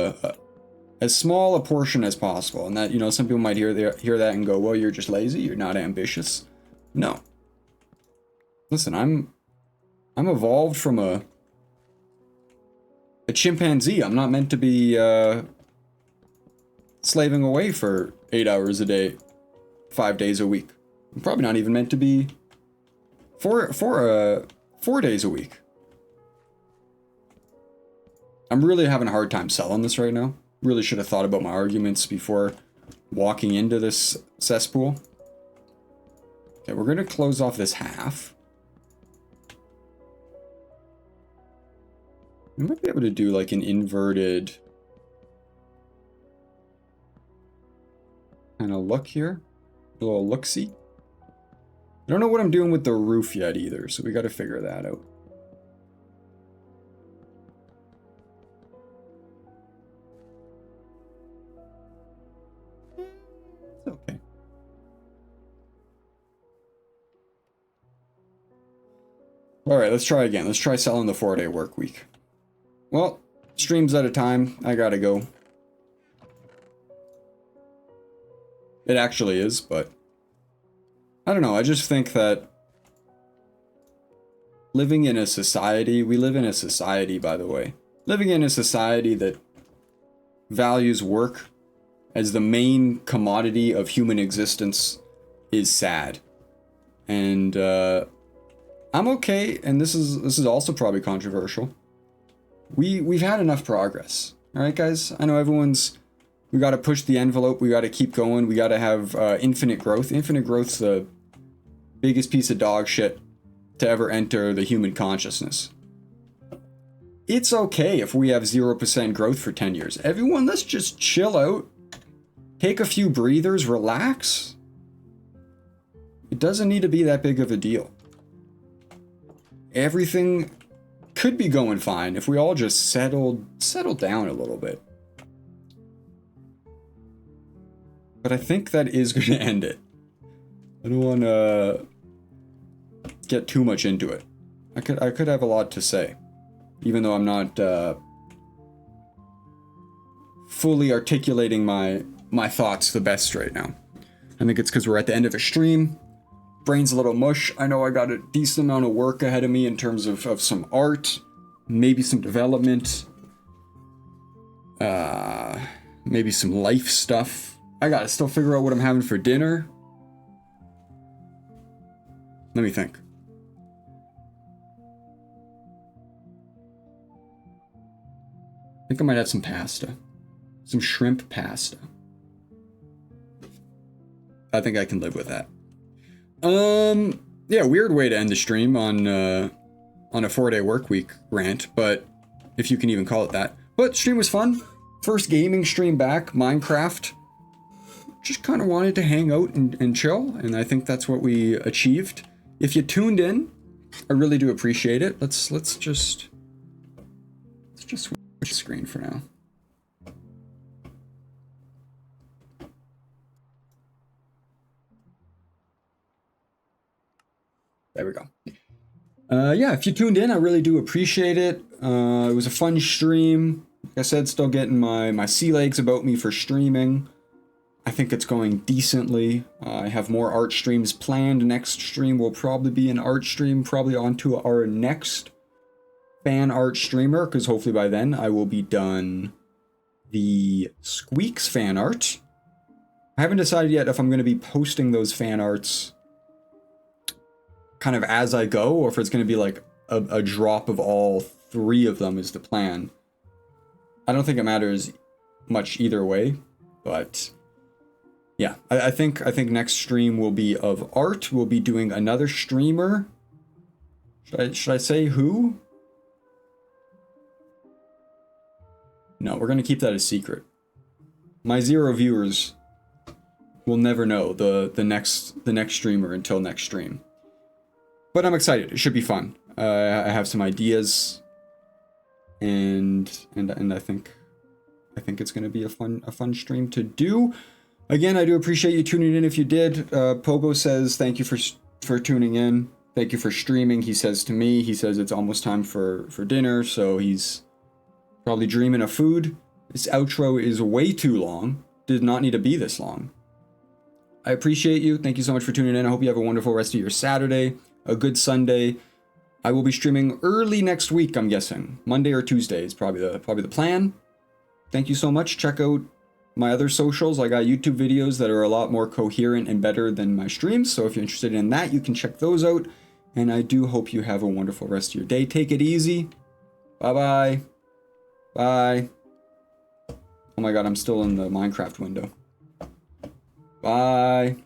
as small a portion as possible. And that, you know, some people might hear that and go, well, you're just lazy, you're not ambitious. No. Listen, I'm evolved from a chimpanzee. I'm not meant to be slaving away for 8 hours a day, 5 days a week. I'm probably not even meant to be 4 days a week. I'm really having a hard time selling this right now. Really should have thought about my arguments before walking into this cesspool. Okay, we're gonna close off this half. We might be able to do like an inverted kind of look here. A little look-see. I don't know what I'm doing with the roof yet either, so we got to figure that out. It's okay. Alright, let's try again. Let's try selling the 4-day work week. Well, streams at a time. I gotta go. It actually is, but I don't know. I just think that living in a society, we live in a society, by the way, living in a society that values work as the main commodity of human existence is sad. And I'm okay, and this is also probably controversial. We've had enough progress. All right, guys? I know we got to push the envelope. We got to keep going. We got to have infinite growth. Infinite growth's the biggest piece of dog shit to ever enter the human consciousness. It's okay if we have 0% growth for 10 years. Everyone, let's just chill out. Take a few breathers, relax. It doesn't need to be that big of a deal. Everything could be going fine if we all just settled down a little bit. But I think that is going to end it. I don't want to get too much into it. I could have a lot to say, even though I'm not fully articulating my thoughts the best right now. I think it's because we're at the end of a stream. Brain's a little mush. I know I got a decent amount of work ahead of me in terms of some art, maybe some development, maybe some life stuff. I gotta still figure out what I'm having for dinner. Let me think. I think I might have some pasta. Some shrimp pasta. I think I can live with that. Yeah, weird way to end the stream on a 4-day work week rant, but if you can even call it that. But stream was fun. First gaming stream back, Minecraft. Just kind of wanted to hang out and chill, and I think that's what we achieved. If you tuned in, I really do appreciate it. Let's just switch the screen for now. There we go. Yeah, if you tuned in, I really do appreciate it. It was a fun stream. Like I said, still getting my sea legs about me for streaming. I think it's going decently. I have more art streams planned. Next stream will probably be an art stream, probably onto our next fan art streamer, because hopefully by then I will be done the Squeaks fan art. I haven't decided yet if I'm going to be posting those fan arts kind of as I go, or if it's going to be like a drop of all 3 of them is the plan. I don't think it matters much either way, but yeah, I think next stream will be of art. We'll be doing another streamer Should I say who? No, we're gonna keep that a secret. My 0 viewers will never know the next streamer until next stream. But I'm excited. It should be fun. I have some ideas, and I think it's gonna be a fun stream to do. Again, I do appreciate you tuning in. If you did, Pogo says thank you for tuning in. Thank you for streaming. He says to me, he says it's almost time for dinner, so he's probably dreaming of food. This outro is way too long. Did not need to be this long. I appreciate you. Thank you so much for tuning in. I hope you have a wonderful rest of your Saturday, a good Sunday. I will be streaming early next week, I'm guessing. Monday or Tuesday is probably the plan. Thank you so much. Check out my other socials. I got YouTube videos that are a lot more coherent and better than my streams, so if you're interested in that, you can check those out. And I do hope you have a wonderful rest of your day. Take it easy. Bye-bye. Bye. Oh my god, I'm still in the Minecraft window. Bye.